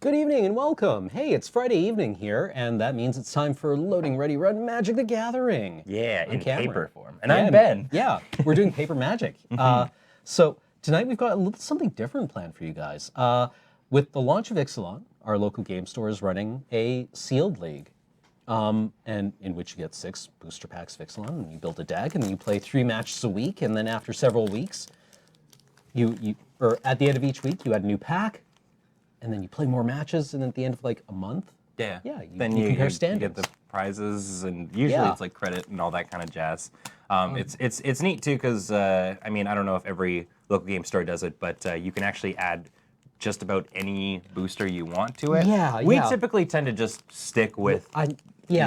Good evening and welcome. Hey, it's Friday evening here, and that means it's time for Loading Ready Run Magic the Gathering. Yeah, I'm in Cameron. paper form. And I'm Ben. Yeah, we're doing paper magic. So tonight we've got a little something different planned for you guys. With the launch of Ixalan, our local game store is running a sealed league. And in which you get 6 booster packs of Ixalan, and you build a deck, and then you play 3 matches a week, and then after several weeks, or at the end of each week, you add a new pack, and then you play more matches, and at the end of like a month, Yeah. you you compare get standings. the prizes, and usually Yeah. it's like credit and all that kind of jazz. It's neat too because I mean, I don't know if every local game store does it, but you can actually add just about any booster you want to it. Yeah, We yeah. typically tend to just stick with the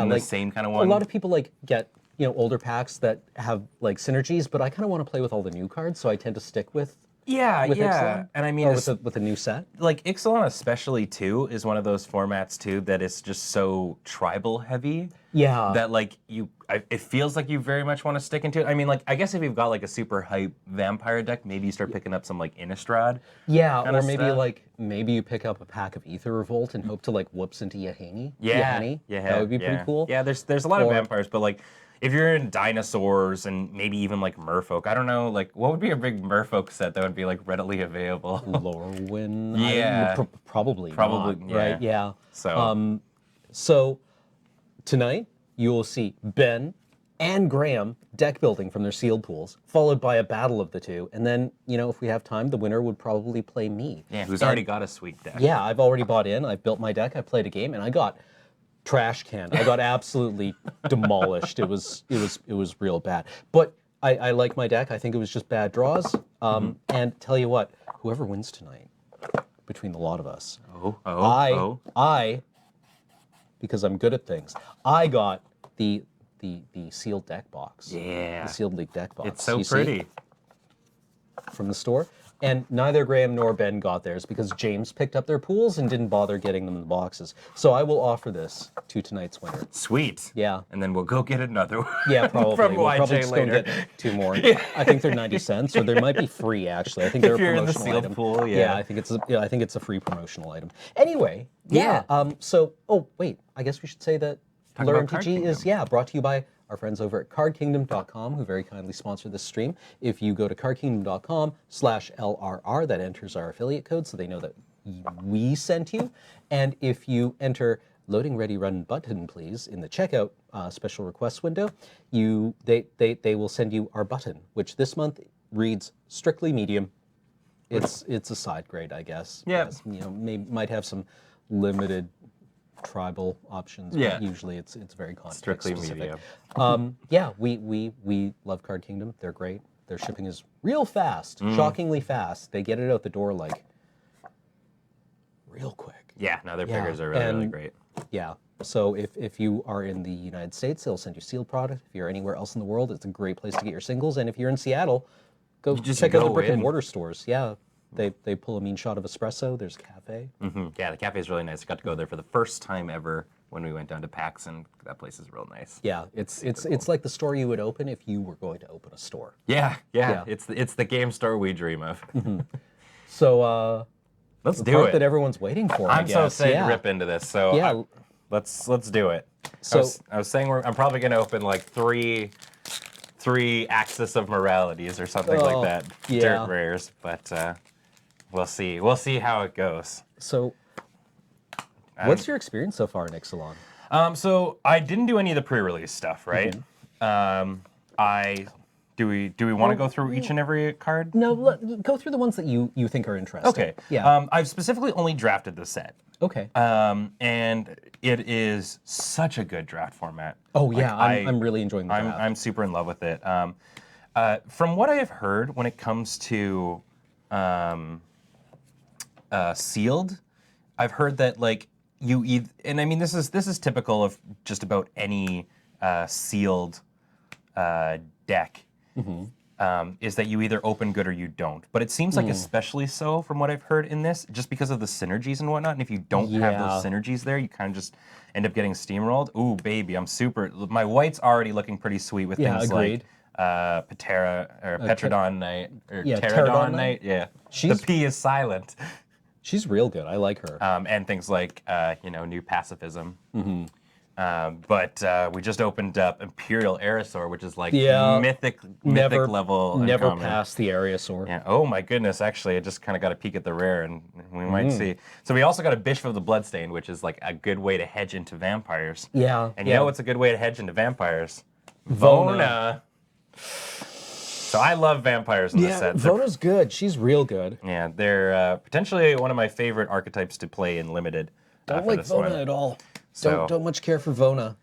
like same kind of one. A lot of people like get older packs that have like synergies, but I kind of want to play with all the new cards, so I tend to stick with Ixalan, and I mean, or with a new set. like Ixalan especially too is one of those formats too that is just so tribal heavy. Yeah. That like it feels like you very much want to stick into it. I mean, like I guess if you've got like a super hype vampire deck, maybe you start picking up some like Innistrad. Yeah, or stuff. maybe you pick up a pack of Ether Revolt and hope to like whoops into Yahenni. Yeah, That would be pretty cool. Yeah, there's a lot of Or- vampires, but like if you're in dinosaurs and maybe even like merfolk, I don't know, like what would be a big merfolk set that would be like readily available? Lorwyn. Yeah. Probably. Probably, not, yeah. Right. Yeah. So So tonight you will see Ben and Graham deck building from their sealed pools, followed by a battle of the two, and then if we have time, the winner would probably play me. yeah, who's And- already got a sweet deck? Yeah, I've already bought in. I've built my deck. I played a game, and I got trash canned. I got absolutely demolished. It was real bad. But I like my deck. I think it was just bad draws. And tell you what, whoever wins tonight, between the lot of us, I, because I'm good at things, I got the sealed deck box. Yeah. The sealed league deck box. It's so You see? pretty. From the store. And neither Graham nor Ben got theirs because James picked up their pools and didn't bother getting them in the boxes. So I will offer this to tonight's winner. Sweet. Yeah. And then we'll go get another one. Yeah, probably. From We'll probably YJ just go later. get 2 more. I think they're 90 cents, or they might be free actually. I think they're If you're a in the promotional sealed item. pool, yeah. I think it's a free promotional item. Anyway, so wait, I guess we should say that Talk about LRRMtG Card is Kingdom. brought to you by our friends over at cardkingdom.com, who very kindly sponsor this stream. If you go to cardkingdom.com/LRR, that enters our affiliate code so they know that we sent you. And if you enter Loading Ready Run button, please, in the checkout special requests window, they will send you our button, which this month reads strictly medium. It's a side grade, I guess. Yeah. Because, might have some limited tribal options. Yeah. But usually it's very context Strictly specific. medium. Yeah, we love Card Kingdom. They're great. Their shipping is real fast, shockingly fast. They get it out the door like real quick. Yeah, no, their Yeah, pickers are really and- great. Yeah. So if you are in the United States, they'll send you sealed product. If you're anywhere else in the world, it's a great place to get your singles. And if you're in Seattle, go just check out the go brick and in. mortar stores. Yeah. They pull a mean shot of espresso. There's a cafe. Yeah, the cafe is really nice. I got to go there for the first time ever when we went down to PAX, and that place is real nice. Yeah, it's like the store you would open if you were going to open a store. Yeah. Yeah. It's the game store we dream of. So Let's the do part it. that everyone's waiting for. I I'm so guess. excited yeah. to rip into this. So Yeah. let's do it. So- I was saying I'm probably gonna open like three Axis of Moralities or something Oh, like that. yeah. Dirt rares, but we'll see. We'll see how it goes. So, what's your experience so far in Ixalan? So I didn't do any of the pre-release stuff, right? Do we want to go through each and every card? No, go through the ones that you think are interesting. Okay. Yeah. I've specifically only drafted the set. Okay. And it is such a good draft format. Oh Like, yeah, I'm really enjoying the draft. I'm super in love with it. From what I have heard, when it comes to sealed, I've heard that like and I mean this is typical of just about any sealed deck. Is that you either open good or you don't. But it seems like especially so from what I've heard in this, just because of the synergies and whatnot. And if you don't have those synergies there, you kind of just end up getting steamrolled. Ooh, baby, my white's already looking pretty sweet with things agreed. like Petrodon Knight, or yeah, Pterodon Pterodon Knight. Yeah, She's- the P is silent. She's real good. I like her. And things like, new pacifism. But we just opened up Imperial Aerosaur, which is like mythic level Never uncommon. passed the Aerosaur. Yeah. Oh my goodness! Actually, I just kind of got a peek at the rare, and we might see. So we also got a Bishop of the Bloodstained, which is like a good way to hedge into vampires. Yeah. And you know what's a good way to hedge into vampires? Vona. So I love vampires in this set. Vona's good. She's real good. Yeah, they're potentially one of my favorite archetypes to play in Limited. Don't like Vona at all. So, don't much care for Vona.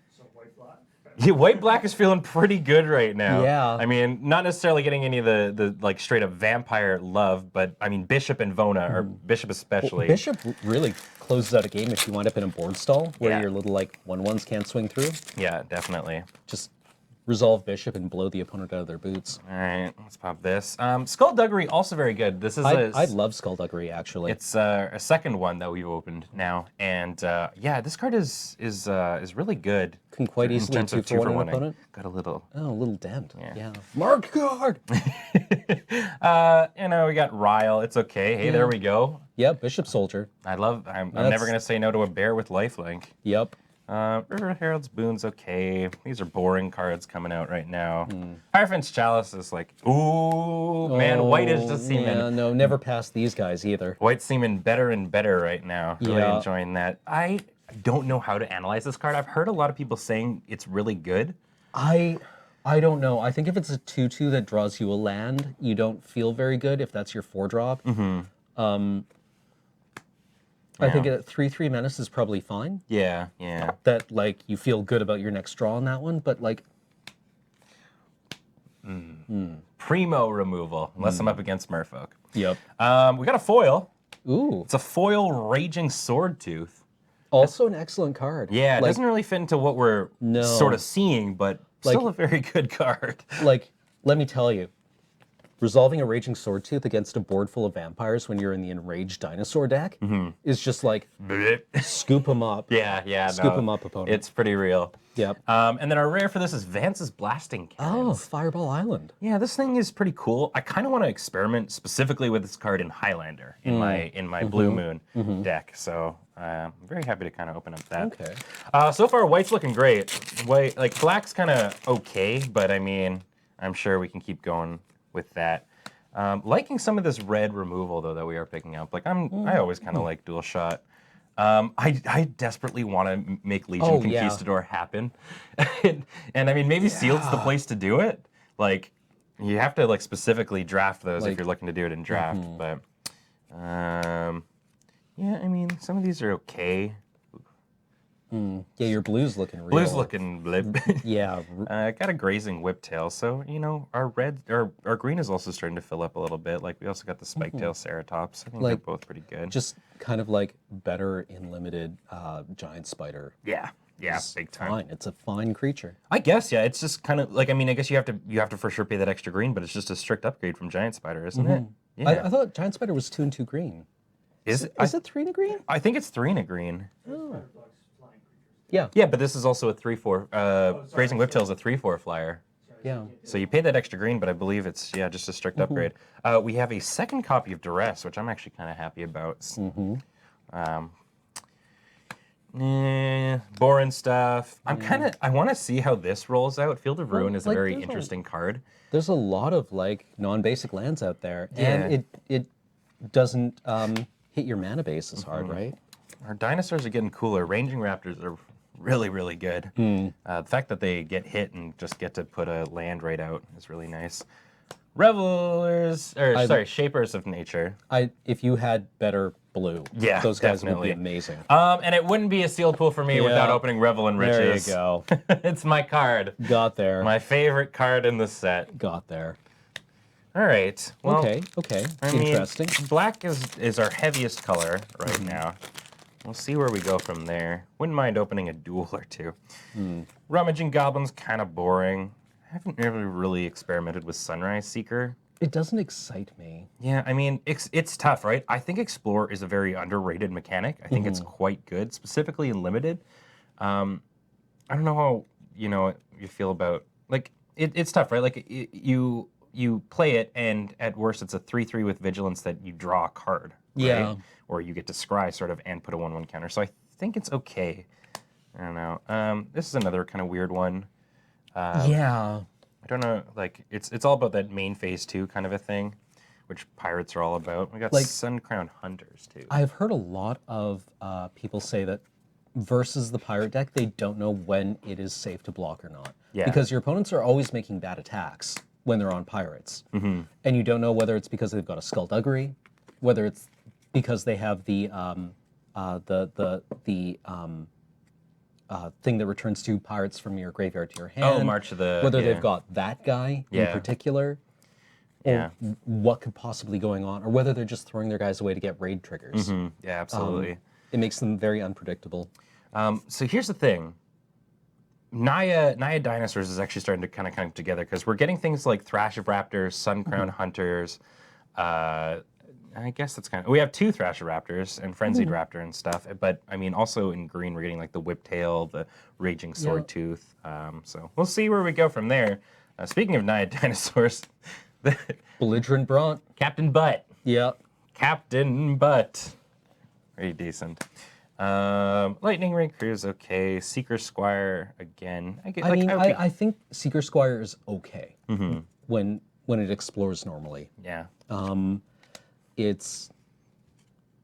Yeah, white-black is feeling pretty good right now. Yeah. I mean, not necessarily getting any of the like straight up vampire love, but I mean Bishop and Vona, or Bishop especially. Well, Bishop really closes out a game if you wind up in a board stall where your little like 1/1s can't swing through. Yeah, definitely. Just resolve Bishop and blow the opponent out of their boots. All right, let's pop this. Skullduggery, also very good. This is I love Skullduggery, actually. It's a second one that we've opened now, and yeah, this card is really good. Can quite easily 2-for-1 an opponent. Got a little. Oh, a little dent. Yeah. Mark card. We got Ryle. It's okay. Hey, there we go. Yeah, Bishop Soldier. I'm never gonna say no to a bear with lifelink. Yep. River Herald's Boon's okay. These are boring cards coming out right now. Hierophant's Chalice is like, ooh, man, white is just seeming... Yeah, no, never past these guys either. White's seeming better and better right now. Really Yeah. enjoying that. I don't know how to analyze this card. I've heard a lot of people saying it's really good. I don't know. I think if it's a 2/2 that draws you a land, you don't feel very good if that's your 4-drop. I think a 3/3 Menace is probably fine. Yeah. That, like, you feel good about your next draw on that one, but, like... Primo removal, unless I'm up against Merfolk. Yep. We got a foil. Ooh. It's a foil Raging Swordtooth. Also an excellent card. Yeah, it like, doesn't really fit into what we're sort of seeing, but still a very good card. Like, let me tell you, resolving a Raging Swordtooth against a board full of vampires when you're in the Enraged Dinosaur deck is just like, scoop them up. Yeah. Scoop them up, opponent. It's pretty real. Yep. And then our rare for this is Vance's Blasting Cannons. Oh, Fireball Island. Yeah, this thing is pretty cool. I kind of want to experiment specifically with this card in Highlander in my Blue Moon deck. So I'm very happy to kind of open up that. Okay. So far, white's looking great. White, like black's kind of okay, but I mean, I'm sure we can keep going with that. Liking some of this red removal though that we are picking up. Like I always kind of like dual shot. I desperately want to make Legion Conquistador happen, and I mean maybe Sealed's the place to do it. Like you have to like specifically draft those if you're looking to do it in draft. But yeah, I mean some of these are okay. Yeah, your blue's looking real. Blue's looking blib. Yeah. Got a Grazing Whiptail, so our green is also starting to fill up a little bit. Like we also got the Spiketail Ceratops. I think they're both pretty good. Just kind of like better in limited giant spider. Yeah, big time. Fine. It's a fine creature. I guess yeah. It's just kind of like I mean I guess you have to for sure pay that extra green, but it's just a strict upgrade from giant spider, isn't it? Yeah. I thought giant spider was 2 and 2 green. Is it? Is it 3 and a green? I think it's 3 and a green. Oh. Yeah. Yeah, but this is also a 3/4. Grazing Whiptail is a 3/4 flyer. Yeah. So you pay that extra green, but I believe it's just a strict upgrade. We have a second copy of Duress, which I'm actually kind of happy about. Boring stuff. I want to see how this rolls out. Field of Ruin is a very interesting card. There's a lot of like non-basic lands out there, and it doesn't hit your mana base as hard, right? Our dinosaurs are getting cooler. Ranging Raptors are really, really good. The fact that they get hit and just get to put a land right out is really nice. Shapers of Nature. If you had better blue, those guys would be amazing. And it wouldn't be a sealed pool for me without opening Revel in Riches. There you go. It's my card. Got there. My favorite card in the set. Got there. All right. Well, okay. Interesting. Black is our heaviest color right now. We'll see where we go from there. Wouldn't mind opening a duel or two. Rummaging Goblin's kind of boring. I haven't ever really experimented with Sunrise Seeker. It doesn't excite me. Yeah, I mean, it's tough, right? I think Explore is a very underrated mechanic. I think it's quite good, specifically in Limited. I don't know how, you feel about, like, it's tough, right? Like, you play it, and at worst, it's a 3/3 with Vigilance that you draw a card, Yeah. right? Or you get to scry sort of and put a 1/1 counter. So I think it's okay. I don't know. This is another kind of weird one. Yeah. I don't know, like it's all about that main phase 2 kind of a thing, which pirates are all about. We got Like- Sun Crown Hunters too. I've heard a lot of people say that versus the pirate deck, they don't know when it is safe to block or not. Yeah. Because your opponents are always making bad attacks when they're on pirates. And you don't know whether it's because they've got a Skullduggery, whether it's because they have the thing that returns 2 pirates from your graveyard to your hand. Oh, March of the... Whether yeah. they've got that guy in Yeah. particular. Or Yeah. what could possibly going on, or whether they're just throwing their guys away to get raid triggers. Yeah, absolutely. It makes them very unpredictable. So here's the thing. Naya Dinosaurs is actually starting to kind of come together because we're getting things like Thrash of Raptors, Sun Crown Hunters. I guess that's kind of... We have 2 Thrasher Raptors and Frenzied Raptor and stuff. But, I mean, also in green, we're getting like the Whiptail, the Raging Sword Tooth. So we'll see where we go from there. Speaking of Naya Dinosaurs... Belligerent Bront. Captain Butt. Yeah. Captain Butt. Very decent. Lightning Ray Crew is okay. Seeker Squire again. I think Seeker Squire is okay when it explores normally. Yeah. It's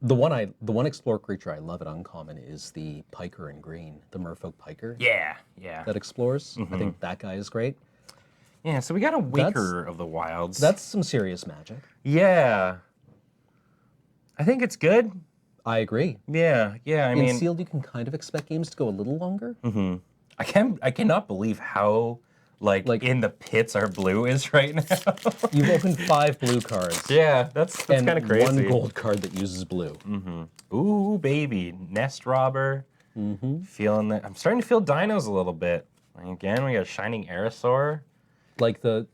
the one explore creature I love at uncommon is the Piker in green, the Merfolk Piker. Yeah. That explores. I think that guy is great. Yeah. So we got a Waker of the Wilds. That's some serious magic. Yeah. I think it's good. I agree. Yeah. I In mean, sealed, you can kind of expect games to go a little longer. I cannot believe how like in the pits our blue is right now. You've opened 5 blue cards. Yeah, that's kind of crazy. And 1 gold card that uses blue. Ooh, baby, Nest Robber. Feeling that. I'm starting to feel dinos a little bit. Again, we got Shining Aerosaur. Like the...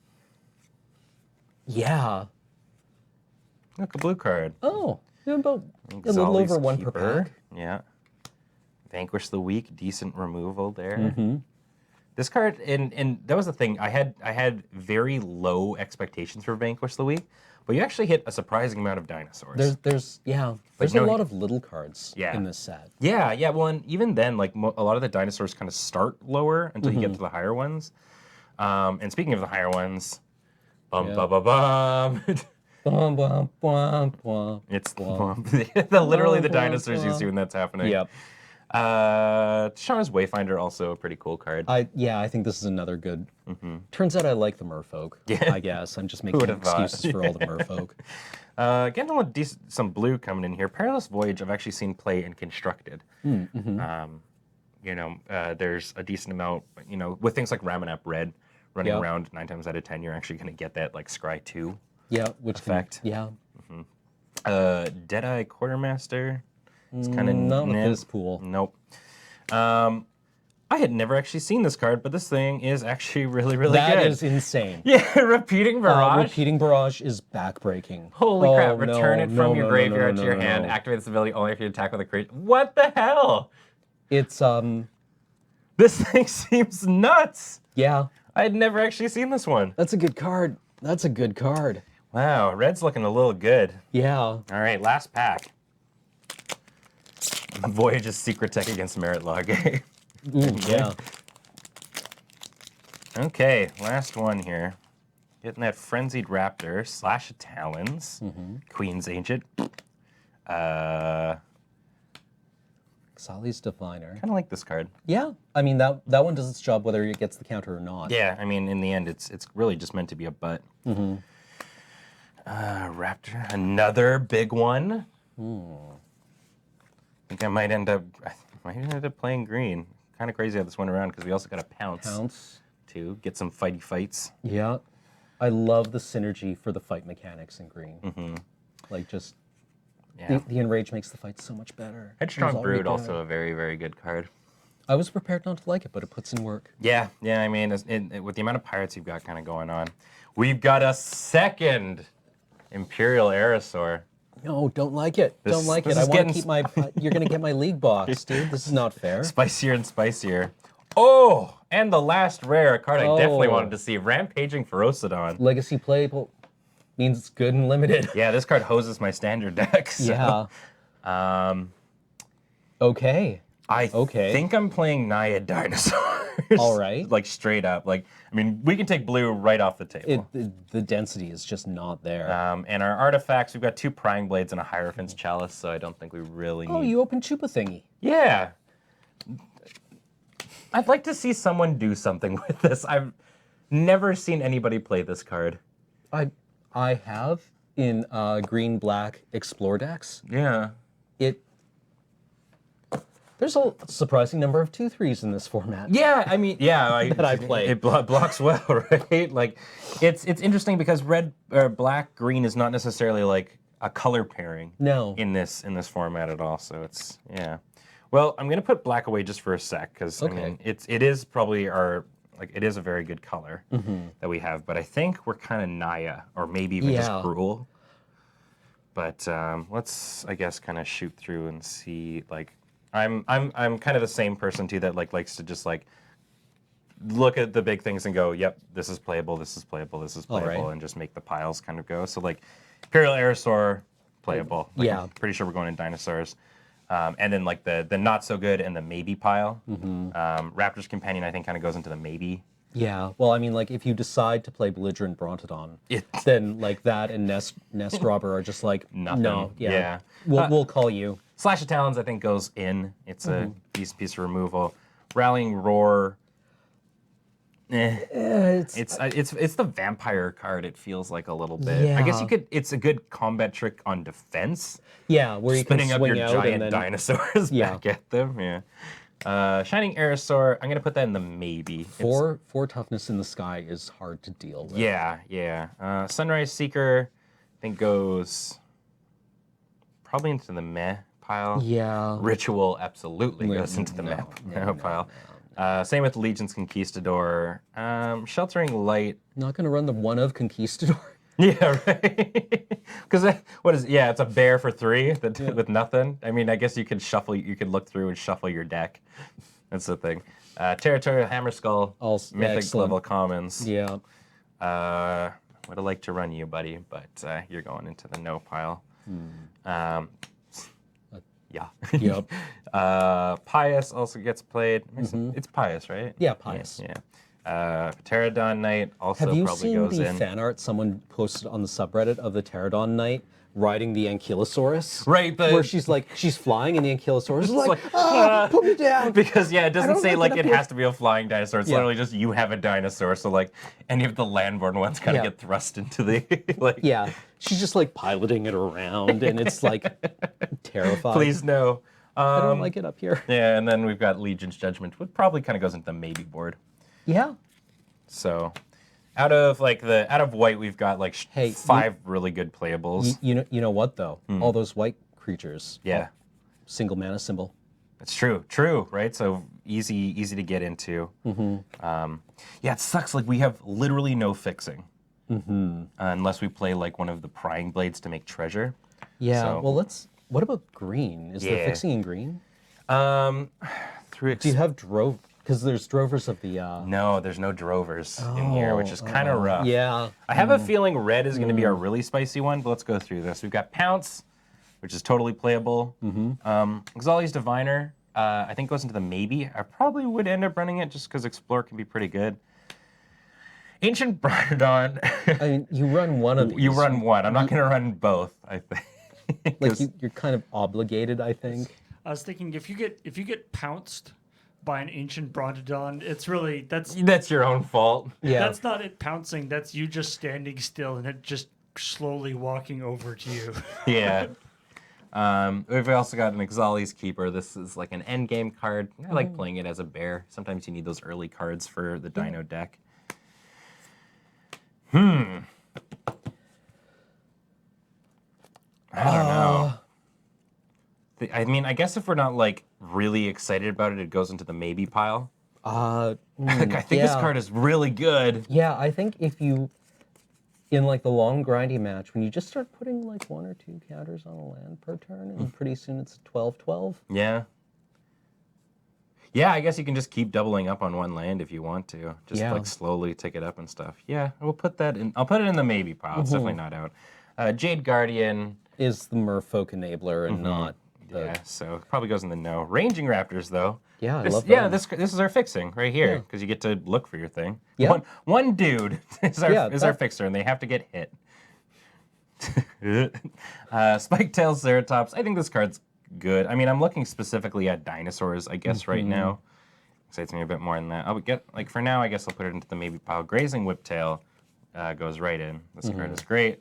Yeah. Look, a blue card. Oh, yeah, about a little over 1 per pack. Yeah. Vanquish the Weak, decent removal there. This card, and that was the thing. I had very low expectations for Vanquish the Weak, but you actually hit a surprising amount of dinosaurs. There's a lot of little cards in this set. Yeah. Well, and even then, like a lot of the dinosaurs kind of start lower until you get to the higher ones. And speaking of the higher ones, Bum, bum, bum, bum. it's literally the dinosaurs you see when that's happening. Yep. Shauna's Wayfinder, also a pretty cool card. I think this is another good. Turns out I like the Merfolk. I guess I'm just making excuses for all the Merfolk. Getting some blue coming in here. Perilous Voyage I've actually seen play in Constructed. There's a decent amount, with things like Ramanap Red running around 9 times out of 10, you're actually going to get that like Scry 2 effect. Deadeye Quartermaster. It's kind of not with this pool. Nope. I had never actually seen this card, but this thing is actually really, really good. That is insane. Yeah, Repeating Barrage. Repeating Barrage is backbreaking. Holy crap, return it from your graveyard to your hand. Activate this ability only if you attack with a creature. What the hell? It's, This thing seems nuts. yeah. I had never actually seen this one. That's a good card. That's a good card. Wow, red's looking a little good. Yeah. All right, last pack. Voyage's Secret Tech against Merit Log. Yeah. Okay, last one here. Getting that Frenzied Raptor, Slash of Talons, Queen's Ancient. Ixalan's Diviner. Kind of like this card. Yeah. I mean, that one does its job whether it gets the counter or not. Yeah, I mean, in the end, it's really just meant to be a butt. Raptor, another big one. I think I might end up playing green. Kind of crazy how this went around because we also got a Pounce to get some fighty fights. Yeah. I love the synergy for the fight mechanics in green. Like just the Enrage makes the fight so much better. Headstrong Brood, also a very, very good card. I was prepared not to like it, but it puts in work. Yeah, I mean, with the amount of pirates you've got kind of going on, we've got a second Imperial Aerosaur. No, don't like it. Don't like it. I want to keep my... you're going to get my league box, dude. This is not fair. Spicier and spicier. Oh, and the last rare, a card I definitely wanted to see, Rampaging Ferocidon. Legacy playable. means it's good and limited. Yeah, this card hoses my standard deck. So. Yeah. Okay. I Okay. think I'm playing Naiad Dinosaurs. All right. Like straight up. Like, I mean, we can take blue right off the table. The density is just not there. And our artifacts, we've got 2 Prying Blades and a Hierophant's Chalice, so I don't think we really need... Oh, you opened Chupa Thingy. Yeah. I'd like to see someone do something with this. I've never seen anybody play this card. I have in green-black Explore decks. Yeah. There's a surprising number of 2/3s in this format. Yeah, I mean, yeah, that I play. It blocks well, right? Like, it's interesting because red or black green is not necessarily like a color pairing. No. In this format at all. So it's Well, I'm gonna put black away just for a sec because I mean it is probably it is a very good color that we have, but I think we're kind of Naya or maybe even just Gruul. But let's I guess kind of shoot through and see like. I'm kind of the same person too that likes to just look at the big things and go, yep, this is playable, this is playable, this is playable, and just make the piles kind of go. So like Imperial Aerosaur, playable. Like, yeah. I'm pretty sure we're going in dinosaurs. And then like the not so good and the maybe pile. Raptor's Companion I think kind of goes into the maybe. Yeah, well, I mean, like, if you decide to play Belligerent Brontodon, then, like, that and Nest Robber are just like, nothing. No, yeah. We'll call you. Slash of Talons, I think, goes in. It's a piece of removal. Rallying Roar, it's the vampire card, it feels like a little bit. Yeah. I guess it's a good combat trick on defense. Yeah, where you can spinning up swing your out giant and then... dinosaurs back at them, yeah. Shining Aerosaur, I'm gonna put that in the maybe. Four toughness in the sky is hard to deal with. Yeah. Sunrise Seeker, I think goes probably into the meh pile. Yeah. Ritual absolutely goes into the meh pile. Same with Legion's Conquistador. Sheltering Light. Not gonna run the one of Conquistador. Yeah, right. Because it's a bear for 3 with nothing. I mean, I guess you could look through and shuffle your deck. That's the thing. Territorial Hammerskull, Mythic level commons. Yeah. Would have liked to run you, buddy, but you're going into the no pile. Yeah. Yep. Pious also gets played. It's Pious, right? Yeah, Pious. Yeah. Pterodon Knight also probably goes in. Have you seen the fan art someone posted on the subreddit of the Pterodon Knight riding the Ankylosaurus? Right, where she's flying and the Ankylosaurus is like, put me down. Because it doesn't say it has to be a flying dinosaur. It's literally just you have a dinosaur. So like any of the landborn ones kind of get thrust into the Yeah, she's just like piloting it around and it's like terrifying. Please no. I don't like it up here. Yeah, and then we've got Legion's Judgment, which probably kind of goes into the maybe board. Yeah. So, out of white, we've got 5 really good playables. You know what though? All those white creatures. Yeah. Single mana symbol. That's true, right? So easy to get into. Yeah, it sucks. Like we have literally no fixing, unless we play one of the Prying Blades to make treasure. Yeah. So, well, what about green? Is there fixing in green? Do you have Drove? Because there's Drovers of the... No, there's no Drovers in here, which is kind of rough. Yeah. I have a feeling red is going to be our really spicy one, but let's go through this. We've got Pounce, which is totally playable. Xali's Diviner, I think goes into the maybe. I probably would end up running it just because Explore can be pretty good. Ancient Bronodon. I mean, you run one of these. You run one. I'm not going to run both, I think. You're kind of obligated, I think. I was thinking if you get pounced by an ancient Brontodon, it's really that's your own fault. Yeah. That's not it pouncing, that's you just standing still and it just slowly walking over to you. Yeah. We've also got an Ixalan's Keeper. This is like an end game card. I like playing it as a bear. Sometimes you need those early cards for the Dino deck. I don't know. I mean, I guess if we're not really excited about it, it goes into the maybe pile. I think this card is really good. Yeah, I think if you, in the long grindy match, when you just start putting 1 or 2 counters on a land per turn, and pretty soon it's a 12-12. Yeah. Yeah, I guess you can just keep doubling up on one land if you want to. Just Yeah. like slowly tick it up and stuff. Yeah, we'll put that in. I'll put it in the maybe pile. It's definitely not out. Jade Guardian. Is the merfolk enabler and not the... Yeah, so it probably goes in the no. Ranging Raptors though. Yeah, I This, love yeah, that. this is our fixing right here because you get to look for your thing. Yeah. One dude is Yeah, our fixer, and they have to get hit. Spike-tailed Ceratops. I think this card's good. I mean, I'm looking specifically at dinosaurs, I guess, right now. Excites me a bit more than that. I'll get, like, for now, I guess I'll put it into the maybe pile. Grazing Whiptail goes right in. This card is great.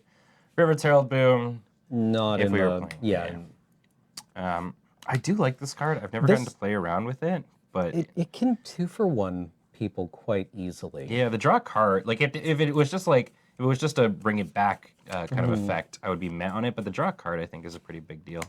River-tailed Boom. Not If in we the... were playing, yeah. yeah. I do like this card. I've never gotten to play around with it, but It can 2-for-1 people quite easily. yeah, the draw card, like if it was just like, if it was just a bring it back kind of effect, I would be met on it, but the draw card I think is a pretty big deal.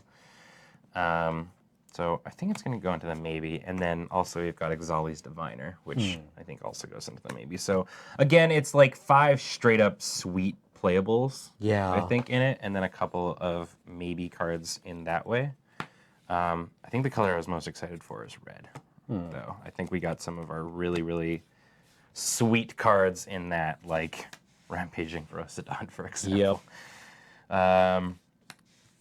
So I think it's going to go into the maybe, and then also we've got Ixali's Diviner, which I think also goes into the maybe. So again, it's like 5 straight up sweet playables, Yeah. I think, in it, and then a couple of maybe cards in that way. I think the color I was most excited for is red, though. I think we got some of our really, really sweet cards in that, like Rampaging Ferocidon, for example. Yep.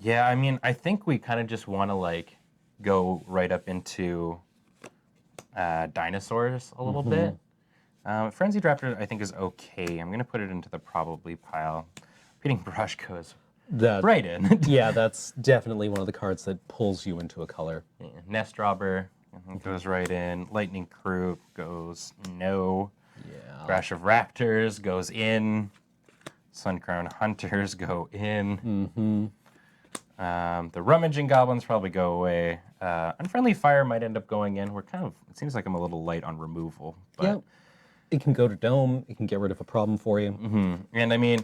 Yeah, I mean, I think we kind of just want to like go right up into dinosaurs a little bit. Frenzied Raptor, I think, is okay. I'm gonna put it into the probably pile. Repeating Brush goes right in. Yeah, that's definitely one of the cards that pulls you into a color. Yeah, Nest Robber goes right in. Lightning Crew goes no. Yeah. Thrash of Raptors goes in. Suncrown Hunters go in. The Rummaging Goblins probably go away. Unfriendly Fire might end up going in. We're kind of, it seems like I'm a little light on removal. But, Yeah. It can go to Dome. It can get rid of a problem for you. And I mean,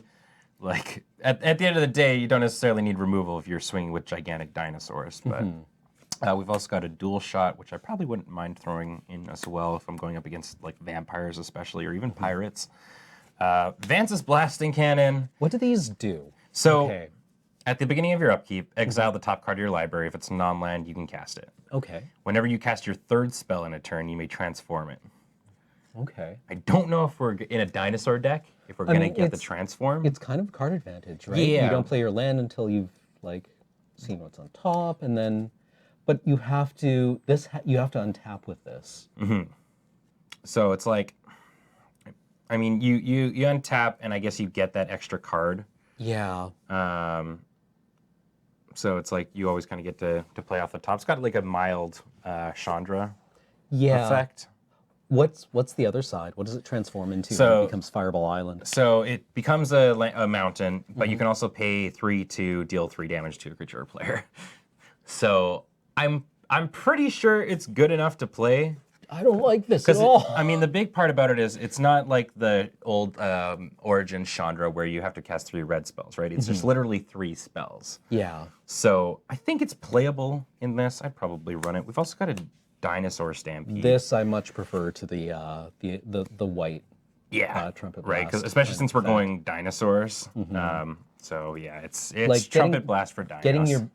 like, at the end of the day, you don't necessarily need removal if you're swinging with gigantic dinosaurs. But we've also got a Dual Shot, which I probably wouldn't mind throwing in as well if I'm going up against, like, vampires especially, or even pirates. Vance's Blasting Cannon. What do these do? So, Okay. at the beginning of your upkeep, exile the top card of your library. If it's non-land, you can cast it. Okay. Whenever you cast your 3rd spell in a turn, you may transform it. Okay. I don't know if we're in a dinosaur deck, if we're going to mean, get the it's- transform. It's kind of card advantage, right? Yeah. You don't play your land until you've like seen what's on top, and then, but you have to you have to untap with this. So it's like, I mean, you untap, and I guess you get that extra card. Yeah. So it's like you always kind of get to play off the top. It's got like a mild Chandra Yeah. effect. What's the other side? What does it transform into when So- it becomes Fireball Island? So it becomes a mountain, but you can also pay 3 to deal 3 damage to a creature or player. So I'm pretty sure it's good enough to play. I don't like this at Because all. I mean, the big part about it is it's not like the old Origin Chandra where you have to cast 3 red spells, right? It's just literally 3 spells. Yeah. So I think it's playable in this. I'd probably run it. We've also got a Dinosaur Stampede. This I much prefer to the white. Yeah, Trumpet right. Because Blast especially kind since of we're effect. going dinosaurs. So yeah, it's Like Trumpet Blast for dinos. Getting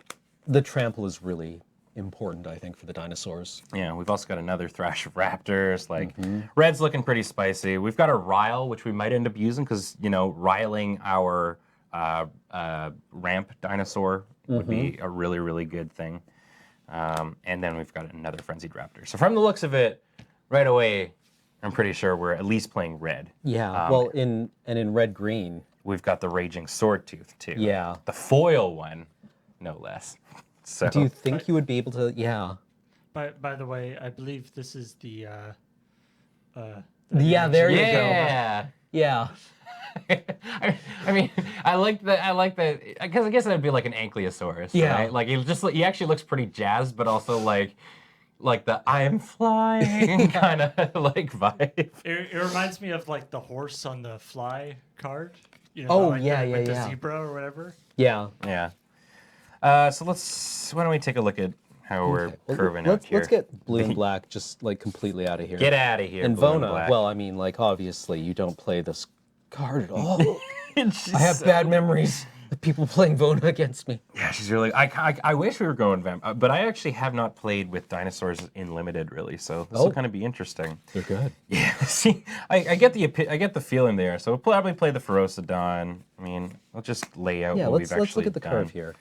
the trample is really important, I think, for the dinosaurs. Yeah, we've also got another Thrash of Raptors. Like, red's looking pretty spicy. We've got a Rile, which we might end up using because, you know, riling our ramp dinosaur would be a really, really good thing. And then we've got another Frenzied Raptor. So from the looks of it, right away, I'm pretty sure we're at least playing red. Yeah. Well, in red-green. We've got the Raging Swordtooth, too. Yeah. The foil one, no less. So Do you think you would be able to? Yeah. By the way, I believe this is the. Yeah. There you go. yeah. Yeah. I mean, I like that because I guess that'd be like an Ankylosaurus, Yeah. right? Like he actually looks pretty jazzed, but also like the I am flying kind of like vibe. It reminds me of like the horse on the fly card. You know, Oh, like yeah, the, yeah, like yeah. the zebra or whatever. Yeah. Yeah. So why don't we take a look at how we're Well, curving out here? Let's get blue and black just like completely out of here. Get out of here. And Blue Vona. Black. Well, I mean, like obviously you don't play this card at all. It's just I have so- bad memories. The people playing Vona against me. Yeah, she's really. I wish we were going vamp, but I actually have not played with dinosaurs in limited really, so this will kind of be interesting. They're good. Yeah, see, I get the feeling there. So we'll probably play the Ferocidon. I mean, we'll just lay out Yeah, what we've let's actually look at the done. curve here.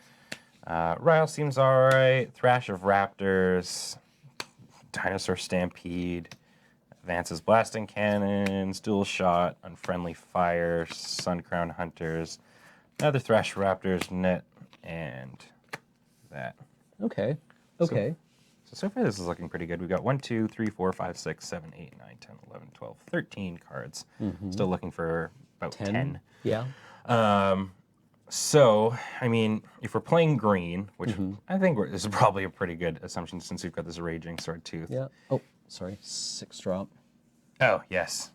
Ryle seems all right. Thrash of Raptors, Dinosaur Stampede, Vance's Blasting Cannons, Dual Shot, Unfriendly Fire, Suncrown Hunters, another Thrash of Raptors, Net, and that. Okay. Okay. So far this is looking pretty good. We've got 1, 2, 3, 4, 5, 6, 7, 8, 9, 10, 11, 12, 13 cards. Still looking for about 10. Yeah. So, I mean, if we're playing green, which I think this is probably a pretty good assumption since we've got this Raging Sword Tooth. Yeah. Oh, sorry. 6 drop. Oh, yes.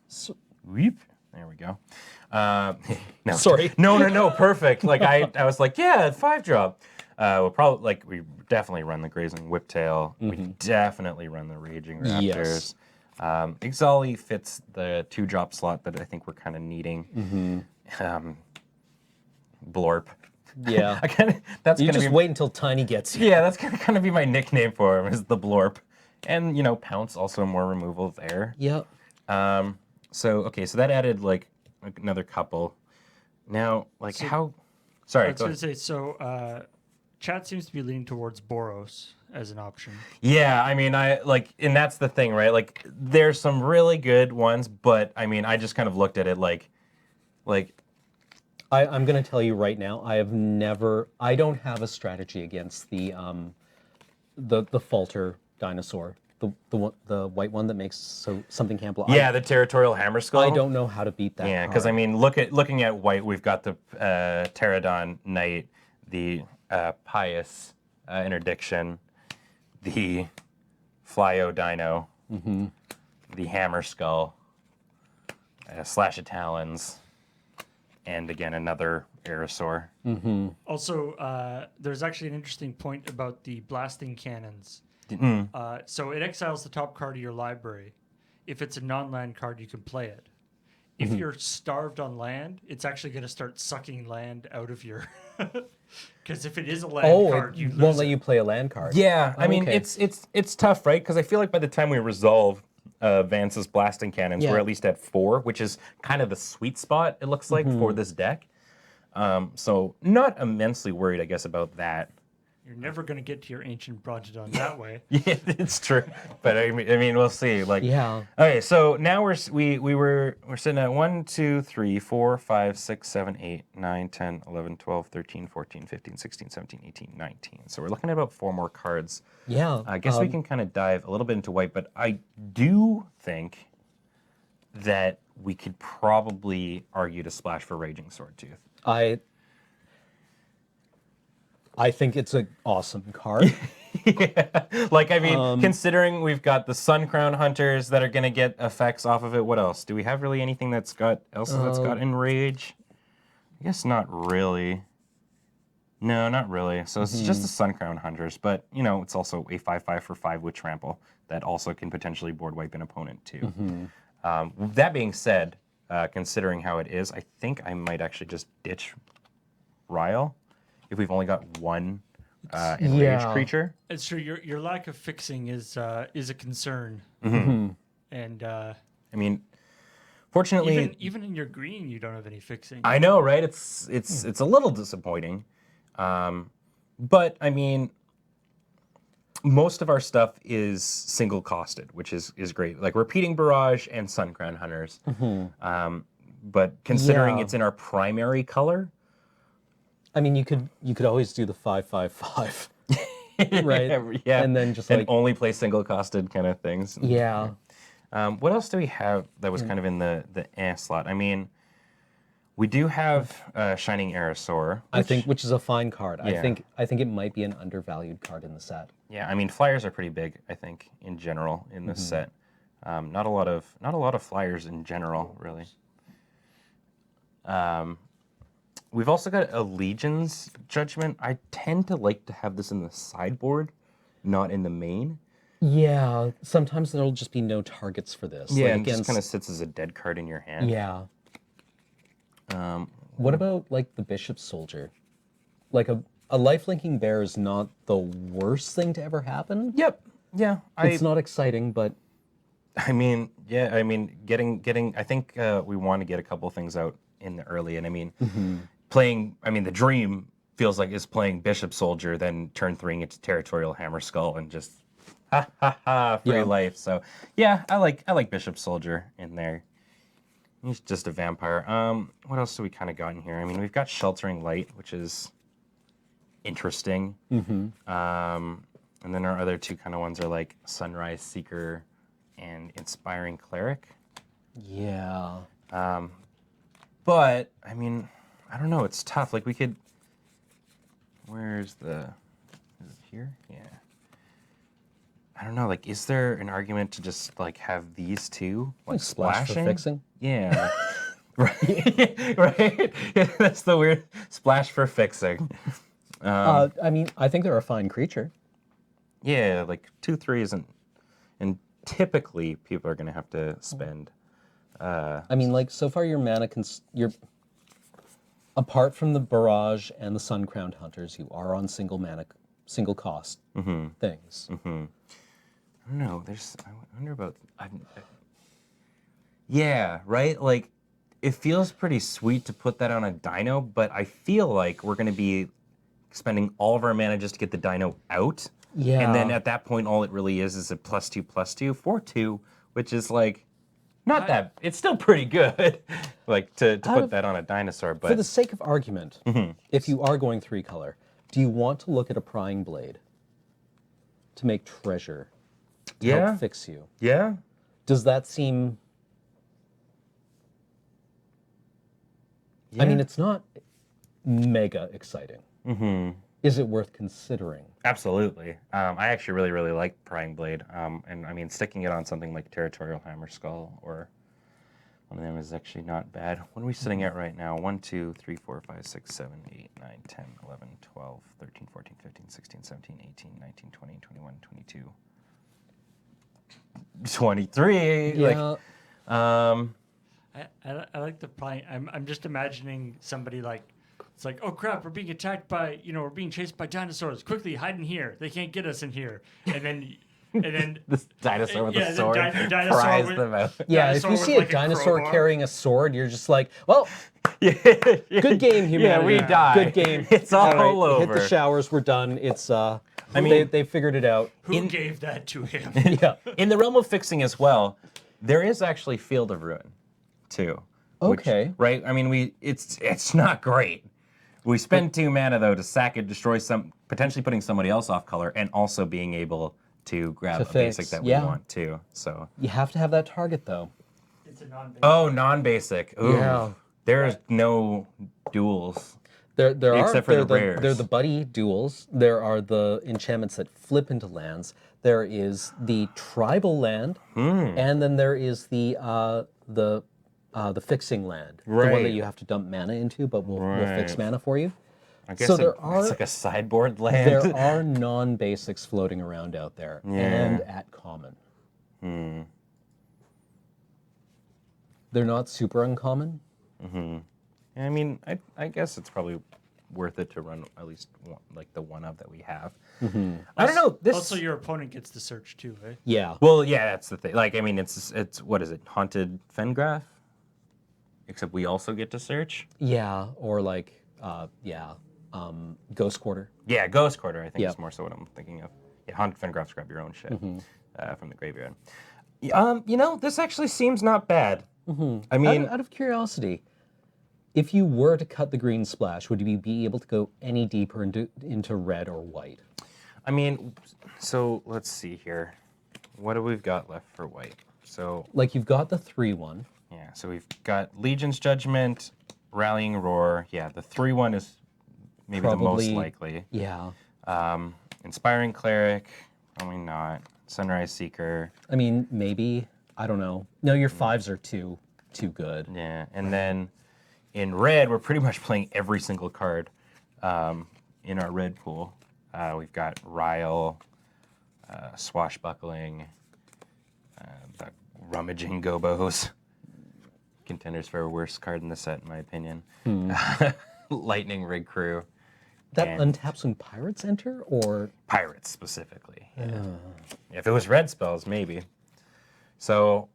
Weep. There we go. No. Sorry. No. Perfect. Like, I was like, yeah, 5 drop. We'll probably, like, we definitely run the Grazing Whiptail. We definitely run the Raging Raptors. Yes. Ixalan fits the 2 drop slot that I think we're kind of needing. Blorp. Yeah. That's You gonna just be, wait until Tiny gets you. yeah, that's gonna kind of be my nickname for him is the Blorp, and you know, Pounce also more removal there. Yep. So that added like another couple. Now, like how? Sorry, I was go going to ahead. say, so chat seems to be leaning towards Boros as an option. Yeah, I mean, and that's the thing, right? Like, there's some really good ones, but I mean, I just kind of looked at it like. I'm going to tell you right now, I don't have a strategy against the falter dinosaur, the white one that makes something can't block. Yeah, the territorial hammer skull. I don't know how to beat that. Yeah, card. because I mean, looking at white, we've got the Pterodon Knight, the Pious Interdiction, the Flyo Dino, the Hammer Skull, Slash of Talons, and again another Aerosaur. Also, there's actually an interesting point about the blasting cannons. So it exiles the top card of your library. If it's a non-land card, you can play it. If you're starved on land, it's actually going to start sucking land out of your... Because if it is a land card, you won't lose let it. you play a land card. Yeah, I mean, okay. it's tough, right? Because I feel like by the time we resolve Vance's Blasting Cannons, Yeah. we're at least at 4, which is kind of the sweet spot, it looks like, for this deck. So not immensely worried, I guess, about that. You're never going to get to your Ancient Brontodon that way. Yeah, it's true. But I mean, we'll see. Like, Yeah. Okay, so now we're sitting at 1, 2, 3, 4, 5, 6, 7, 8, 9, 10, 11, 12, 13, 14, 15, 16, 17, 18, 19. So we're looking at about 4 more cards. Yeah. I guess we can kind of dive a little bit into white, but I do think that we could probably argue to splash for Raging Sword Tooth. I think it's an awesome card. Yeah. Like, I mean, considering we've got the Sun Crown Hunters that are going to get effects off of it, what else? Do we have really anything that's got Enrage? I guess not really. No, not really. So it's just the Sun Crown Hunters, but, you know, it's also a 5/5 for 5 with Trample that also can potentially board wipe an opponent, too. That being said, considering how it is, I think I might actually just ditch Ryle if we've only got one enraged creature. It's true. Your lack of fixing is a concern. And I mean, fortunately, even in your green, you don't have any fixing. I know, right? It's a little disappointing, but I mean, most of our stuff is single costed, which is great. Like Repeating Barrage and Sun Crown Hunters. But considering it's in our primary color, I mean, you could always do the 5/5/5, right? Yeah, And then just and like only play single costed kind of things. yeah. What else do we have that was kind of in the slot? I mean, we do have Shining Aerosaur. Which is a fine card. Yeah. I think it might be an undervalued card in the set. Yeah, I mean, flyers are pretty big, I think, in general in this set. Not a lot of flyers in general, really. We've also got Legion's Judgment. I tend to like to have this in the sideboard, not in the main. Yeah, sometimes there'll just be no targets for this. Yeah, like and just kind of sits as a dead card in your hand. Yeah. What about like the Bishop's Soldier? like a life-linking bear is not the worst thing to ever happen. Yep. Yeah. It's not exciting, but I mean, yeah. I mean, getting. I think we want to get a couple things out in the early, and I mean, playing. I mean, the dream feels like is playing Bishop Soldier, then turn 3 into Territorial Hammer Skull, and just free life. So yeah, I like Bishop Soldier in there. He's just a vampire. What else do we kind of got in here? I mean, we've got Sheltering Light, which is interesting. And then our other two kind of ones are like Sunrise Seeker and Inspiring Cleric. yeah. But I mean, I don't know. It's tough. Like we could. Where's the? Is it here? Yeah. I don't know. Like, is there an argument to just like have these two like Splash for splashing? fixing. Yeah. Right. Right. Yeah, that's the weird splash for fixing. I mean, I think they're a fine creature. Yeah, like 2/3 isn't, and typically people are going to have to spend. I mean, like so far your mana you're apart from the Barrage and the Sun Crowned Hunters, you are on single cost things. I don't know. I wonder about. Yeah, right. Like, it feels pretty sweet to put that on a dino, but I feel like we're going to be spending all of our mana just to get the dino out. Yeah. And then at that point, all it really is a +2/+2 for 2, which is like not that. It's still pretty good, like to put that on a dinosaur. But For the sake of argument, if you are going 3-color, do you want to look at a Prying Blade to make treasure to help fix you? Yeah. Does that seem... I mean, it's not mega exciting. Is it worth considering? Absolutely. I actually really, really like Prying Blade. And I mean, sticking it on something like Territorial Hammer Skull or one of them is actually not bad. What are we sitting at right now? 1, 2, 3, 4, 5, 6, 7, 8, 9, 10, 11, 12, 13, 14, 15, 16, 17, 18, 19, 20, 21, 22, 23. Yeah. Like, I like the prying. I'm just imagining somebody like, it's like, oh crap, we're being attacked by, we're being chased by dinosaurs. Quickly, hide in here. They can't get us in here. And then this dinosaur with yeah, a sword dinosaur pries with- them out. Yeah, if dinosaur you with, see like, a dinosaur crowbar. carrying a sword, you're just like, well, good game, humanity. Yeah, we die. Good game. It's all right, over. Hit the showers, we're done. It's, I mean- they figured it out. Who gave that to him? Yeah. In the realm of fixing as well, there is actually Field of Ruin, too. Okay. Right? I mean, it's not great. We spend 2 mana though to sack it, destroy potentially putting somebody else off color, and also being able to grab To a basic fix, that yeah. we want too. So. You have to have that target, though. It's a non-basic. Oh, non-basic. Ooh. Yeah. There's no duels. There Except for are the rares. they're the buddy duels. There are the enchantments that flip into lands. There is the tribal land, and then there is the fixing land, the one that Right. you have to dump mana into, but we'll fix Right. mana for you. I guess So it's there are like a sideboard land. there are non-basics floating around out there, and at common. They're not super uncommon. I mean, I guess it's probably worth it to run at least one, like the one of that we have. I don't know. This Also, your opponent gets to search too, eh? Yeah. Well, yeah, that's the thing. Like, I mean, it's what is it? Haunted Fengraf? Except we also get to search. Yeah, or like, Ghost Quarter. Yeah, Ghost Quarter, I think Yeah. is more so what I'm thinking of. Yeah, Haunted Fengraf's grab your own shit from the graveyard. This actually seems not bad. I mean, Out of curiosity, if you were to cut the green splash, would you be able to go any deeper into red or white? So let's see here. What do we've got left for white? So Like you've got the 3/1. yeah, so we've got Legion's Judgment, Rallying Roar. Yeah, the 3/1 is maybe the most Probably- likely. Yeah. Inspiring Cleric, probably not. Sunrise Seeker. I mean, maybe. I don't know. No, your 5s are too good. Yeah, and then in red, we're pretty much playing every single card in our red pool. We've got Ryle, Swashbuckling, the Rummaging Gobos. Contenders for a worst card in the set, in my opinion. Lightning Rig Crew. That And untaps when pirates enter, or pirates specifically. Yeah. If it was red spells, maybe. So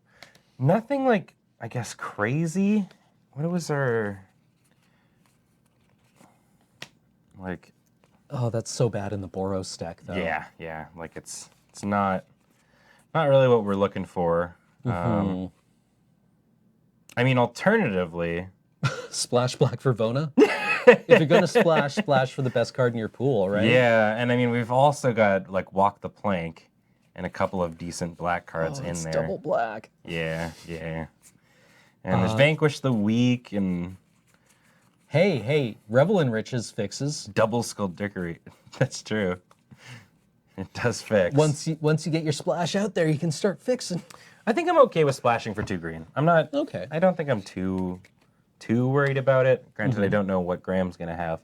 nothing like, I guess, crazy. What was our, like, oh, that's so bad in the Boros deck, though. yeah, like it's not really what we're looking for. I mean, alternatively, Splash black for Vona. If you're gonna splash, splash for the best card in your pool, right? yeah, and I mean, we've also got like Walk the Plank and a couple of decent black cards in It's there. double black. Yeah. And there's Vanquish the Weak and Hey, Revel in Riches fixes. Double Skullduggery. That's true. It does fix. Once you get your splash out there, you can start fixing. I think I'm okay with splashing for 2 green. I'm not. Okay. I don't think I'm too worried about it. Granted, I don't know what Graham's gonna have,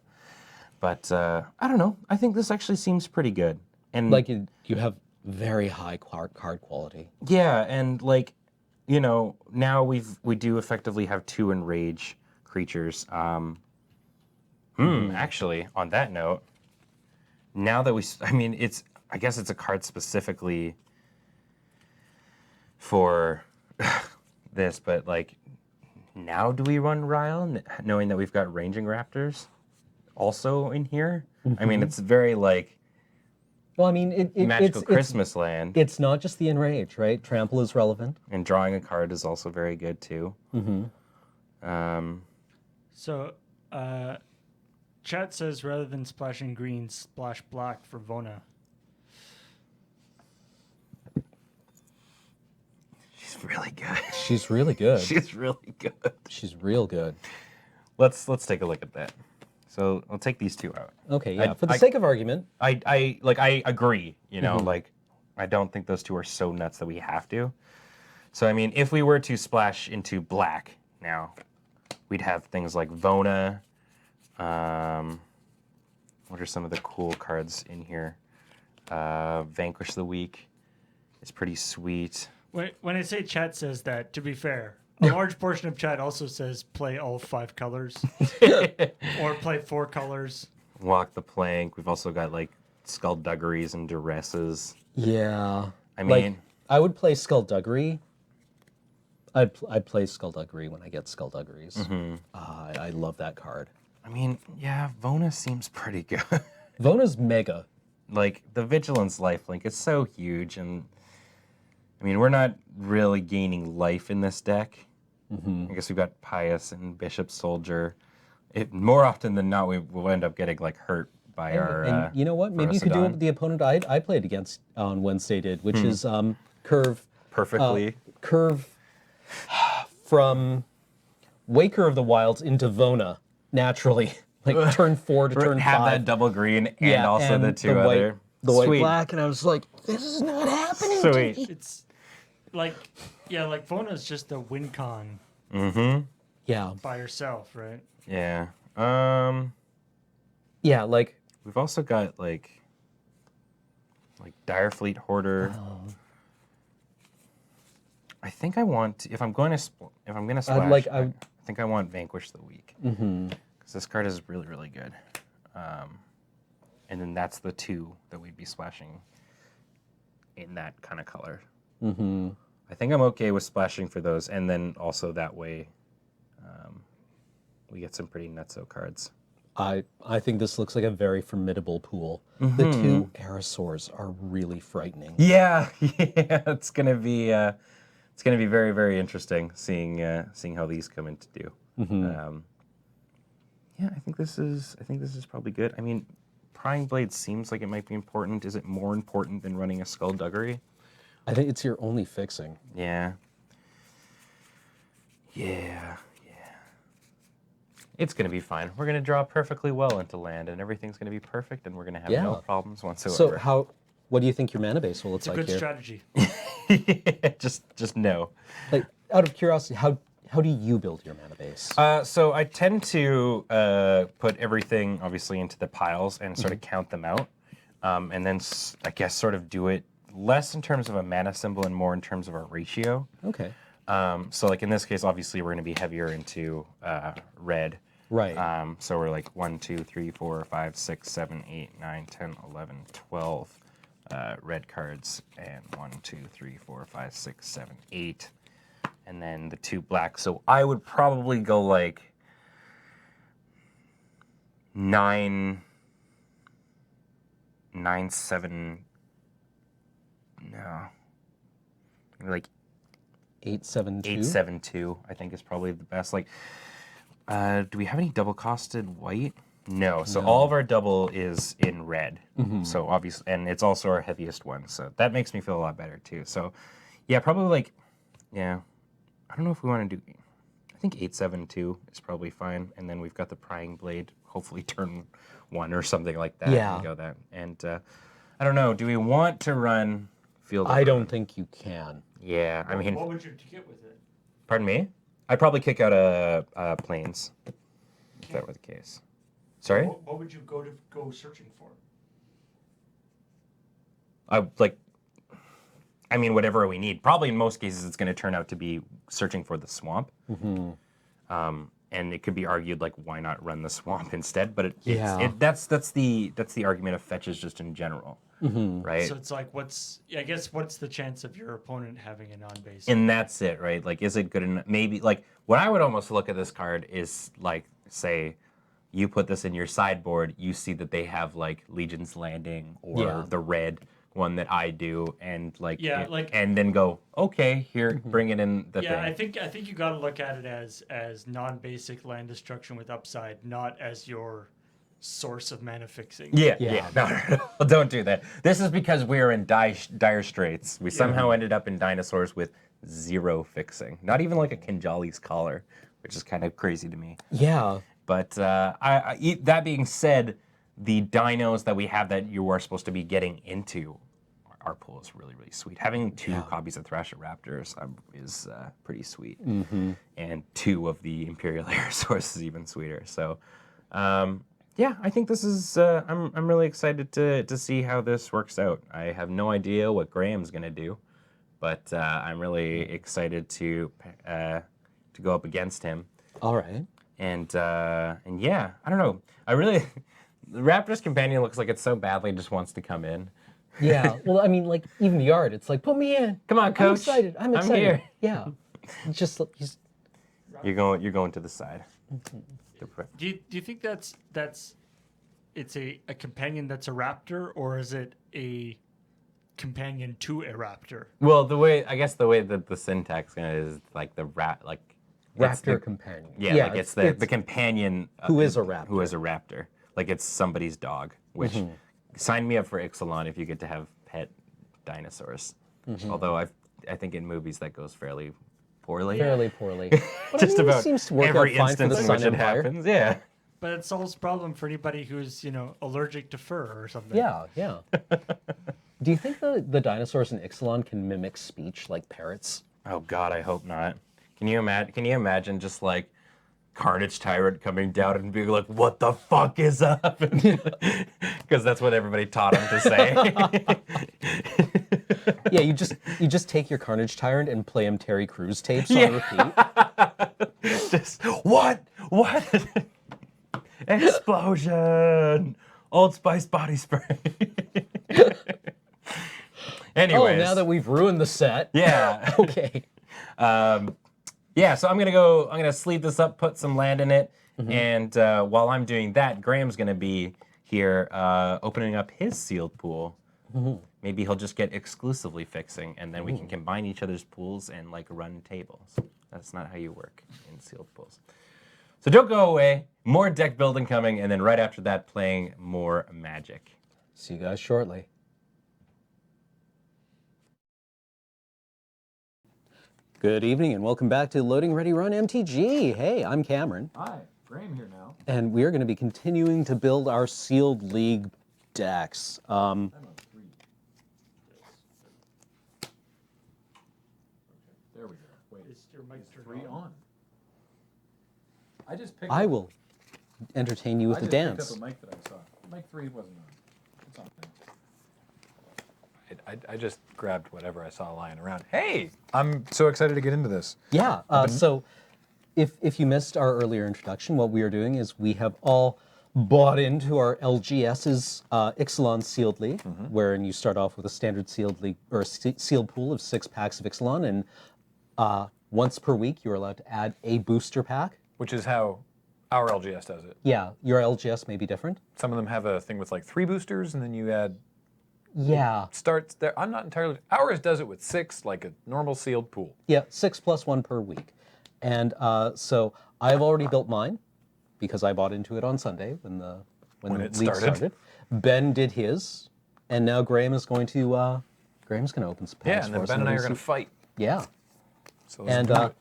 but I don't know. I think this actually seems pretty good. And Like you have very high card quality. yeah, and like, you know, now we do effectively have 2 enrage creatures. Actually, on that note, now that I mean, I guess it's a card specifically for this, but like, now do we run Ryle, knowing that we've got Ranging Raptors also in here? I mean, it's very like Well, I mean, magical Christmas land, It's not just the enrage, right? Trample is relevant. and drawing a card is also very good too. So, chat says rather than splashing green, splash black for Vona. She's really good. She's really good. She's really good. She's real good. Let's take a look at that. So I'll take these 2 out. Okay, yeah. For the sake of argument, I agree. You know, like I don't think those 2 are so nuts that we have to. So I mean, if we were to splash into black now, we'd have things like Vona. What are some of the cool cards in here? Vanquish the Weak is pretty sweet. When I say chat says that, to be fair, a large portion of chat also says play all 5 colors or play 4 colors. Walk the Plank. We've also got like Skullduggeries and Duresses. yeah. I Like, mean, I would play Skullduggery. I'd play Skullduggery when I get Skullduggeries. I love that card. yeah, Vona seems pretty good. Vona's mega. Like the Vigilance lifelink is so huge, and I mean, we're not really gaining life in this deck. I guess we've got Pious and Bishop Soldier. More often than not, we'll end up getting like hurt by our. And you know what? Maybe you could do what the opponent I played against on Wednesday did, which is curve perfectly. Curve from Waker of the Wilds into Vona naturally, like turn 4 to turn 5. Have that double green and also and the 2 white, other. the white Sweet. black, and I was like, this is not happening to Sweet. me. It's like, yeah, like Vona's just a win con Yeah, by herself, right? Yeah. yeah, like We've also got like Direfleet Hoarder. I think I want if I'm going to splash. I think I want Vanquish the Weak because this card is really really good. And then that's the 2 that we'd be splashing in that kind of color. I think I'm okay with splashing for those, and then also that way we get some pretty nutso cards. I think this looks like a very formidable pool. The 2 Aerosaurs are really frightening. Yeah, it's gonna be very very interesting seeing how these come into do. Yeah, I think this is probably good. I mean, Prying Blade seems like it might be important. Is it more important than running a Skullduggery? I think it's your only fixing. Yeah. It's going to be fine. We're going to draw perfectly well into land, and everything's going to be perfect, and we're going to have no problems whatsoever. So what do you think your mana base will look It's a like good here? strategy. Just no. Like, out of curiosity, how do you build your mana base? So I tend to put everything obviously into the piles and sort of count them out, and then I guess sort of do it less in terms of a mana symbol and more in terms of a ratio. Okay. So like in this case, obviously we're going to be heavier into red, Right. So we're like 1, 2, 3, 4, 5, 6, 7, 8, 9, 10, 11, 12 red cards, and 1, 2, 3, 4, 5, 6, 7, 8, and then the 2 black. So I would probably go like 9, 9, 7. No, maybe like 872. 872. I think is probably the best. Like, do we have any double-costed white? No. So all of our double is in red. So obviously, and it's also our heaviest one. So that makes me feel a lot better too. So, yeah, probably like, yeah. I don't know if we want to do. I think 872 is probably fine. And then we've got the prying blade. Hopefully, turn 1 or something like that. Yeah. And go that. And I don't know. Do we want to run field? I don't think you can. Yeah. I mean, what would you get with it? pardon me? I'd probably kick out a planes, if that were the case. Sorry? What would you go searching for? I mean, whatever we need. Probably in most cases, it's going to turn out to be searching for the swamp. And it could be argued, like, why not run the swamp instead? But that's the argument of fetches just in general, right? So it's like, what's the chance of your opponent having a non-basic? And that's it, right? Like, is it good enough? Maybe, like, what I would almost look at this card is, like, say, you put this in your sideboard, you see that they have, like, Legion's Landing or the red one that I do, and, like, and then go, okay, here, bring it in the thing. I think you got to look at it as non-basic land destruction with upside, not as your source of mana fixing. Yeah. No, don't do that. This is because we are in dire straits. We somehow ended up in dinosaurs with 0 fixing. Not even like a Kinjali's collar, which is kind of crazy to me. Yeah. But that being said, the dinos that we have that you are supposed to be getting into our pool is really, really sweet. Having 2 copies of Thrasher Raptors is pretty sweet. And 2 of the Imperial Air Source is even sweeter. So, yeah, I think this is, I'm really excited to see how this works out. I have no idea what Graham's going to do, but I'm really excited to go up against him. All right. And yeah, I don't know. The Raptor's companion looks like it so badly just wants to come in. Yeah. Well, I mean, like, even the art, it's like, put me in. Come on, coach. I'm excited. I'm here. Yeah. He's. You're going to the side. Do you think it's a companion that's a raptor, or is it a companion to a raptor? Well, the way that the syntax is like the Raptor companion. Yeah, like it's the companion who is a raptor. Who is a raptor. Like it's somebody's dog, which sign me up for Ixalan if you get to have pet dinosaurs. Although I think in movies that goes fairly poorly. Fairly poorly. But Just about seems to work every out fine for instance the in Sun which it Empire. happens. Yeah. But it solves the problem for anybody who's, allergic to fur or something. Yeah. Do you think the dinosaurs in Ixalan can mimic speech like parrots? Oh God, I hope not. Can you imagine just like Carnage Tyrant coming down and being like, "What the fuck is up?" Because that's what everybody taught him to say. Yeah, you just take your Carnage Tyrant and play him Terry Crews tapes on repeat. Just what? Explosion! Old Spice body spray. Anyways. Oh, now that we've ruined the set. Yeah. Okay. Yeah, so I'm gonna sleeve this up, put some land in it, and while I'm doing that, Graham's gonna be here opening up his sealed pool. Maybe he'll just get exclusively fixing, and then we can combine each other's pools and like run tables. That's not how you work in sealed pools. So don't go away. More deck building coming, and then right after that, playing more Magic. See you guys shortly. Good evening and welcome back to Loading Ready Run MTG. Hey, I'm Cameron. Hi, Graham here now. And we are going to be continuing to build our Sealed League decks. I'm on 3. Okay, there we go. Wait, Is your mic turned 3 on? on? I just picked I up, will entertain you with I the just dance. picked up a mic that I saw. Mic 3 wasn't on. It's on thing. I just grabbed whatever I saw lying around. Hey, I'm so excited to get into this. Yeah, so if you missed our earlier introduction, what we are doing is we have all bought into our LGS's Ixalan sealed league, wherein you start off with a standard sealed league or a sealed pool of 6 packs of Ixalan, and once per week you're allowed to add a booster pack. Which is how our LGS does it. Yeah, your LGS may be different. Some of them have a thing with like 3 boosters, and then you add. Yeah. Starts there. I'm not entirely. Ours does it with 6, like a normal sealed pool. Yeah, 6 plus 1 per week. And so I've already built mine because I bought into it on Sunday when the When it league started. Ben did his, and now Graham is going to open some packs Yeah, and then for us. Ben and I we'll are going to see- fight. Yeah. So let's And do it.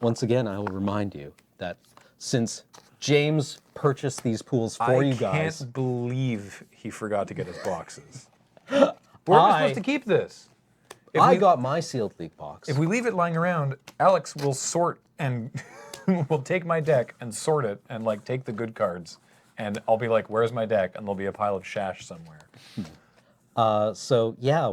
once again, I will remind you that since James purchased these pools for you guys, I can't believe he forgot to get his boxes. Where are we supposed to keep this? If I we- got my sealed league box. If we leave it lying around, Alex will sort and will take my deck and sort it and like take the good cards, and I'll be like, "Where's my deck?" And there'll be a pile of shash somewhere. So yeah,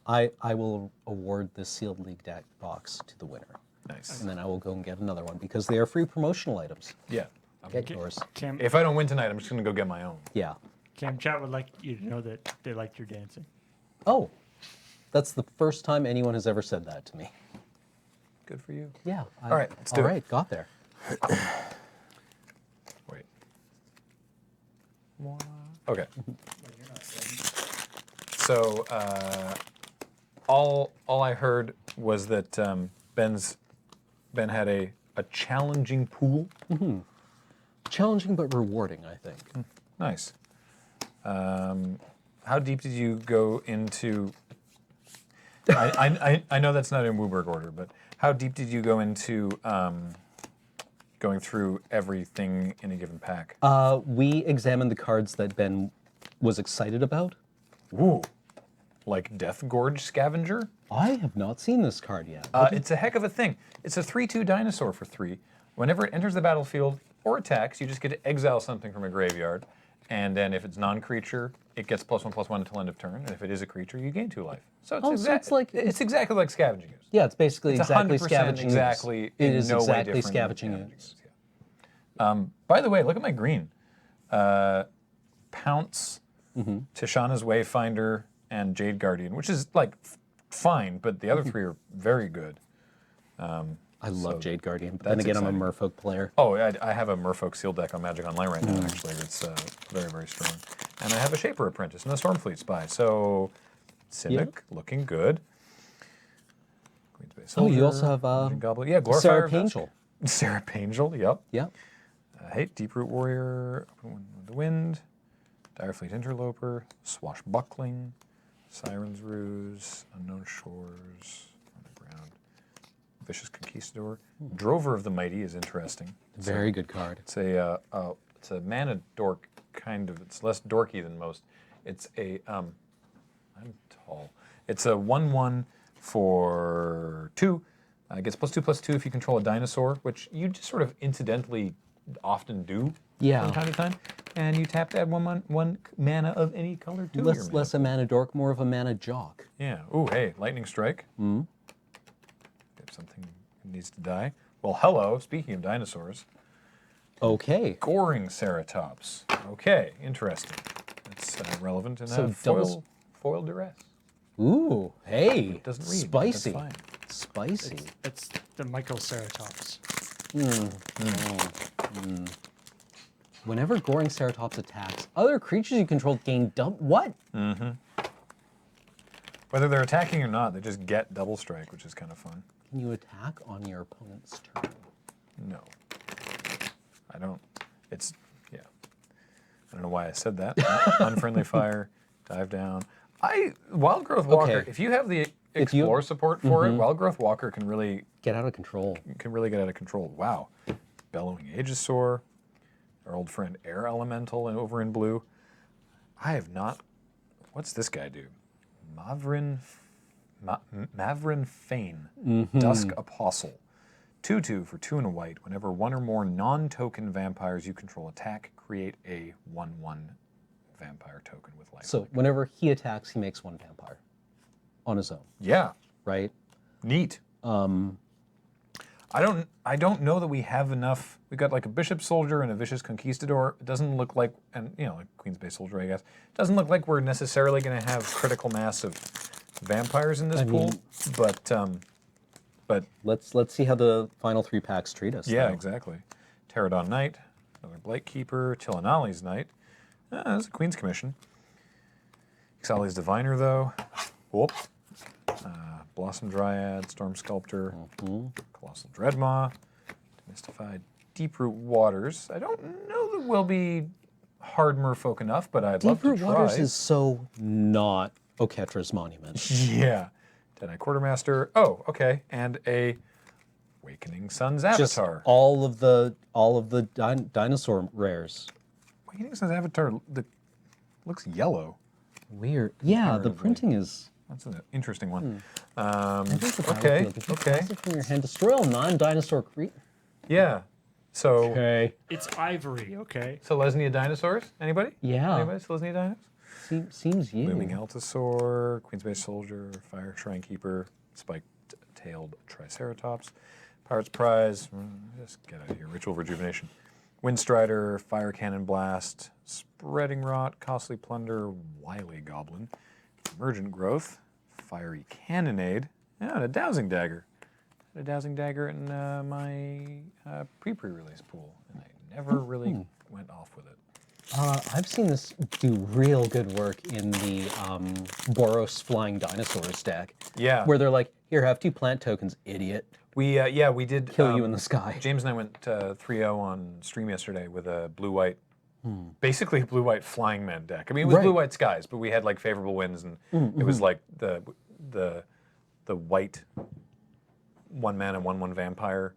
I will award the sealed league deck box to the winner, Nice. and then I will go and get another one because they are free promotional items. Yeah. Get yours. Cam, If I don't win tonight, I'm just gonna go get my own. Yeah. Cam Chat would like you to know that they liked your dancing. Oh, that's the first time anyone has ever said that to me. Good for you. Yeah. All right, let's do All it. right, got there. Wait. Okay. So all I heard was that Ben had a challenging pool. Challenging but rewarding, I think. Nice. How deep did you go into? I know that's not in Wooburg order, but how deep did you go into going through everything in a given pack? We examined the cards that Ben was excited about. Ooh, like Death Gorge Scavenger? I have not seen this card yet. It's a heck of a thing. It's a 3/2 dinosaur for 3. Whenever it enters the battlefield or attacks, you just get to exile something from a graveyard. And then if it's non-creature, it gets +1/+1 until end of turn. And if it is a creature, you gain 2 life. So it's, Oh, so it's like- it's exactly like Scavenging Ooze. Yeah, it's basically It's exactly 100% scavenging. Ooze. exactly It in is no way exactly different than scavenging. Scavenging Ooze. Ooze, yeah. By the way, look at my green. Pounce, Tishana's Wayfinder, and Jade Guardian, which is like fine, but the other 3 are very good. I love So Jade Guardian, but that's then again, I'm exciting. a Merfolk player. Oh, I have a Merfolk Seal deck on Magic Online right now, actually. It's very, very strong. And I have a Shaper Apprentice and a Stormfleet Spy. So, Simic, looking good. Queen's Bay Oh, you Soldier, also have Legion Goblin. Yeah, Glorifier. Sarah Vesk. Pangel. Sarah Pangel, yep. Yeah. Hate Deeproot Warrior, Open Wind with the Wind, Direfleet Interloper, Swashbuckling, Siren's Ruse, Unknown Shores, Underground, Vicious Conquistador. Drover of the Mighty is interesting. Very good card. It's a mana dork kind of. It's less dorky than most. It's a I'm tall. It's a 1/1 for 2. Gets +2/+2 if you control a dinosaur, which you just sort of incidentally often do Yeah. from time to time. And you tap to add one mana of any color to your mana. Less a mana dork, more of a mana jock. Yeah. Ooh, hey, Lightning Strike. If something needs to die. Well, hello. Speaking of dinosaurs, Okay. Goring Ceratops. Okay, interesting. That's relevant in So that doubles- foil duress. Ooh, hey. It doesn't read. but that's Spicy. fine. Spicy. It's the Michael Ceratops. Whenever Goring Ceratops attacks, other creatures you control gain what? Whether they're attacking or not, they just get double strike, which is kind of fun. Can you attack on your opponent's turn? No. I don't. It's, yeah. I don't know why I said that. Unfriendly Fire, Dive Down. Wild Growth Walker, Okay. if you have the If you- Explore support for it, Wild Growth Walker can really Get out of control. get out of control. Wow. Bellowing Aegisaur, our old friend Air Elemental over in blue. I have not. What's this guy do? Mavrin Fane, Dusk Apostle. 2/2 for 2 and a white. Whenever one or more non-token vampires you control attack, create a 1/1 vampire token with life. So whenever he attacks, he makes 1 vampire on his own, yeah, right? neat. I don't know that we have enough. We got like a bishop soldier and a vicious conquistador. It doesn't look like, and like Queen's Bay soldier, I guess. It doesn't look like we're necessarily going to have critical mass of vampires in this pool. But Let's see how the final 3 packs treat us. yeah, though. exactly. Pterodon Knight, another Blightkeeper, Tillanali's Knight. That's a Queen's Commission. Ixali's Diviner, though. Whoop. Blossom Dryad, Storm Sculptor, Colossal Dreadmaw, Demystified Deeproot Waters. I don't know that we'll be hard merfolk enough, but I'd love to Deeproot try. Waters is so not Oketra's Monument. Yeah. Deadeye Quartermaster. Oh, okay. And a Awakening Sun's Just Avatar. all of the dinosaur rares. Awakening Sun's Avatar looks yellow. Weird. Yeah, the Comparatively. printing is. That's an interesting one. Okay. Okay. From your hand, destroy all non-dinosaur creatures. Yeah. So, Okay. It's ivory, okay? Selesnya dinosaurs? Anybody? Yeah. Anybody? Selesnya dinos? Seems you. Looming Altasaur, Queen's Bay Soldier, Fire Shrine Keeper, Spiked-tailed Triceratops, Pirate's Prize, just get out of here, Ritual Rejuvenation, Windstrider, Fire Cannon Blast, Spreading Rot, Costly Plunder, Wily Goblin, Emergent Growth, Fiery Cannonade, and a Dowsing Dagger. A Dowsing Dagger in my pre-release pool, and I never really went off with it. I've seen this do real good work in the Boros Flying Dinosaurs deck. Yeah. Where they're like, here, have 2 plant tokens, idiot. We did Kill you in the sky. James and I went 3-0 on stream yesterday with a blue-white, basically a blue-white flying man deck. I mean, it was Right. blue-white skies, but we had like favorable winds, and it was like the white 1-mana 1/1 vampire.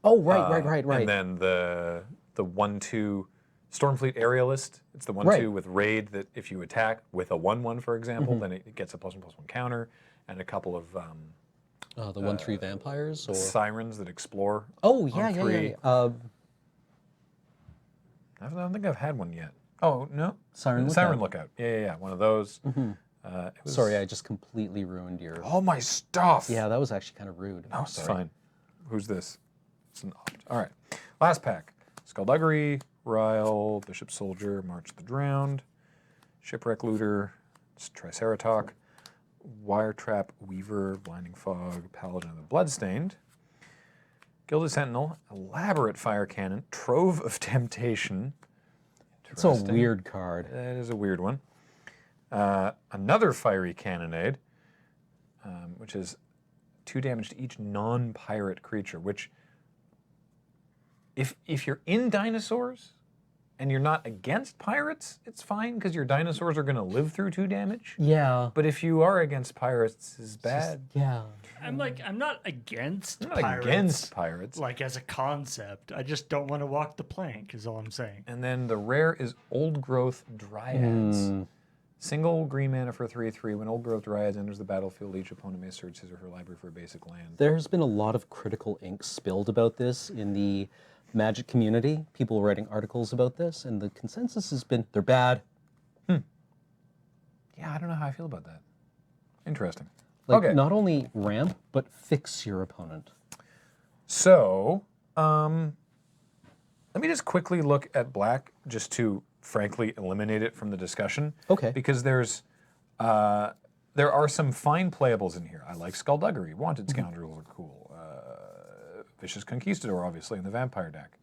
Oh, right. And then the 1/2 Stormfleet Aerialist. It's the 1/2 with raid that if you attack with a 1/1, for example, then it gets a +1/+1 counter, and a couple of The 1/3 vampires? Or... sirens that explore. Oh, on yeah. 3. I don't think I've had one yet. Oh, no. Siren Lookout. Yeah. One of those. It was... Sorry, I just completely ruined your... Oh, my stuff. Yeah, that was actually kind of rude. No, I'm it's sorry. fine. Who's this? It's an opt. All right. Last pack. Skullduggery, Ryle, Bishop Soldier, March the Drowned, Shipwreck Looter, Triceratops, Wiretrap Weaver, Blinding Fog, Paladin of the Bloodstained, Gilded Sentinel, Elaborate Fire Cannon, Trove of Temptation. It's a Interesting. weird card. That is a weird one. Another Fiery Cannonade, which is 2 damage to each non-pirate creature, which, if you're in dinosaurs and you're not against pirates, it's fine because your dinosaurs are going to live through 2 damage. Yeah. But if you are against pirates, it's bad. Yeah. I'm not against I'm not pirates. against pirates. Like as a concept. I just don't want to walk the plank is all I'm saying. And then the rare is Old Growth Dryads. Single green mana for 3/3. When Old Growth Dryads enters the battlefield, each opponent may search his or her library for a basic land. There's been a lot of critical ink spilled about this in the Magic community. People writing articles about this, and the consensus has been they're bad. Yeah, I don't know how I feel about that. Interesting. Like, okay. not only ramp, but fix your opponent. So, let me just quickly look at black, just to frankly eliminate it from the discussion. Okay. Because there are some fine playables in here. I like Skullduggery. Wanted Scoundrels are cool. Vicious Conquistador, obviously, in the Vampire deck.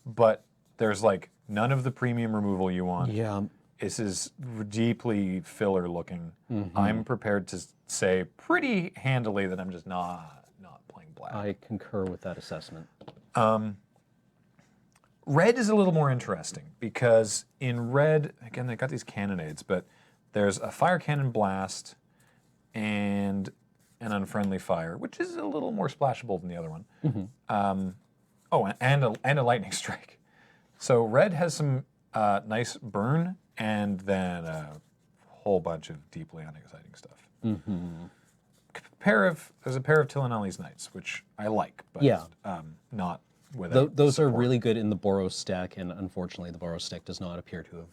But there's like none of the premium removal you want. Yeah. This is deeply filler looking. I'm prepared to say pretty handily that I'm just not playing black. I concur with that assessment. Red is a little more interesting because in red, again, they got these cannonades, but there's a Fire Cannon Blast and an Unfriendly Fire, which is a little more splashable than the other one. And a Lightning Strike. So red has some nice burn and then a whole bunch of deeply unexciting stuff. There's a pair of Tillanali's Knights, which I like, but Yeah. not without Those are support. really good in the Boros deck, and unfortunately, the Boros deck does not appear to have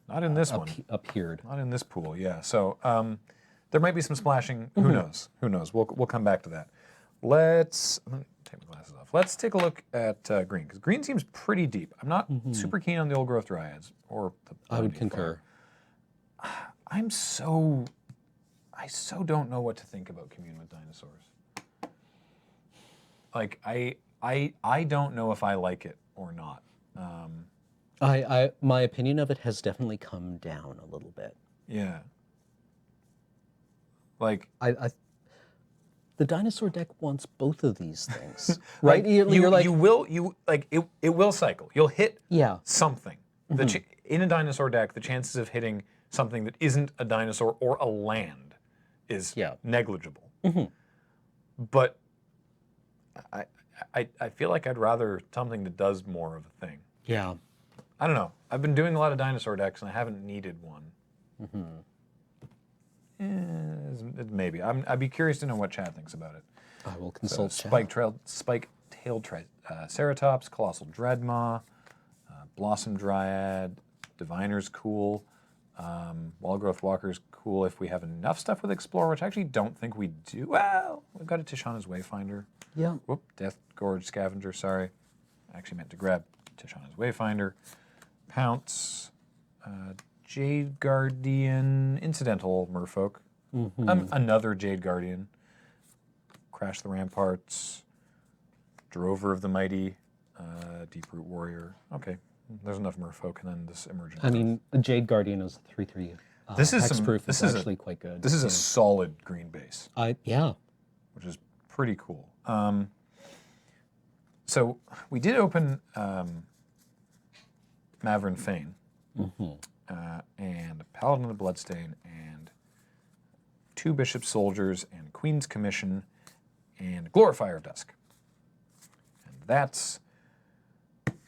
Not in this one. appeared. Not in this pool, yeah. So there might be some splashing. Who knows? Who knows? We'll come back to that. Let's take my glasses off. Let's take a look at green, because green seems pretty deep. I'm not super keen on the old growth dryads or the. I would Blondie concur. Fire. I so don't know what to think about Commune with Dinosaurs. Like I don't know if I like it or not. My opinion of it has definitely come down a little bit. Yeah. Like The dinosaur deck wants both of these things, right? You're like, it will cycle. You'll hit yeah, something. In a dinosaur deck, the chances of hitting something that isn't a dinosaur or a land is negligible. But I feel like I'd rather something that does more of a thing. yeah. I don't know. I've been doing a lot of dinosaur decks and I haven't needed one. Maybe. I'd be curious to know what Chad thinks about it. I will consult Chad. Spike-tailed Triceratops, Colossal Dreadmaw, Blossom Dryad, Diviner's cool, Wildgrowth Walker's cool if we have enough stuff with Explorer, which I actually don't think we do. Well, we've got a Tishana's Wayfinder. Yeah. Whoop, Death Gorge Scavenger, sorry. I actually meant to grab Tishana's Wayfinder. Pounce, Jade Guardian, Incidental Merfolk, another Jade Guardian, Crash the Ramparts, Drover of the Mighty, Deeproot Warrior. Okay, there's enough Merfolk, and then this Emergent. I mean, the Jade Guardian is 3/3. This is hexproof. this is is actually quite good. This is a solid green base, yeah. which is pretty cool. So we did open Maverick Fane, and Paladin of the Bloodstain, and 2 Bishop Soldiers, and Queen's Commission, and Glorifier of Dusk. And that's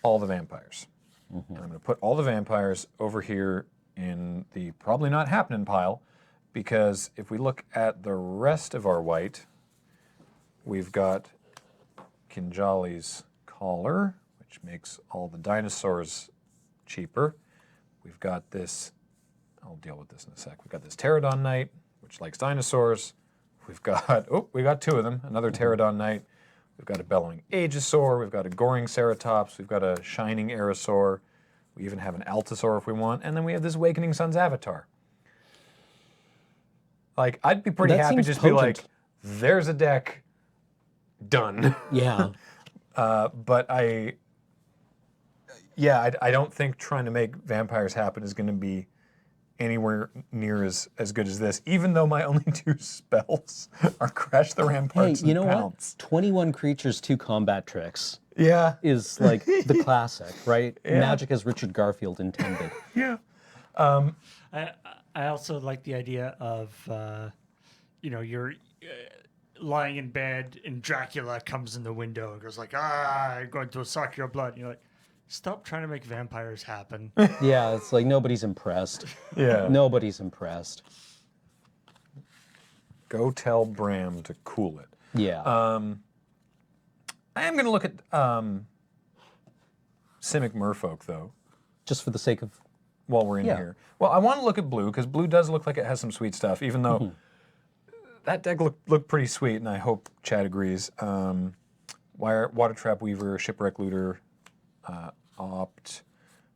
all the vampires. And I'm going to put all the vampires over here in the probably not happening pile, because if we look at the rest of our white, we've got Kinjali's Collar, which makes all the dinosaurs cheaper. We've got this, I'll deal with this in a sec. We've got this Pterodon Knight, which likes dinosaurs. We've got, we got 2 of them, another Pterodon Knight. We've got a Bellowing Aegisaur, we've got a Goring Ceratops, we've got a Shining Aerosaur, we even have an Altasaur if we want, and then we have this Awakening Sun's Avatar. Like, I'd be pretty happy just to be like, there's a deck, done. Yeah. But I don't think trying to make vampires happen is going to be anywhere near as good as this, even though my only 2 spells are Crash the Ramparts Hey, you and know Pounce. what? 21 creatures, 2 combat tricks Yeah. is like the classic, right? Yeah. Magic as Richard Garfield intended. Yeah. I also like the idea of, you're lying in bed and Dracula comes in the window and goes like, I'm going to suck your blood. And you're like, stop trying to make vampires happen. Yeah, it's like nobody's impressed. Yeah. Nobody's impressed. Go tell Bram to cool it. Yeah. I am going to look at Simic Merfolk, though, Just for the sake of... while we're in here. Well, I want to look at blue, because blue does look like it has some sweet stuff, even though that deck looked pretty sweet, and I hope Chad agrees. Water Trap Weaver, Shipwreck Looter, Opt.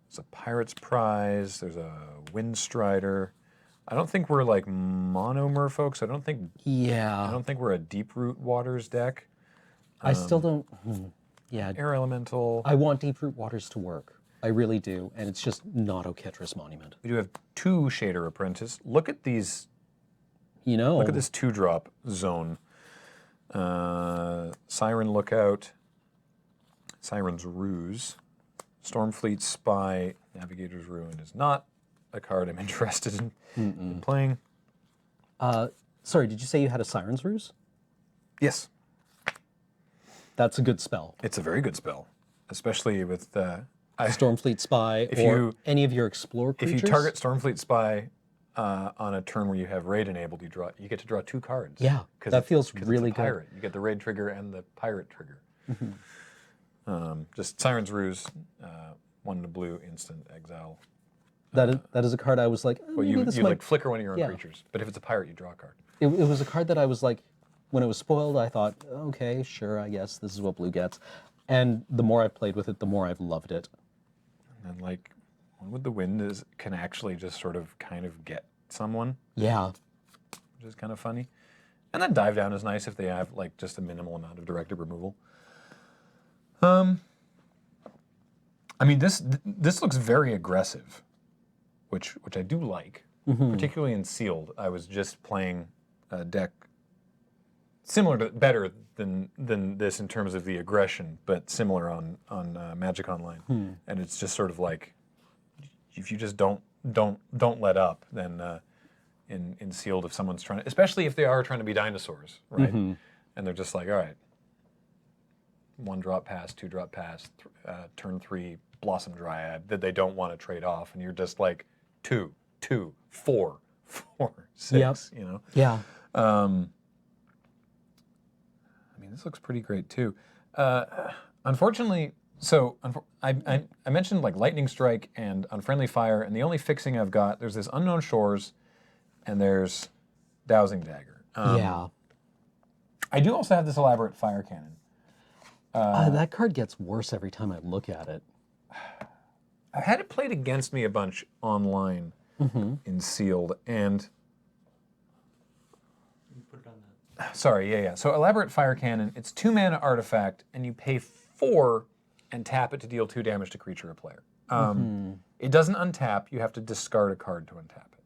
There's a Pirate's Prize. There's a Windstrider. I don't think we're like mono merfolk, so I don't think we're a Deeproot Waters deck. I still don't... Yeah. Air Elemental. I want Deeproot Waters to work. I really do, and it's just not Oketris Monument. We do have 2 Shader Apprentice. Look at these. Look Look at this 2-drop zone. Siren Lookout. Siren's Ruse. Stormfleet Spy. Navigator's Ruin is not a card I'm interested in playing. Sorry, did you say you had a Siren's Ruse? Yes. That's a good spell. It's a very good spell, especially with Stormfleet Spy any of your Explore creatures? If you target Stormfleet Spy on a turn where you have Raid enabled, you get to draw 2 cards. Yeah, that feels really it's a pirate. You get the Raid trigger and the Pirate trigger. Just Siren's Ruse, 1 in a blue, instant exile. That is a card I was like, Well, maybe you this might... like flicker one of your own creatures, but if it's a pirate, you draw a card. It was a card that I was like, when it was spoiled, I thought, okay, sure, I guess this is what blue gets. And the more I've played with it, the more I've loved it. And like, One with the Wind can actually just sort of kind of get someone, Yeah. which is kind of funny. And then Dive Down is nice if they have like just a minimal amount of directed removal. I mean, this looks very aggressive, which I do like, particularly in Sealed. I was just playing a deck similar to, better than this in terms of the aggression, but similar on Magic Online. And it's just sort of like, if you just don't let up, then in Sealed, if someone's trying to, especially if they are trying to be dinosaurs, right? And they're just like, all right, 1-drop pass, 2-drop pass, turn 3 Blossom Dryad that they don't want to trade off, and you're just like 2, 4, 6, you know? Yeah. I mean, this looks pretty great too. Unfortunately, I mentioned like Lightning Strike and Unfriendly Fire, and the only fixing I've got, there's this Unknown Shores, and there's Dowsing Dagger. Yeah. I do also have this Elaborate Fire Cannon. That card gets worse every time I look at it. I've had it played against me a bunch online in Sealed, and You put it on that. sorry, yeah. So Elaborate Fire Cannon, it's 2-mana artifact, and you pay 4 and tap it to deal 2 damage to creature or player. It doesn't untap. You have to discard a card to untap it.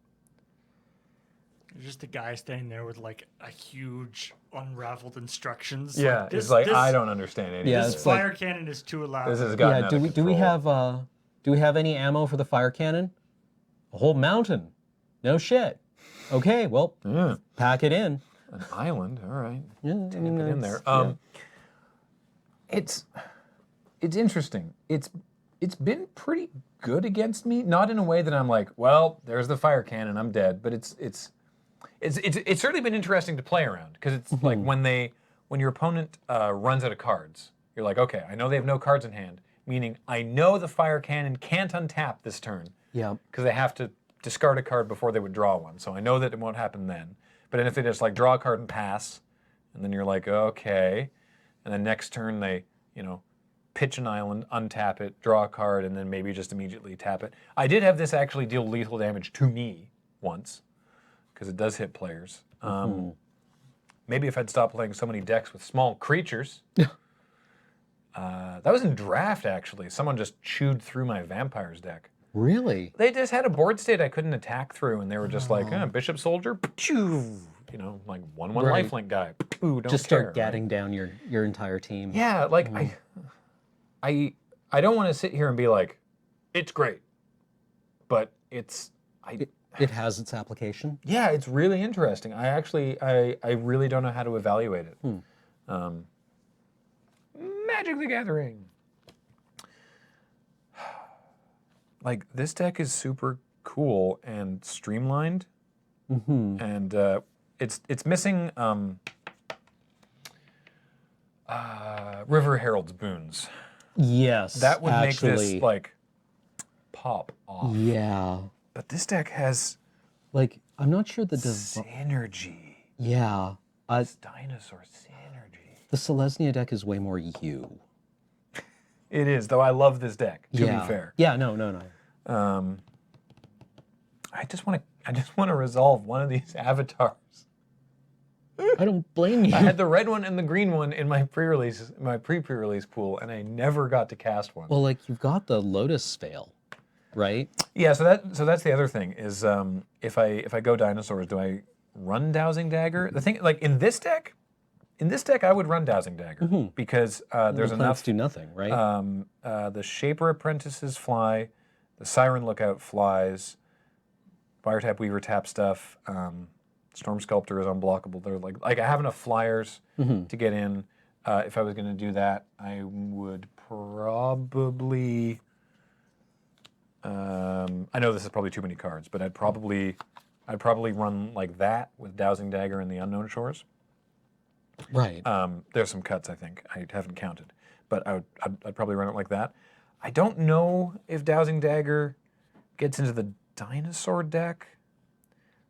There's just a guy standing there with like a huge unraveled instructions. Yeah, Like, it's like, I don't understand any Yeah, of This this. it's like- fire cannon is too loud. This has gotten Yeah. out Do of we control. have any ammo for the fire cannon? A whole mountain. No shit. Okay. Well, Yeah, pack it in. an island. All right. Yeah. I Tap mean, it in that's- there. yeah. It's interesting. It's been pretty good against me. Not in a way that I'm like, well, there's the fire cannon, I'm dead. But it's certainly been interesting to play around, because it's like when your opponent runs out of cards, you're like, okay, I know they have no cards in hand, meaning I know the fire cannon can't untap this turn. Yeah. Because they have to discard a card before they would draw one. So I know that it won't happen then. But then if they just like draw a card and pass, and then you're like, okay. And then next turn they, pitch an island, untap it, draw a card, and then maybe just immediately tap it. I did have this actually deal lethal damage to me once, because it does hit players. Maybe if I'd stopped playing so many decks with small creatures. That was in draft, actually. Someone just chewed through my vampires deck. Really? They just had a board state I couldn't attack through, and they were just like, Bishop Soldier, like 1/1 Right. lifelink guy. Don't Just start care, gatting down your entire team. Yeah, like I don't want to sit here and be like, it's great, but it's It has its application. yeah, it's really interesting. I really don't know how to evaluate it. Magic the Gathering. Like, this deck is super cool and streamlined, and it's missing River Herald's boons. Yes. That would make actually, this like pop off. Yeah. But this deck has Like, I'm not sure the synergy. yeah. Dinosaur synergy. The Selesnya deck is way more you. It is, though I love this deck, to Yeah. be fair. Yeah. No. I just want to resolve one of these avatars. I don't blame you. I had the red one and the green one in my pre-release pool, and I never got to cast one. Well, like, you've got the Lotus Veil, right? Yeah, so that's the other thing is if I go dinosaurs, do I run Dowsing Dagger? The thing, like in this deck I would run Dowsing Dagger because there's The plants enough. do nothing, right? The Shaper Apprentices fly, the Siren Lookout flies, Fire Tap Weaver tap stuff. Storm Sculptor is unblockable. They're like I have enough flyers to get in. If I was going to do that, I would probably. I know this is probably too many cards, but I'd probably run like that with Dowsing Dagger and the Unknown Shores. Right. There's some cuts I think I haven't counted, but I'd probably run it like that. I don't know if Dowsing Dagger gets into the dinosaur deck.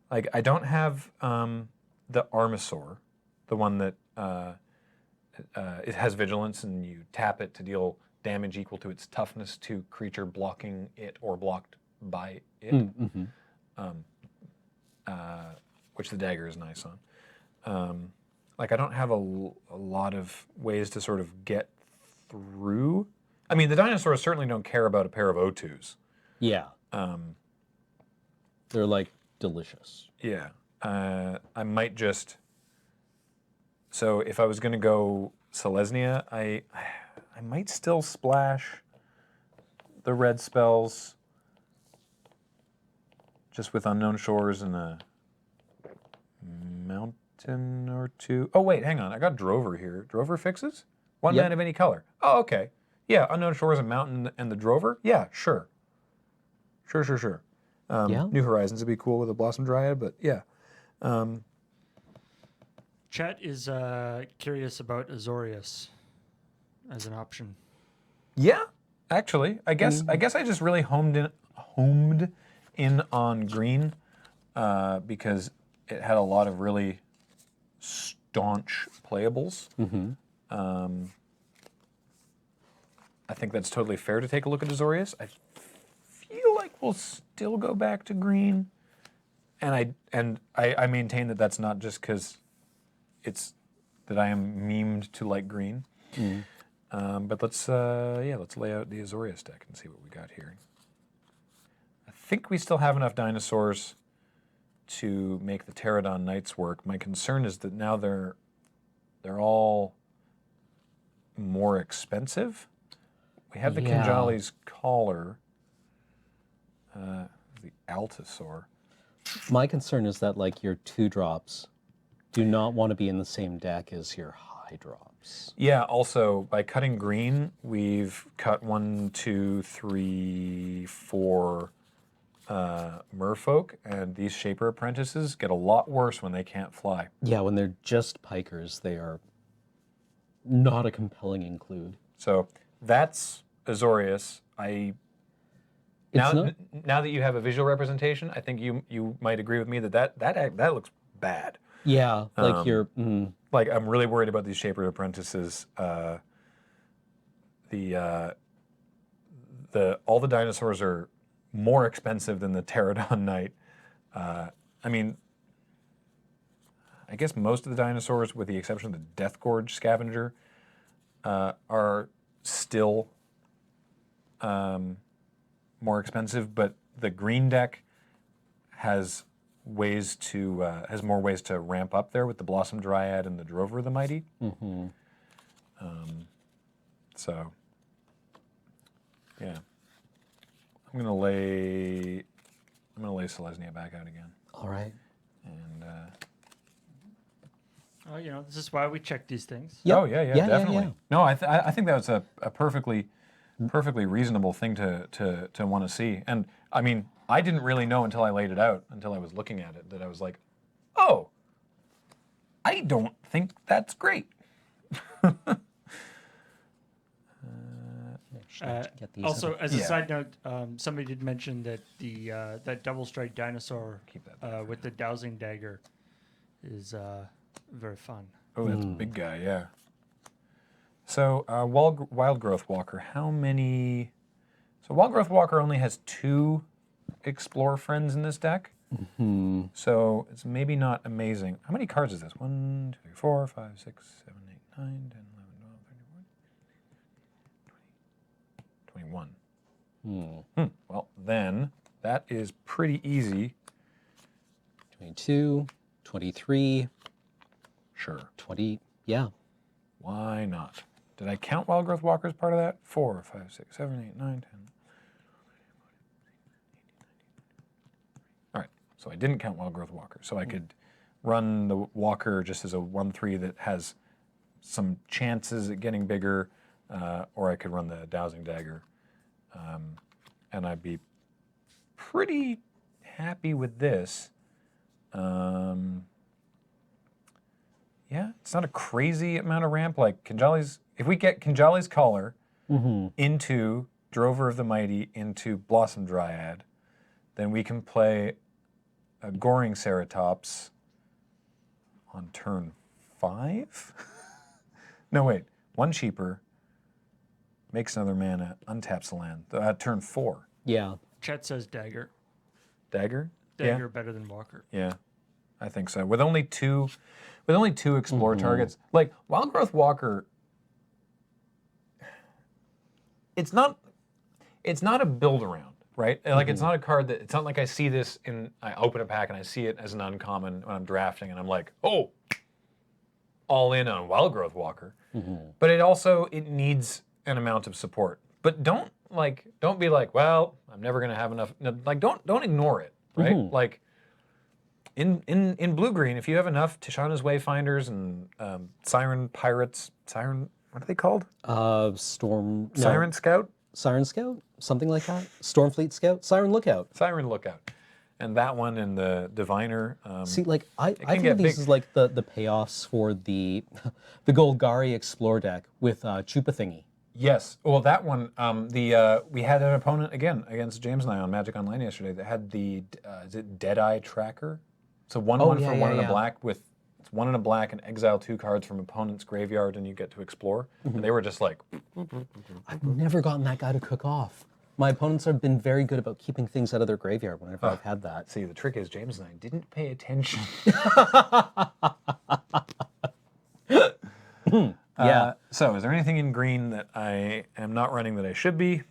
Like I don't have the Armasaur, the one that it has vigilance, and you tap it to deal damage equal to its toughness to creature blocking it or blocked by it. Which the dagger is nice on. Like, I don't have a lot of ways to sort of get through. I mean, the dinosaurs certainly don't care about a pair of O2s. Yeah. They're like delicious. Yeah. I might just. So if I was going to go Selesnya, I might still splash the red spells just with Unknown Shores and a mountain or two. Oh, wait, hang on. I got Drover here. Drover fixes? One Yep. man of any color. Oh, okay. Yeah, Unknown Shores and Mountain and the Drover? Yeah, sure. Sure. Yeah. New Horizons would be cool with a Blossom Dryad, but yeah. Chat is curious about Azorius as an option. Yeah, actually. I guess I just really homed in on green because it had a lot of really staunch playables. I think that's totally fair to take a look at Azorius. I feel like we'll still go back to green, and I maintain that that's not just because it's that I am memed to like green. But let's lay out the Azorius deck and see what we got here. I think we still have enough dinosaurs to make the Pterodon Knights work. My concern is that now they're all more expensive. We have the Yeah. Kinjali's Collar, the Altasaur. My concern is that like your 2-drops do not want to be in the same deck as your high drops. Yeah, also, by cutting green, we've cut 1, 2, 3, 4 merfolk, and these Shaper Apprentices get a lot worse when they can't fly. Yeah, when they're just pikers, they are not a compelling include. So that's Azorius. Now that you have a visual representation, I think you might agree with me that looks bad. Yeah, like Like, I'm really worried about these Shaper Apprentices. All the dinosaurs are more expensive than the Pterodon Knight. I mean, I guess most of the dinosaurs, with the exception of the Death Gorge Scavenger, are still more expensive. But the green deck has more ways to ramp up there with the Blossom Dryad and the Drover the Mighty. So, yeah, I'm gonna lay Selesnya back out again, all right. and Oh, this is why we check these things. Yep. oh yeah, Yeah, definitely. yeah. No, I think that was a perfectly reasonable thing to want to see. And I mean, I didn't really know until I laid it out, until I was looking at it, that I was like, oh, I don't think that's great. Get these Also, out. as a Yeah. side note, somebody did mention that the that double strike dinosaur Keep that back with the dowsing dagger is very fun. Oh, that's a big guy, yeah. So, Wild Growth Walker, how many... So Wild Growth Walker only has 2 Explore friends in this deck. So it's maybe not amazing. How many cards is this? 1, 2, 3, 4, 5, 6, 7, 8, 9, 10, 11, 12, 13, 21. Well, then that is pretty easy. 22, 23, Sure. 20. Yeah. Why not? Did I count Wild Growth Walker as part of that? 4, 5, 6, 7, 8, 9, 10. All right, so I didn't count Wild Growth Walker. So I could run the Walker just as a 1/3 that has some chances at getting bigger, or I could run the Dowsing Dagger. And I'd be pretty happy with this. Yeah, it's not a crazy amount of ramp. Like Kinjali's, if we get Kinjali's Collar into Drover of the Mighty into Blossom Dryad, then we can play a Goring Ceratops on turn 5? No, wait. 1 cheaper. Makes another mana. Untaps the land. Turn 4. Yeah. Chet says dagger. Dagger? Dagger better than Walker. Yeah. I think so. With only two explore targets. Like, Wild Growth Walker, it's not a build around, right? Like it's not a card that, it's not like I see this I open a pack and I see it as an uncommon when I'm drafting and I'm like, oh, all in on Wild Growth Walker. But it needs an amount of support. But don't be like, well, I'm never gonna have enough. No, like don't ignore it, right? Like in blue green, if you have enough Tishana's Wayfinders and Siren Pirates, what are they called? Storm. No. Siren Scout? Siren Scout? Something like that? Stormfleet Scout? Siren Lookout. Siren Lookout. And that one and the Diviner. See, like, I can think get of these big. as like the payoffs for the Golgari Explore deck with Chupa Thingy. Yes. Well, that one, we had an opponent, again, against James and I on Magic Online yesterday that had the, is it Deadeye Tracker? So 1/1 for 1 in a black with, it's 1 in a black and exile 2 cards from opponent's graveyard and you get to explore. And they were just like, I've never gotten that guy to cook off. My opponents have been very good about keeping things out of their graveyard whenever I've had that. see, the trick is James and I didn't pay attention. Yeah. So is there anything in green that I am not running that I should be?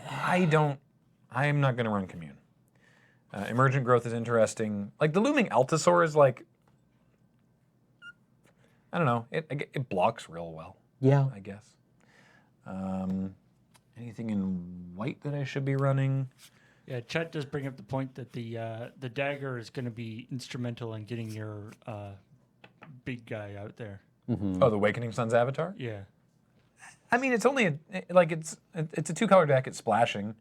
I am not going to run Commune. Emergent Growth is interesting. Like the Looming Altasaur is like, I don't know, it blocks real well, Yeah. I guess. Anything in white that I should be running? Yeah, Chet does bring up the point that the dagger is going to be instrumental in getting your big guy out there. Oh, the Awakening Sun's Avatar? Yeah. I mean, it's only it's a 2-color deck. It's splashing.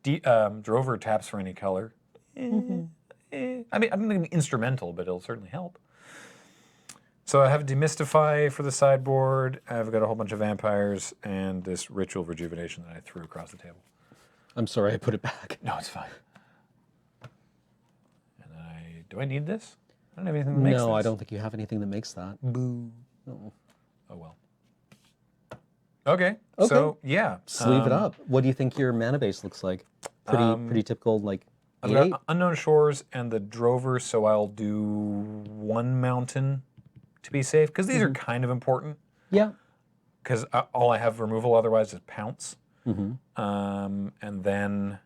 Drover taps for any color. I mean, I'm not going to be instrumental, but it'll certainly help. So I have Demystify for the sideboard. I've got a whole bunch of vampires and this Ritual Rejuvenation that I threw across the table. I'm sorry I put it back. No, it's fine. And do I need this? I don't have anything that makes this. No, I don't think you have anything that makes that. Boo. Oh. Oh well. Okay. So yeah. Sleeve it up. What do you think your mana base looks like? Pretty typical, like, I've 8-8? got Unknown Shores and the Drover, so I'll do 1 mountain to be safe, because these are kind of important, Yeah. because all I have removal otherwise is Pounce. And then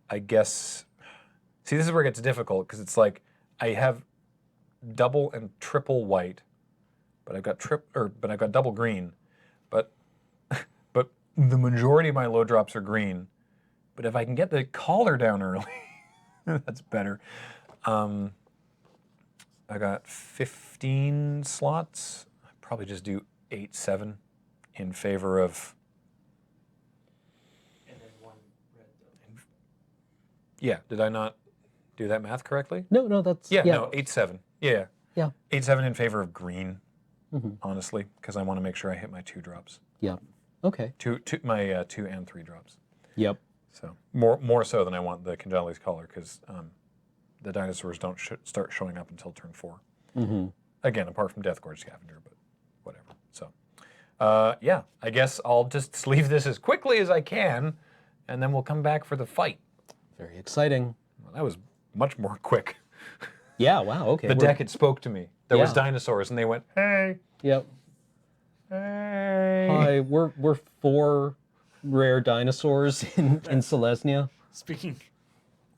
I guess, see, this is where it gets difficult, because it's like I have double and triple white, but I've got double green, but the majority of my low drops are green. But if I can get the collar down early, that's better. I got 15 slots. I'd probably just do 8-7 in favor of. And then 1 red, though. Yeah, did I not do that math correctly? No, that's... Yeah, no, 8-7. Yeah. Yeah. 8-7 in favor of green, honestly, because I want to make sure I hit my 2 drops. Yeah. Okay. My 2 and 3 drops. Yep. So more so than I want the Kinjali's color, because the dinosaurs don't start showing up until turn 4. Again, apart from Death Gorge Scavenger, but whatever. So, yeah, I guess I'll just sleeve this as quickly as I can, and then we'll come back for the fight. Very exciting. Well, that was much more quick. Yeah, wow, okay. The deck, it spoke to me. There was Yeah. dinosaurs, and they went, hey, Yep. hey. Hi, we're 4 rare dinosaurs in Selesnya. Speaking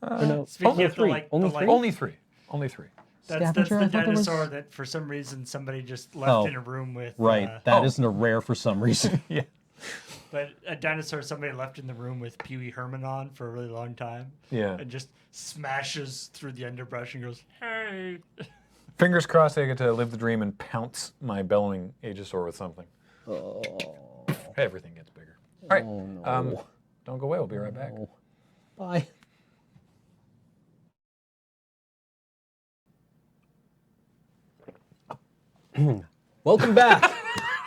Or no, speaking only of the 3. like, Only the like 3? Only 3. Only 3. that's the Scavenger, I thought there was- dinosaur that for some reason somebody just left Oh, in a room with. Right, that isn't a rare for some reason. Yeah. But a dinosaur somebody left in the room with Pee Wee Herman on for a really long time. Yeah. And just smashes through the underbrush and goes, hey. Fingers crossed I get to live the dream and pounce my bellowing Aegisaur with something. Oh, Everything gets bigger. All right. no. Don't go away. We'll be right back. Oh. Bye. Welcome back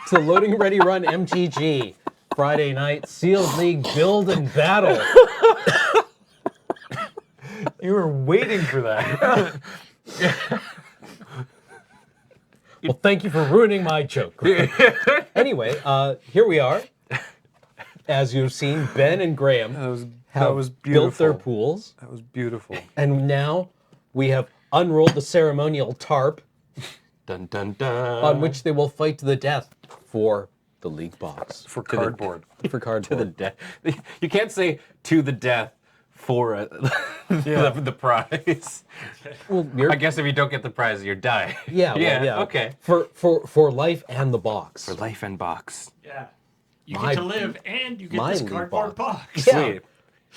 to Loading Ready Run MTG. Friday night Sealed League build and battle. You were waiting for that. Well, thank you for ruining my joke. Graham. Anyway, here we are. As you've seen, Ben and Graham have was built their beautiful. pools, That was beautiful. and now we have unrolled the ceremonial tarp Dun dun dun. on which they will fight to the death for the league box. For cardboard. For to the cardboard. death. You can't say to the death for the prize. Well, you're, I guess if you don't get the prize, you die. yeah, well, yeah. yeah. Okay. For life and the box. For life and box. Yeah. You My- get to live and you get my this league cardboard box. box. Yeah. Sweet.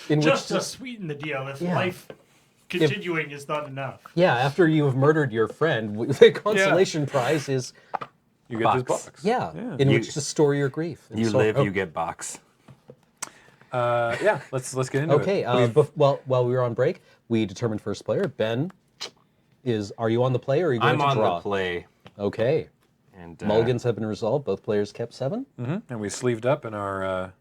In Just which, to sweeten the deal if Yeah. life continuing is not enough. yeah, after you have murdered your friend, the consolation prize is You get this Box. box. yeah, Yeah. in You- which to store your grief. and You sorrow. live, you get box. Yeah, let's get into Okay, it. while we were on break, we determined first player. Ben, are you on the play or are you going I'm to on draw? the play. Okay. And Mulligans have been resolved. Both players kept 7. And we sleeved up in our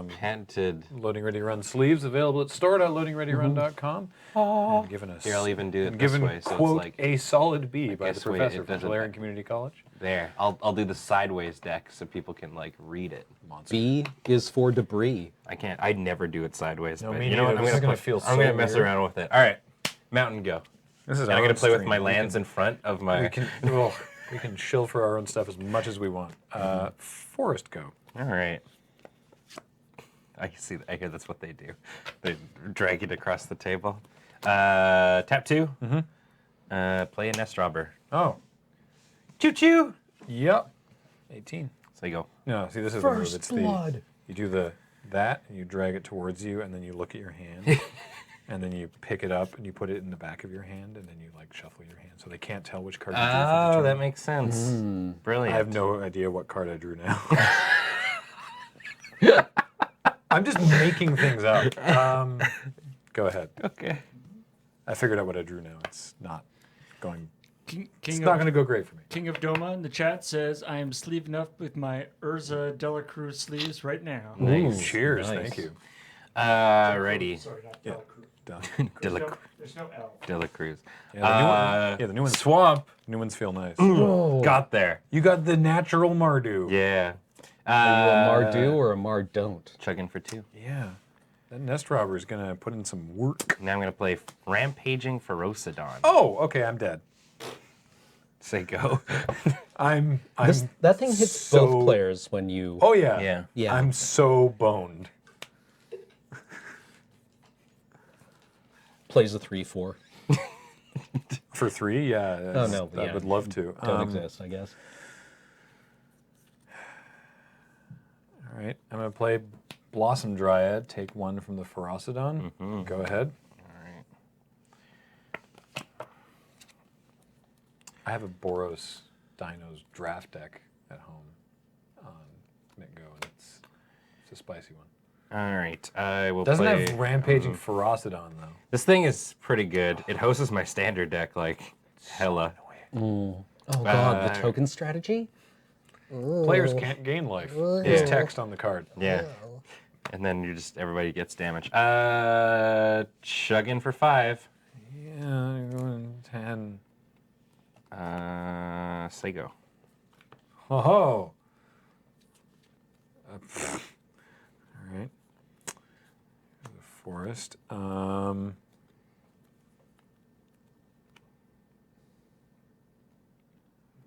Panted. Loading Ready Run sleeves available at store.loadingreadyrun.com. And given us Here, I'll even do it and this given way, so it's quote like- a solid B by the guess wait, professor it from doesn't- Valerian Community College. There. I'll do the sideways deck so people can like read it. Monster. B is for debris. I can't. I never do it sideways. No, but me you know what? neither. This is gonna play- feel I'm so gonna mess weird. around with it. All right, Mountain go. This is And I'm our gonna own play with stream. my lands in front of my. We can we can shill for our own stuff as much as we want. Forest go. All right. I can see. I hear that's what they do. They drag it across the table. Tap 2. Play a nest robber. Oh, Choo choo. yep. 18. So you go. No, see, this is the move. First It's blood. you do that, and you drag it towards you, and then you look at your hand, and then you pick it up, and you put it in the back of your hand, and then you like shuffle your hand, so they can't tell which card you drew for the Oh, turn. that makes sense. Brilliant. I have no idea what card I drew now. I'm just making things up. Go ahead. Okay. I figured out what I drew now. It's not going. King It's of, not going to go great for me. King of Doma in the chat says, I am sleeving up with my Urza Dela Cruz sleeves right now. Nice. Cheers. nice. Thank you. Righty. Sorry, not Yeah. Dela Cruz. Done. There's no L. De La Cruz. Yeah, the new one. Yeah, the new ones. Swamp. New ones feel nice. Oh. Got there. You got the natural Mardu. Yeah. Are you a Mar-do or a Mar-don't? Chugging for 2. Yeah. That nest robber is gonna put in some work. Now I'm gonna play Rampaging Ferocidon. Oh, okay. I'm dead. Say go. I'm. That thing hits so- both players when you. Oh yeah. Yeah. Yeah. I'm so boned. Plays a 3/4. For 3, yeah. Oh, no, I yeah. would love to. Don't exist, I guess. All right, I'm gonna play Blossom Dryad. Take 1 from the Ferocidon. Go ahead. All right. I have a Boros Dinos draft deck at home on MitGo, and it's a spicy one. All right. I will Doesn't play. have Rampaging Ferocidon though. This thing is pretty good. It hosts my standard deck like hella. Oh god, the token strategy? Players can't gain life. There's text on the card. Yeah. And then everybody gets damage. Chugging for 5. Yeah, you're going 10. Say go. Oh. All right. The forest.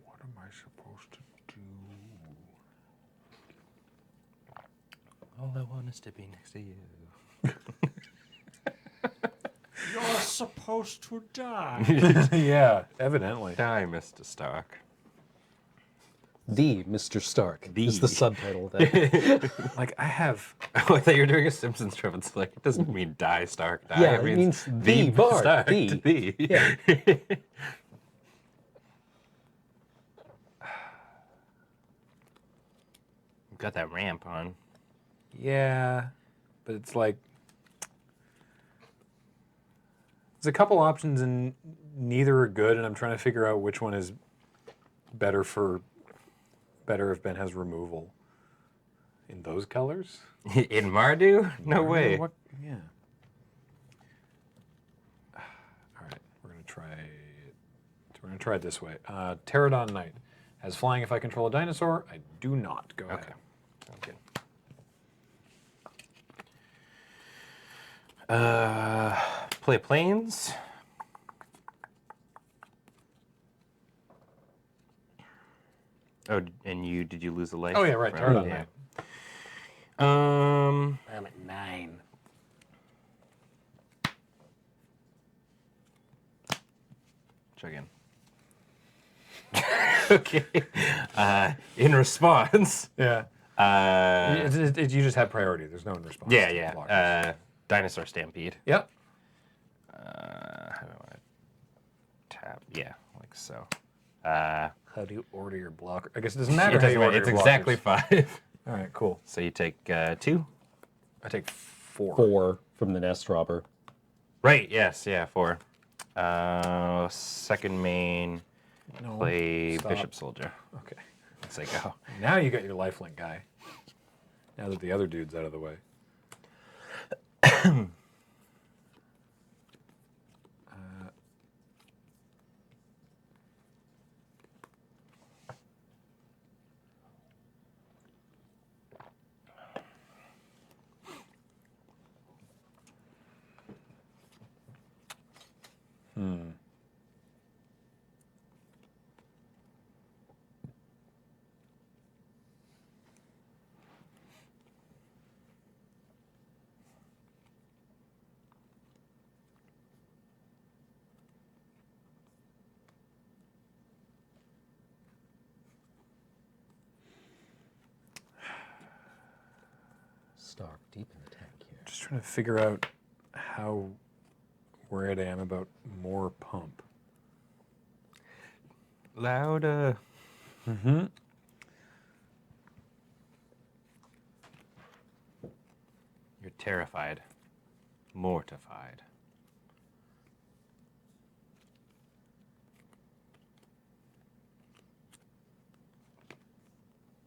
What am I supposed to do? All I want is to be next to you. You're supposed to die. Yeah, evidently. Die, Mr. Stark. The Mr. Stark The. is the subtitle of that. Like I have. Oh, I thought you were doing a Simpsons trip. It's like, it doesn't mean die, Stark, die. Yeah, it means the Bard, Stark, the. the. Yeah. You've got that ramp on. Yeah, but it's like there's a couple options and neither are good, and I'm trying to figure out which one is better if Ben has removal in those colors. In Mardu? No way. What? Yeah. All right, we're gonna try we're going to try it this way. Pterodon Knight has flying if I control a dinosaur. I do not. Go ahead. Sounds good. Play planes. Oh, and did you lose a life? Oh, yeah, right. Pterodon Knight. Um, I'm at 9. Try again. Okay. In response. Yeah. You just have priority. There's no in response. to the blockers. Yeah. Dinosaur Stampede. Yep. How do I want to tap? Yeah, like so. How do you order your blocker? I guess it doesn't matter It how doesn't you matter. order It's your exactly blockers. 5. All right, cool. So you take 2. I take 4. 4 from the nest robber. Right. Yes. Yeah. 4. Second main. No, Play stop. Bishop Soldier. Okay. Let's say go. Now you got your lifelink guy. Now that the other dude's out of the way. Stark deep in the tank here. Just trying to figure out how worried I am about more pump. Louder. Mm-hmm. You're terrified. Mortified.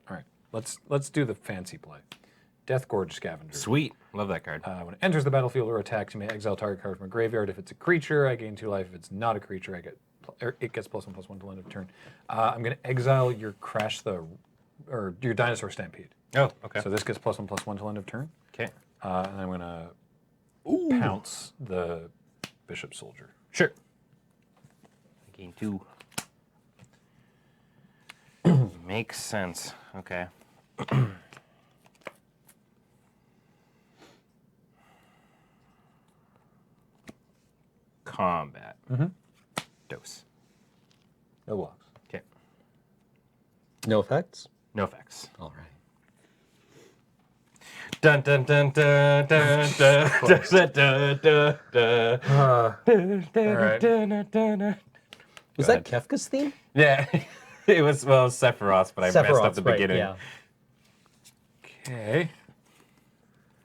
All right. Let's do the fancy play. Death Gorge Scavenger. Sweet. Love that card. When it enters the battlefield or attacks, you may exile target card from a graveyard. If it's a creature, I gain 2 life. If it's not a creature, it gets +1/+1 till end of turn. I'm going to exile your your Dinosaur Stampede. Oh, okay. So this gets +1/+1 till end of turn. Okay. And I'm going to pounce the Bishop Soldier. Sure. Gain 2. Makes sense. Okay. Combat. Dose. No blocks. Okay. No effects? No effects. All right. Dun dun dun dun dun dun dun dun dun dun right. dun. Was Go that Kefka's theme? Yeah. It was, well, Sephiroth, but I messed up Sephiroth's the right, beginning. yeah. Okay.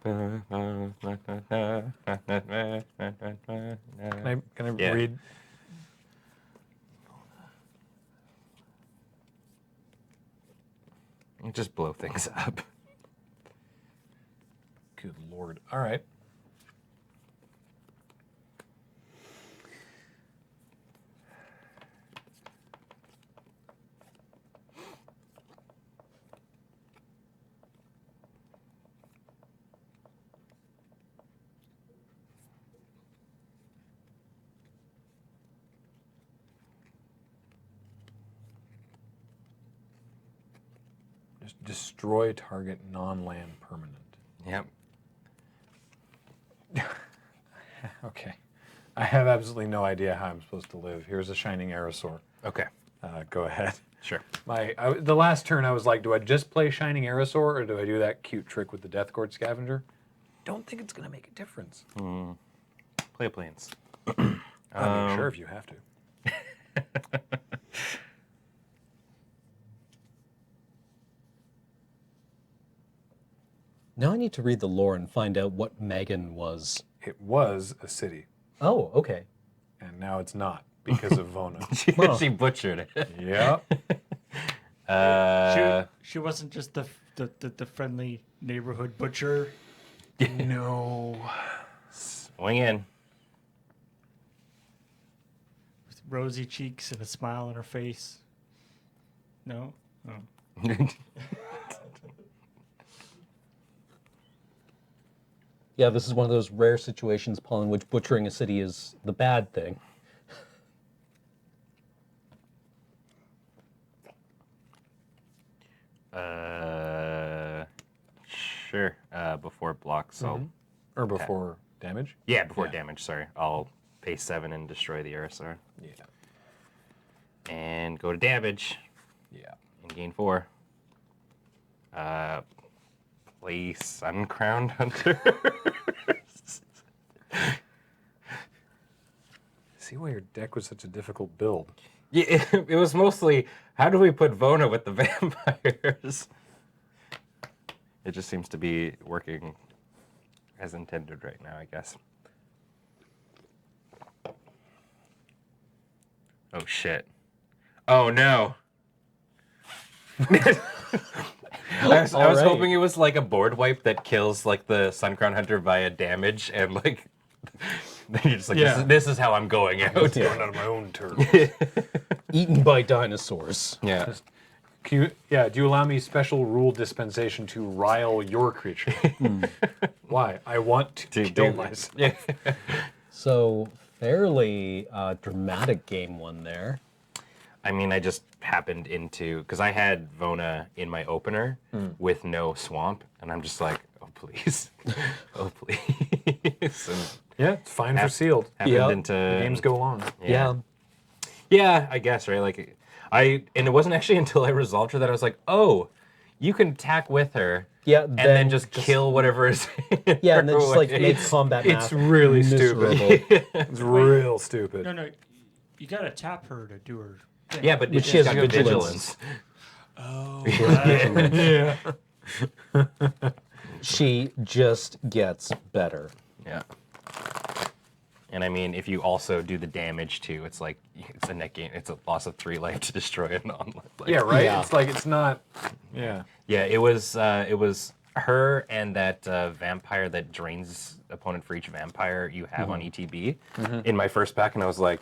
Can I Yeah. read? Just blow things up. Good Lord. All right. Just destroy target non-land permanent. Yep. Okay. I have absolutely no idea how I'm supposed to live. Here's a Shining Aerosaur. Okay. Go ahead. Sure. The last turn I was like, do I just play Shining Aerosaur or do I do that cute trick with the Death Gorge Scavenger? Don't think it's going to make a difference. Play planes. I mean, sure if you have to. Now I need to read the lore and find out what Megan was. It was a city, Oh, okay. and now it's not because of Vona. She butchered it. Yep. She wasn't just the friendly neighborhood butcher. No. Swing in. rosy cheeks and a smile on her face. No? Oh. Yeah, this is one of those rare situations, Paul, in which butchering a city is the bad thing. Sure. Before block, so Or before damage. yeah, before damage. Sorry, I'll pay 7 and destroy the RSR, Yeah. and go to damage Yeah. and gain 4. Play Suncrowned Hunter. See why your deck was such a difficult build. Yeah, it was mostly how do we put Vona with the vampires. It just seems to be working as intended right now, I guess. Oh shit. Oh no. I was Alright. hoping it was like a board wipe that kills like the Suncrown Hunter via damage, and like then you're just like, Yeah. this is how I'm going out. Going out of my own turn. Eaten by dinosaurs. Yeah. Do you allow me special rule dispensation to rile your creature? Why? I want to kill myself. Yeah. So, fairly dramatic game one there. I mean, I just happened into, because I had Vona in my opener with no swamp, and I'm just like, oh please, oh please. And Yeah, it's fine for sealed. happened Yeah. into The games go on. Yeah, I guess, right? Like, and it wasn't actually until I resolved her that I was like, oh, you can attack with her. Yeah, And then just kill whatever is in Yeah, and then just like her way. make combat It's math really miserable. stupid. It's real stupid. No, you gotta tap her to do her thing. Yeah, but Which she's she has got good vigilance. vigilance. Oh, She just gets better. Yeah. And I mean, if you also do the damage too, it's like it's a net gain. It's a loss of 3 life to destroy a non-life. Yeah, right? Yeah. It's like, it's not, yeah. Yeah, it was her and that vampire that drains opponent for each vampire you have on ETB in my first pack, and I was like,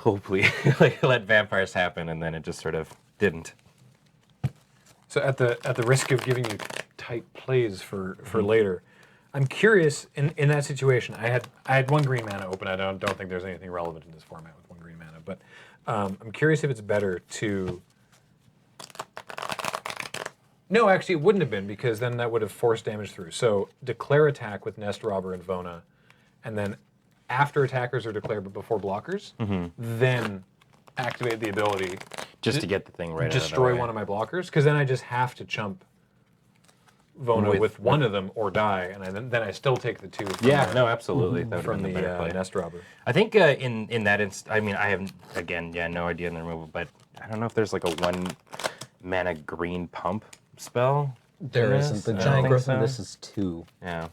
oh please, like let vampires happen, and then it just sort of didn't. So at the risk of giving you tight plays for later, I'm curious in that situation. I had 1 green mana open. I don't think there's anything relevant in this format with 1 green mana, but I'm curious if it's better to. No, actually, it wouldn't have been, because then that would have forced damage through. So declare attack with Nest Robber and Vona, and then after attackers are declared but before blockers, then activate the ability. Just to get the thing right. Destroy one of my blockers, because then I just have to chump Vona with one of them or die, and then I still take the 2. From Yeah, the, no, absolutely. That would from have the been the better play. Nest Robber. I think in that instance, I mean, I have no idea in the removal, but I don't know if there's like a 1 mana green pump spell. There in isn't. this. The I don't giant think growth so. in this is 2. Yeah.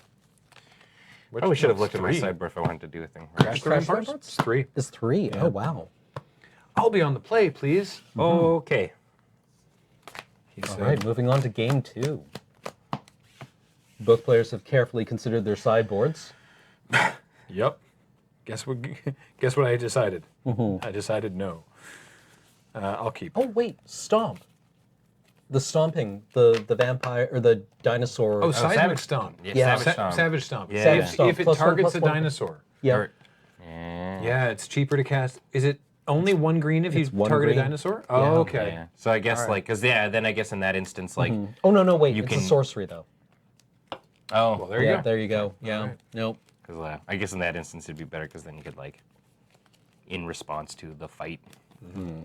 Which Probably should have one's looked at my 3? sideboard if I wanted to do a thing. Crash the Crash the Ramparts? Ramparts? It's 3. It's 3. Oh, wow. I'll be on the play, please. Okay. He All said. right, moving on to game 2. Both players have carefully considered their sideboards. Yep. Guess what I decided? I decided no. I'll keep. Oh, wait, stomp. The stomping, the vampire, or the dinosaur. Oh, Seismic Savage Stomp. Yeah. Savage Stomp. Savage Stomp. Yeah. Savage If, Stomp. if it +1, targets a +1. dinosaur. Yeah. Or- yeah. Yeah, it's cheaper to cast. Is it only 1 green if you It's 1 target green. a dinosaur? Oh, okay. Yeah. So I guess All right. like, cause then I guess in that instance, like, Oh, no, wait. You It's can- a sorcery, though. oh, Well, there you Yeah, go. there you go. Yeah. right. Nope. because I guess in that instance it'd be better because then you could like, in response to the fight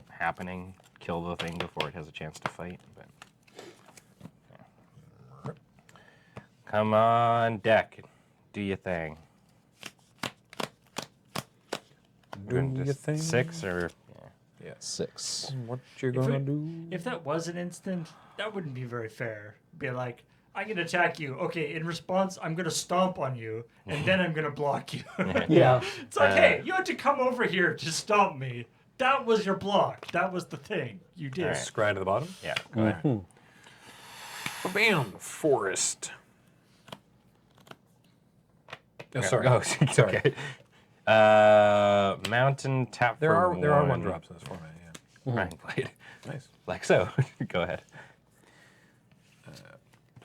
happening, kill the thing before it has a chance to fight. But yeah. Come on, deck, do your thing. Do your thing. 6 or Yeah. 6. What you If gonna it- do? If that was an instant, that wouldn't be very fair. Be like, I can attack you. Okay, in response, I'm gonna stomp on you, and then I'm gonna block you. Yeah. It's like, hey, you had to come over here to stomp me. That was your block. That was the thing you did. Alright. Scry to the bottom. yeah. Bam! Forest. Oh, sorry. Oh, sorry. Okay. Mountain tap There for are one drops in this format. Yeah. Frying blade. Nice. Like so. Go ahead.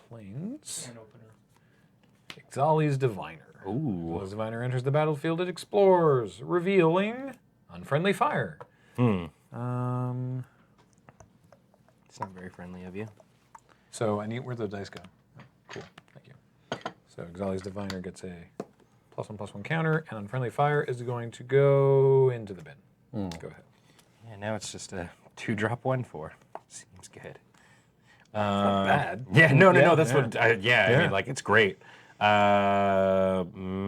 Plains. An opener. Ixalan's Diviner. Ooh. Ixalan's Diviner enters the battlefield. It explores, revealing unfriendly fire. Hmm. It's It's not very friendly of you. So I need where the dice go. Oh, cool, thank you. So Ixalan's Diviner gets a +1/+1 counter, and unfriendly fire is going to go into the bin. Go ahead. Yeah, now it's just a 2-drop 1/4. Seems good. Not bad. Yeah, no. That's yeah. what. I Yeah. mean, like, it's great. Mountain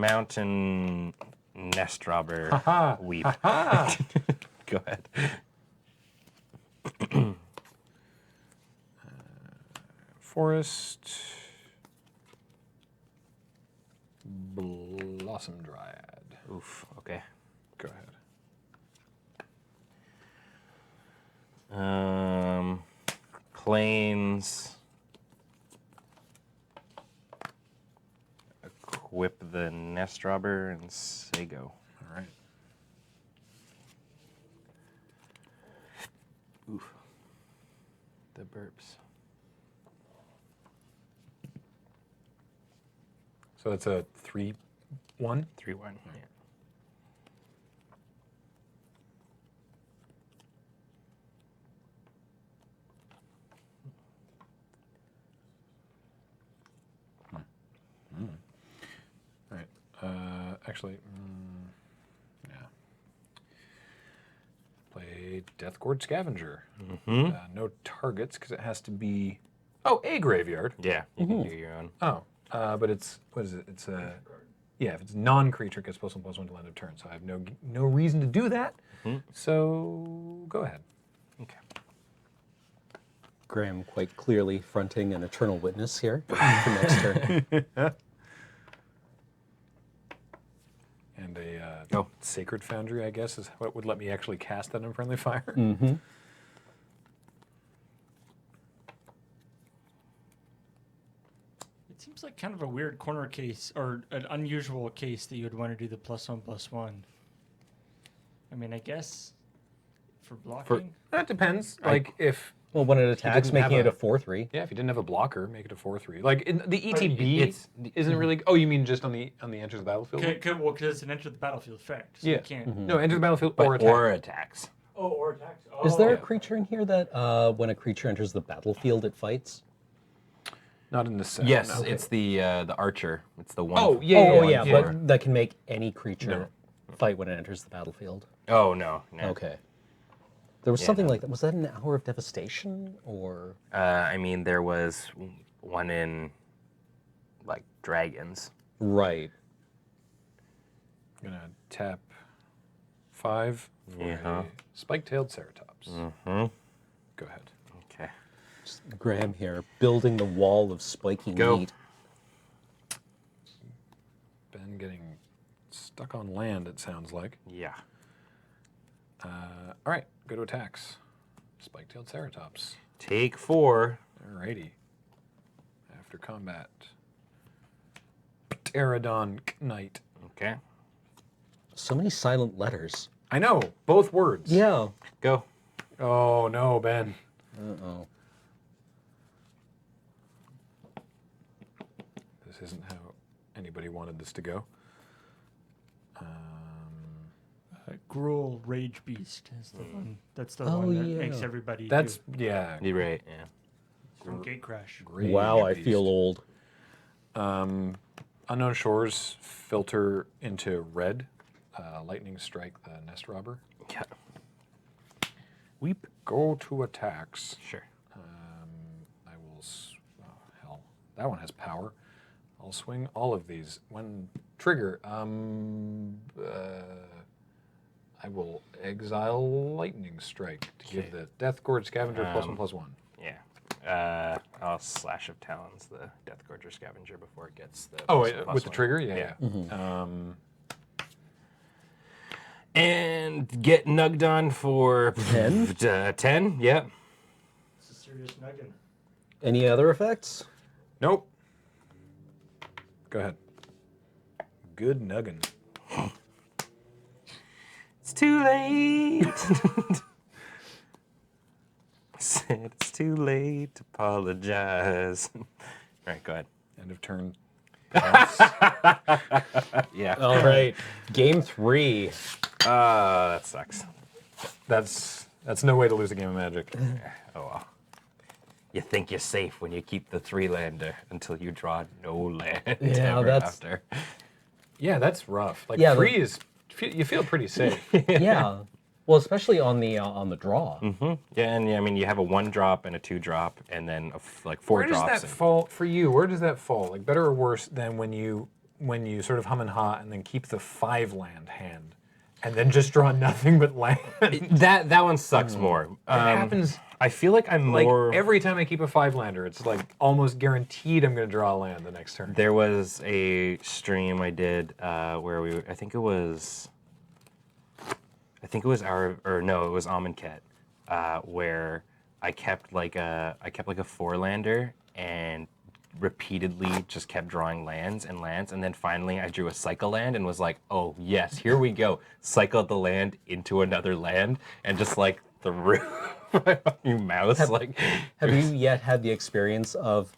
nest robber. Ha Weep. ha! Go ahead. Forest. Blossom Dryad. Oof. Okay. Go ahead. Plains. Equip the nest robber and say go. All right. Oof. The burps. So that's a 3/1. 3/1. Yeah. All right. Actually, yeah. Play Deathgord Scavenger. No targets because it has to be. Oh, a graveyard. Yeah, you can do your own. Oh, but it's what is it? It's a yeah. If it's non-creature, it gets +1/+1 till end of turn. So I have no reason to do that. So go ahead. Okay. Graham quite clearly fronting an eternal witness here for next turn. And a Oh. Sacred Foundry, I guess, is what would let me actually cast that Unfriendly Fire. It seems like kind of a weird corner case or an unusual case that you would want to do the +1/+1. I mean, I guess for blocking. That depends. Like if Well, when it attacks, didn't have making it a- a 4/3. yeah, if you didn't have a blocker, make it a 4/3. Like in the ETB it's- isn't really. Oh, you mean just on the enters the battlefield? Well, because it's an enter the battlefield effect. So Yeah. You can't. No, enter the battlefield or attack. Or attacks. Oh, or attacks. Oh, Is there a yeah. creature in here that when a creature enters the battlefield, it fights? Not in the set. Yes, no. it's the archer. It's the one. Oh, yeah, Oh, yeah, yeah, yeah. but that can make any creature No. fight when it enters the battlefield. Oh no. Okay. There was Yeah, something no. like that. Was that an Hour of Devastation or? I mean, there was one in like dragons. Right. I'm gonna tap 5 for a spike-tailed Ceratops. Go ahead. Okay. Graham here, building the wall of spiky Go. meat. Ben getting stuck on land. It sounds like. Yeah. All right, go to attacks. Spike-tailed Ceratops. Take 4. Alrighty. After combat. Pterodon Knight. Okay. So many silent letters. I know, both words. Yeah. Go. Oh no, Ben. Uh-oh. This isn't how anybody wanted this to go. Gruul Rage Beast is the one. That's the Oh, one that yeah. makes everybody. That's do. yeah. You're right. Yeah. From Gate Crash. Rage Wow, I Beast. feel old. Unknown Shores filter into red. Lightning Strike the Nest Robber. Yeah. Weep. Go to attacks. Sure. I will. Oh, hell, that one has power. I'll swing all of these. When trigger, I will exile Lightning Strike to give the Deathgord Scavenger +1/+1. Yeah. I'll Slash of Talons the Death Gorger Scavenger before it gets the. Oh, +1/+1. with the trigger, yeah. And get nugged on for 10? 10. Yep. It's a serious nuggin. Any other effects? Nope. Go ahead. Good nuggin. too late. Said it's too late to apologize. All right, go ahead. End of turn. Yeah. All right, game 3. That sucks. That's no way to lose a game of Magic. Oh well. You think you're safe when you keep the 3-lander until you draw no land Yeah, ever that's- after. Yeah, that's rough. Like Yeah, 3 is you feel pretty safe. Yeah. Well, especially on the draw. Yeah, and I mean you have a 1-drop and a 2-drop, and then like 4 Where does drops. that fall for you? Where does that fall? Like better or worse than when you sort of hum and haw and then keep the 5-land hand, and then just draw nothing but land? That one sucks more. It happens I feel like I'm like more. every time I keep a 5-lander, it's like almost guaranteed I'm going to draw a land the next turn. There was a stream I did where I think it was Amonkhet, where I kept like a 4-lander and repeatedly just kept drawing lands, and then finally I drew a cycle land and was like, oh yes, here we go. Cycled the land into another land and just like the roof. You mouse like. Have you yet had the experience of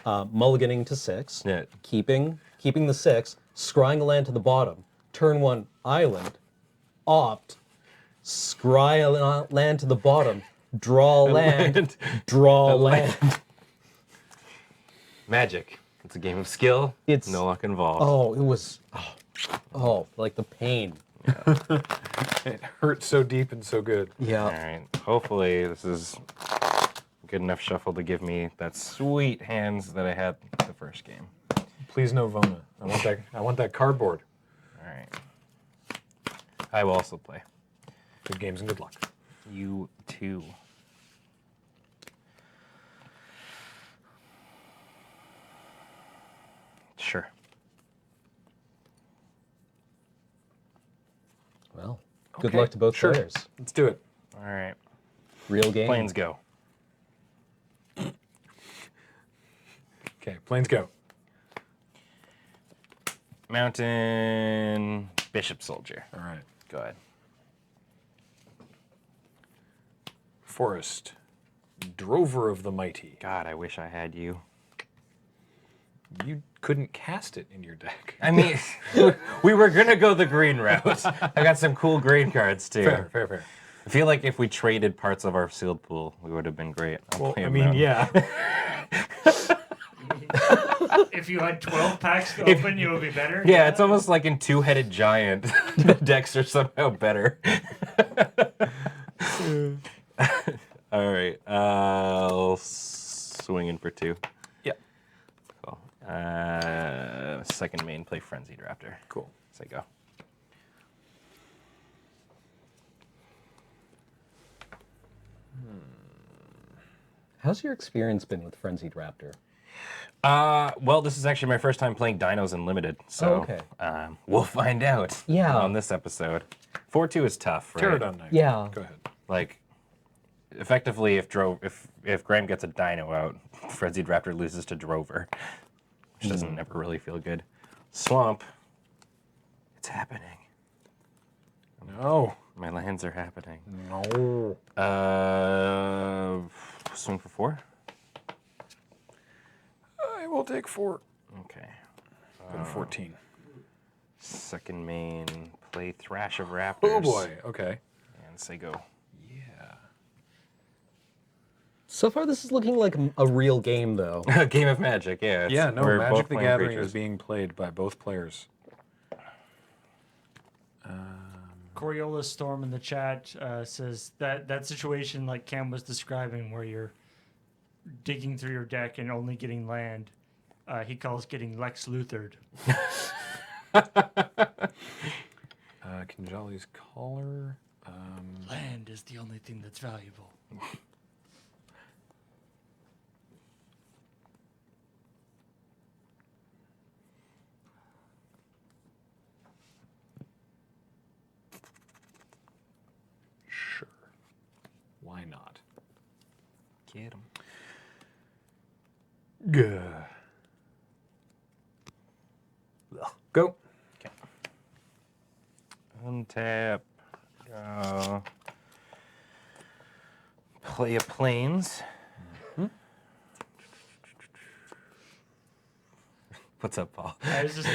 mulliganing to 6, Yeah. keeping the 6, scrying a land to the bottom, turn 1 island, opt, scry a land to the bottom, draw land, draw land. Magic. It's a game of skill. It's- no luck involved. Oh, it was, like the pain. It hurt so deep and so good. All Yeah. right. Hopefully this is good enough shuffle to give me that sweet hands that I had the first game. Please no Vona. I want that cardboard. All right. I will also play. Good games and good luck. You too. Sure. Well, good Okay, luck to both sure. players. Let's do it. All right. Real game. Planes go. Okay, planes go. Mountain, Bishop, Soldier. All right. Go ahead. Forest, Drover of the Mighty. God, I wish I had you. You couldn't cast it in your deck. I mean, we were gonna go the green route. I got some cool green cards too. Fair. I feel like if we traded parts of our sealed pool, we would have been great. I'll Well, play I a mean, mountain. yeah. If you had 12 packs to open, you would be better. Yeah, it's almost like in Two-Headed Giant. The decks are somehow better. All right, I'll swing in for 2. Yeah. Cool. Second main, play Frenzied Raptor. Cool. Say go. How's your experience been with Frenzied Raptor? Well, this is actually my first time playing Dinos Unlimited, so Oh, okay. We'll find out. Yeah. On this episode, 4-2 is tough, right? Pterodon Knight. Yeah. Go ahead. Like, effectively, if Graham gets a Dino out, Frenzied Raptor loses to Drover, which doesn't never really feel good. Swamp. It's happening. No. My lands are happening. No. Swing for 4. I will take 4. Okay. Go to 14. Second main, play Thrash of Raptors. Oh boy. Okay. And say go. Yeah. So far, this is looking like a real game, though. A game of Magic, yeah. Yeah, no, we're Magic both the playing Gathering creatures. is being played by both players. Coriolis Storm in the chat says that situation like Cam was describing where you're digging through your deck and only getting land, he calls getting Lex Luthered. Kinjali's Caller. Land is the only thing that's valuable. Sure. Why not? Get 'em. Good. Go. Untap. Play a planes. What's up, Paul? I was just,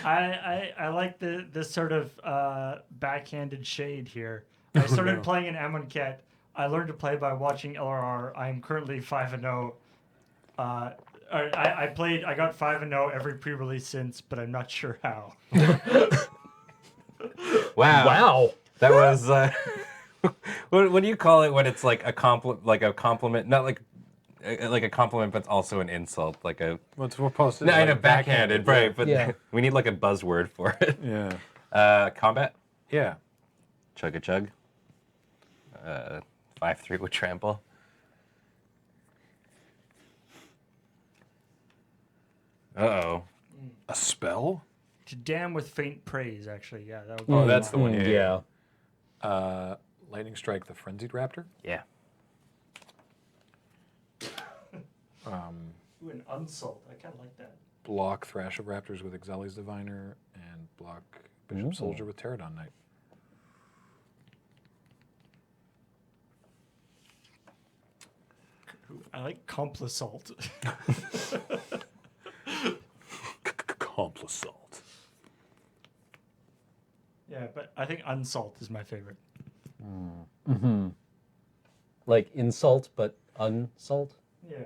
I like this sort of backhanded shade here. I started playing in Amonkhet. I learned to play by watching LRR. I am currently 5-0. I got 5-0 every pre-release since, but I'm not sure how. Wow. That was what do you call it when it's like a compliment, not like a compliment, but also an insult, like a What's we're posted? no, I know, backhanded, right? But Yeah. we need like a buzzword for it. Yeah. Combat, Yeah. chug a chug, 5-3 with trample. Uh-oh. A spell? To damn with faint praise, actually. Yeah, that would be Oh, that's the one. Yeah. Lightning strike the frenzied raptor. Yeah. Ooh, an unsult. I kind of like that. Block Thrash of Raptors with Ixalan's Diviner, and block Bishop Soldier with Pterodon Knight. Ooh, I like Complisalt. Complisalt. Yeah, but I think unsalt is my favorite. Like insult, but unsult. Yeah.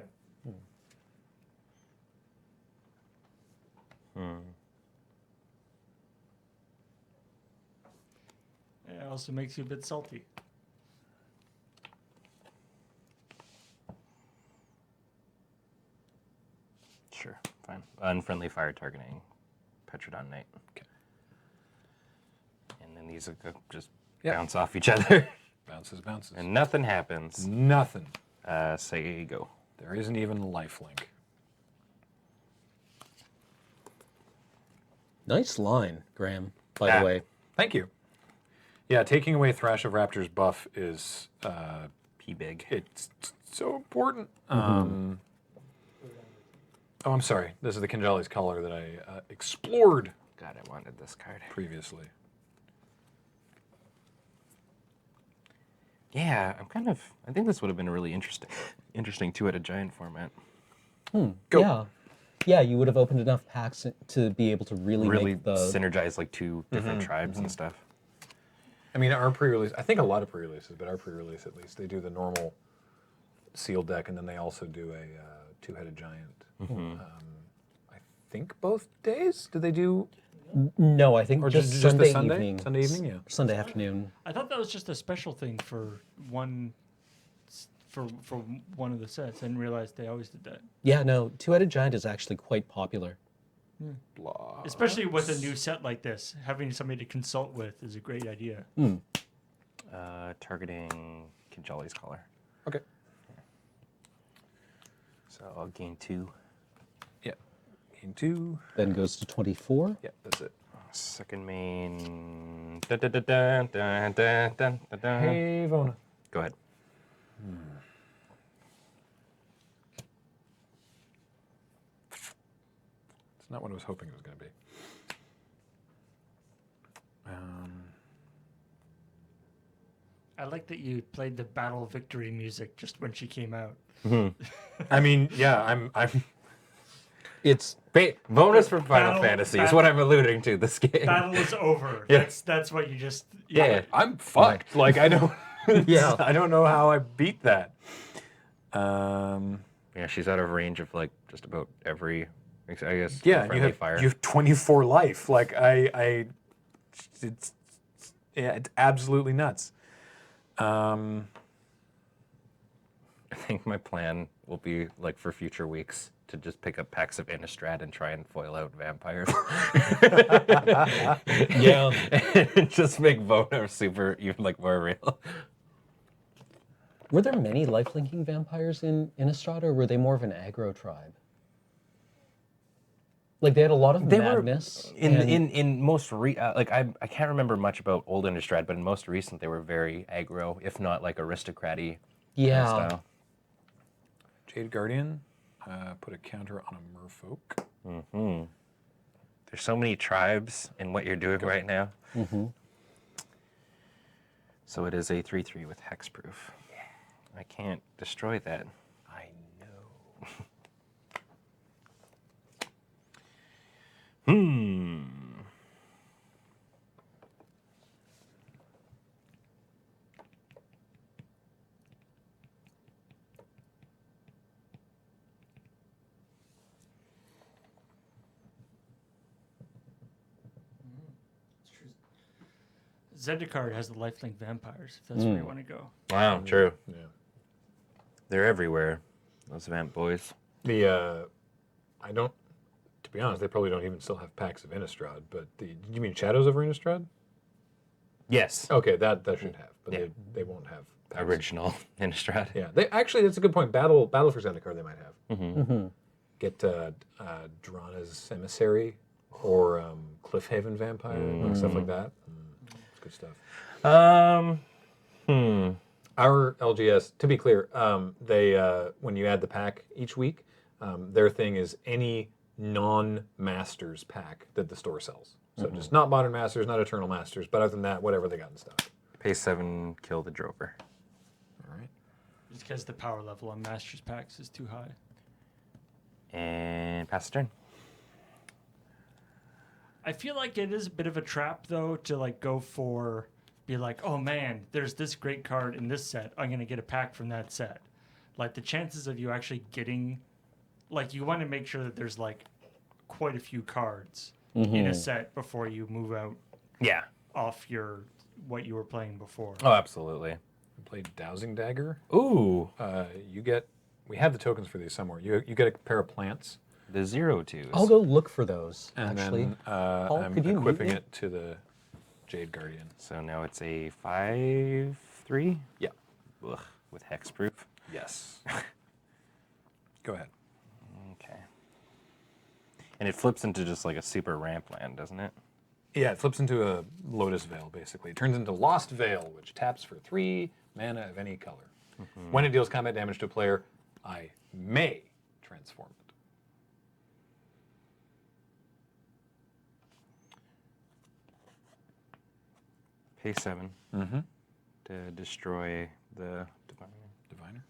It also makes you a bit salty. Sure, fine. Unfriendly fire targeting, Petrodon Knight. Okay. And then these will just Yep. bounce off each other, Bounces. and nothing happens. Nothing. Say go. There isn't even a lifelink. Nice line, Graham, by Ah. the way. Thank you. Yeah, taking away Thrash of Raptors buff is P big. it's so important. Oh, I'm sorry. This is the Kinjali's color that I explored God, I wanted this card. previously. Yeah, I think this would have been a really interesting two-headed giant format. Go. Yeah. Yeah, you would have opened enough packs to be able to really Really make the... synergize like two different tribes and stuff. I mean, our pre-release, I think a lot of pre-releases, but our pre-release at least, they do the normal sealed deck, and then they also do a two-headed giant. I think both days? Do they do... No, I think Or just just Sunday the Sunday? evening. Sunday evening, yeah. Sunday afternoon. I thought that was just a special thing for one of the sets. I didn't realize they always did that. Yeah, no, two-headed giant is actually quite popular. Blah. Especially with a new set like this, having somebody to consult with is a great idea. Targeting Kinjali's color. Okay. So I'll gain 2. Yeah. Gain 2. Then goes to 24. Yeah, that's it. Second main. Dun, dun, dun, dun, dun, dun, dun, dun, dun. Hey, Vona. Go ahead. It's not what I was hoping it was going to be. I like that you played the battle victory music just when she came out. I mean, yeah, I'm It's Bonus for Final Battle- Fantasy is what I'm alluding to this game. Battle is over. Yeah. That's what you just Yeah. I'm fucked. Like I don't Yeah. I don't know how I beat that. Yeah, she's out of range of like just about every, I guess, Yeah, you friendly have fire. you have 24 life. Like it's absolutely nuts. I think my plan will be like for future weeks to just pick up packs of Innistrad and try and foil out vampires. yeah. And just make Vona super even like more real. Were there many life-linking vampires in Innistrad, or were they more of an aggro tribe? Like they had a lot of madness. In most like I can't remember much about old Innistrad, but in most recent they were very aggro, if not like aristocrat-y Yeah. style. Jade Guardian, put a counter on a merfolk. There's so many tribes in what you're doing right now. So it is a 3/3 with hexproof. Yeah. I can't destroy that. I know. Zendikar has the lifelink vampires, if that's where you want to go. Wow, true. Yeah. They're everywhere. Those vamp boys. I don't. To be honest, they probably don't even still have packs of Innistrad. But did you mean Shadows over Innistrad? Yes. Okay, that should have, but Yeah. they won't have packs. Original Innistrad. Yeah, they actually that's a good point. Battle for Zendikar they might have. Mm-hmm. Get Drana's Emissary or Cliffhaven Vampire, like stuff like that. It's good stuff. Our LGS, to be clear, they when you add the pack each week, their thing is any non-Masters pack that the store sells. So just not Modern Masters, not Eternal Masters, but other than that, whatever they got in stock. Pay 7, kill the Drover. All right. Just because the power level on Masters packs is too high. And pass the turn. I feel like it is a bit of a trap, though, to like go for, be like, oh man, there's this great card in this set. I'm going to get a pack from that set. Like the chances of you actually getting, like you want to make sure that there's like quite a few cards in a set before you move out Yeah. off your, what you were playing before. Oh, absolutely. We played Dowsing Dagger. Ooh. We have the tokens for these somewhere. You get a pair of plants. The 0/2s. I'll go look for those, And actually. then I'm could you mute equipping me? it to the Jade Guardian. So now it's a 5/3? Yeah. Ugh, with hexproof. Yes. Go ahead. Okay. And it flips into just like a super ramp land, doesn't it? Yeah, it flips into a Lotus Veil, basically. It turns into Lost Veil, which taps for 3 mana of any color. When it deals combat damage to a player, I may transform it. Pay 7 to destroy the Diviner. Diviner?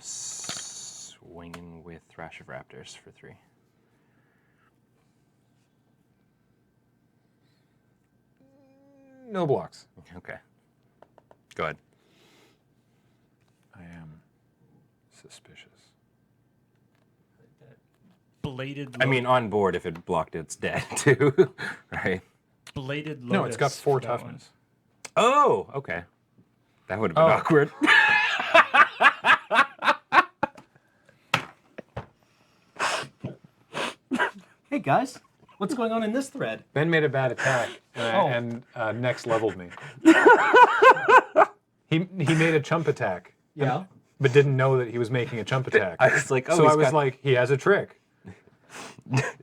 Swinging with Thrash of Raptors for 3. No blocks. Okay. Go ahead. I am suspicious. Bladed I mean, on board, if it blocked, it's dead too, right? Bladed Lotus. No, it's got 4 for that one. toughness. Oh, okay. That would have been Oh. awkward. Hey, guys. What's going on in this thread? Ben made a bad attack and next leveled me. He made a chump attack. Yeah. But didn't know that he was making a chump attack. I was like, oh, so he's I was got- like, he has a trick.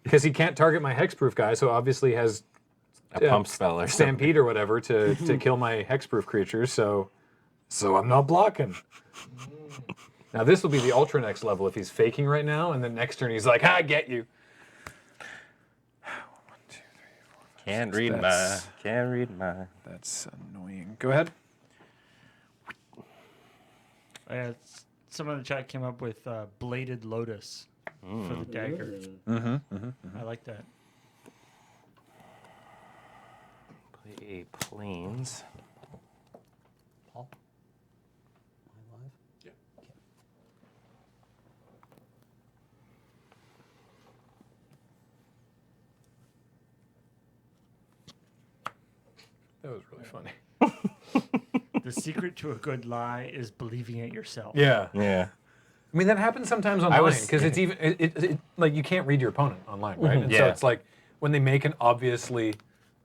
Because he can't target my hexproof guy, so obviously has A pump spell or something. Stampede or whatever to kill my hexproof creatures, so I'm not blocking. Now this will be the ultra next level if he's faking right now, and then next turn he's like, I get you. 1, 2, 3, 4, 5, Can't 6. read my. That's- Can't read my. That's annoying. Go ahead. Some of the chat came up with Bladed Lotus for the dagger. I like that. Play a planes. Paul? Am I live? Yeah. Okay. That was really funny. The secret to a good lie is believing it yourself. Yeah. Yeah. I mean, that happens sometimes online was- because it's even it like you can't read your opponent online, right? And so Yeah. it's like when they make an obviously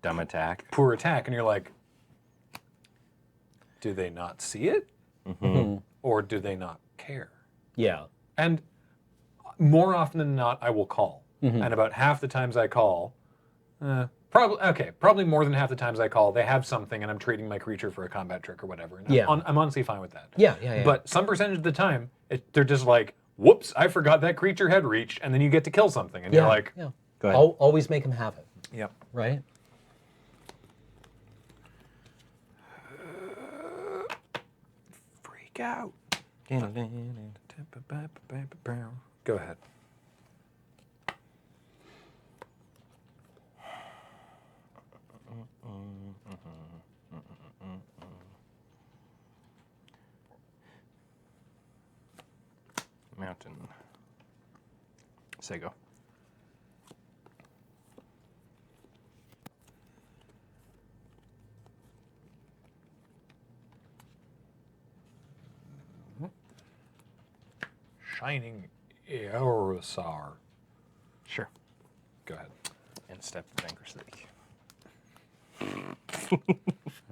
Dumb attack. poor attack, and you're like, do they not see it, or do they not care? Yeah. And more often than not, I will call, and about half the times I call, probably more than half the times I call, they have something, and I'm trading my creature for a combat trick or whatever. And Yeah. I'm honestly fine with that. Yeah. But some percentage of the time, they're just like, whoops, I forgot that creature had reach, and then you get to kill something, and you're like, yeah. Go ahead. Always make them have it, yep. right? Speak out. Go ahead. Mountain. Sego. Shining Aerosar. Sure. Go ahead. And step vanquish the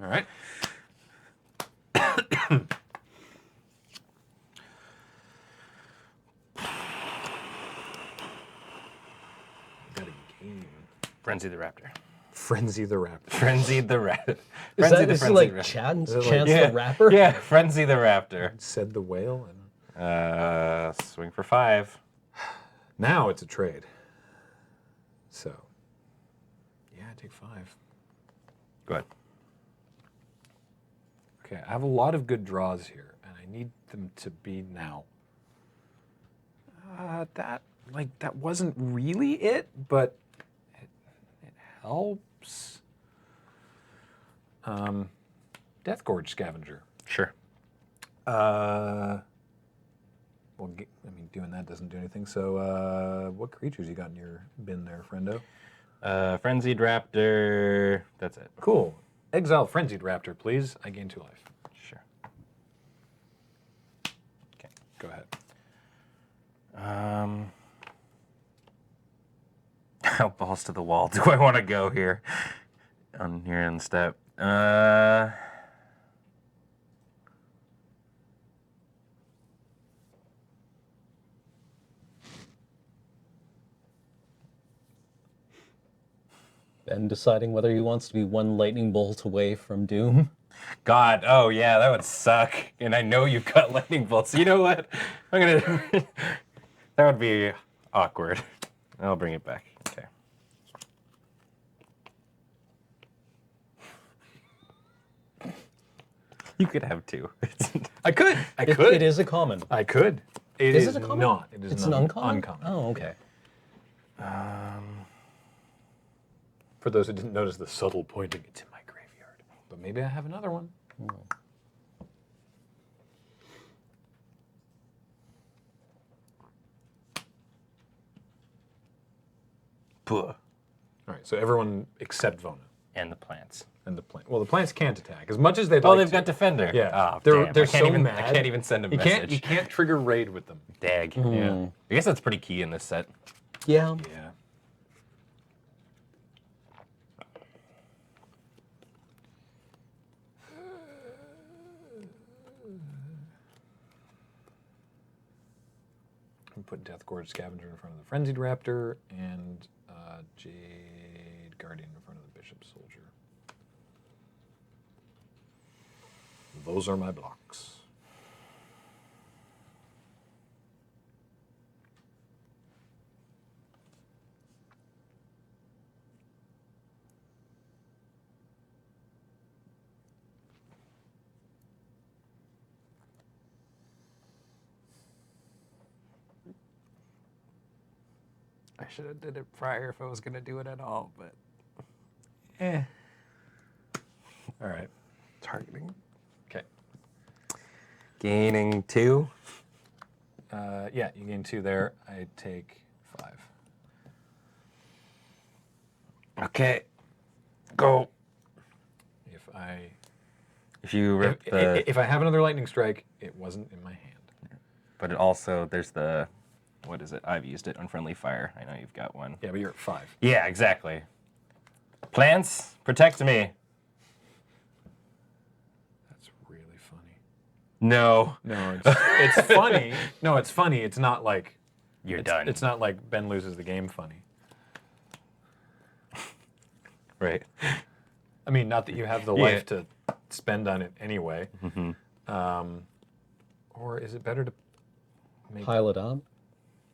All right. Got a game. Frenzy the Raptor. Frenzy the Raptor. Frenzy the Raptor. Is that this is like Chance the Rapper? Yeah, Frenzy the Raptor. Said the whale. And Swing for 5. now it's a trade. So, yeah, I take 5. Go ahead. Okay, I have a lot of good draws here, and I need them to be now. That wasn't really it, but it helps. Death Gorge Scavenger. Sure. Well, doing that doesn't do anything. So, what creatures you got in your bin there, friendo? Frenzied Raptor. That's it. Cool. Exile Frenzied Raptor, please. I gain 2 life. Sure. Okay. Go ahead. How balls to the wall do I want to go here? On here on step. Ben deciding whether he wants to be one lightning bolt away from doom. God, oh yeah, that would suck. And I know you've got lightning bolts. You know what? I'm gonna. That would be awkward. I'll bring it back. Okay. You could have 2. I could. It is a common. I could. Is it a common? Not. It is It's not an uncommon? Uncommon. Oh, okay. For those who didn't notice the subtle pointing, it's in my graveyard. But maybe I have another one. Puh. All right, so everyone except Vona And the plants. and the plant. Well, the plants can't attack as much as they'd Oh, like they've to. got Defender. Yeah, Oh, they're damn. they're I can't so even, mad. I can't even send a You message. can't trigger raid with them. Dag. Yeah. I guess that's pretty key in this set. Yeah. Yeah. I'm put Death Gorge Scavenger in front of the Frenzied Raptor and Jade Guardian in front of the Bishop Soldier. Those are my blocks. I should have did it prior if I was going to do it at all, but All right. targeting. Okay. Gaining 2. Yeah, you gain 2 there. I take 5. Okay. Go. If you rip the... If I have another lightning strike, it wasn't in my hand. But it also, there's the... What is it? I've used it. Unfriendly fire. I know you've got one. Yeah, but you're at 5. Yeah, exactly. Plants, protect me. That's really funny. No. No, it's funny. No, it's funny. It's not like You're done. It's not like Ben loses the game funny. Right. I mean, not that you have the life to spend on it anyway. Or is it better to make... Pile it up.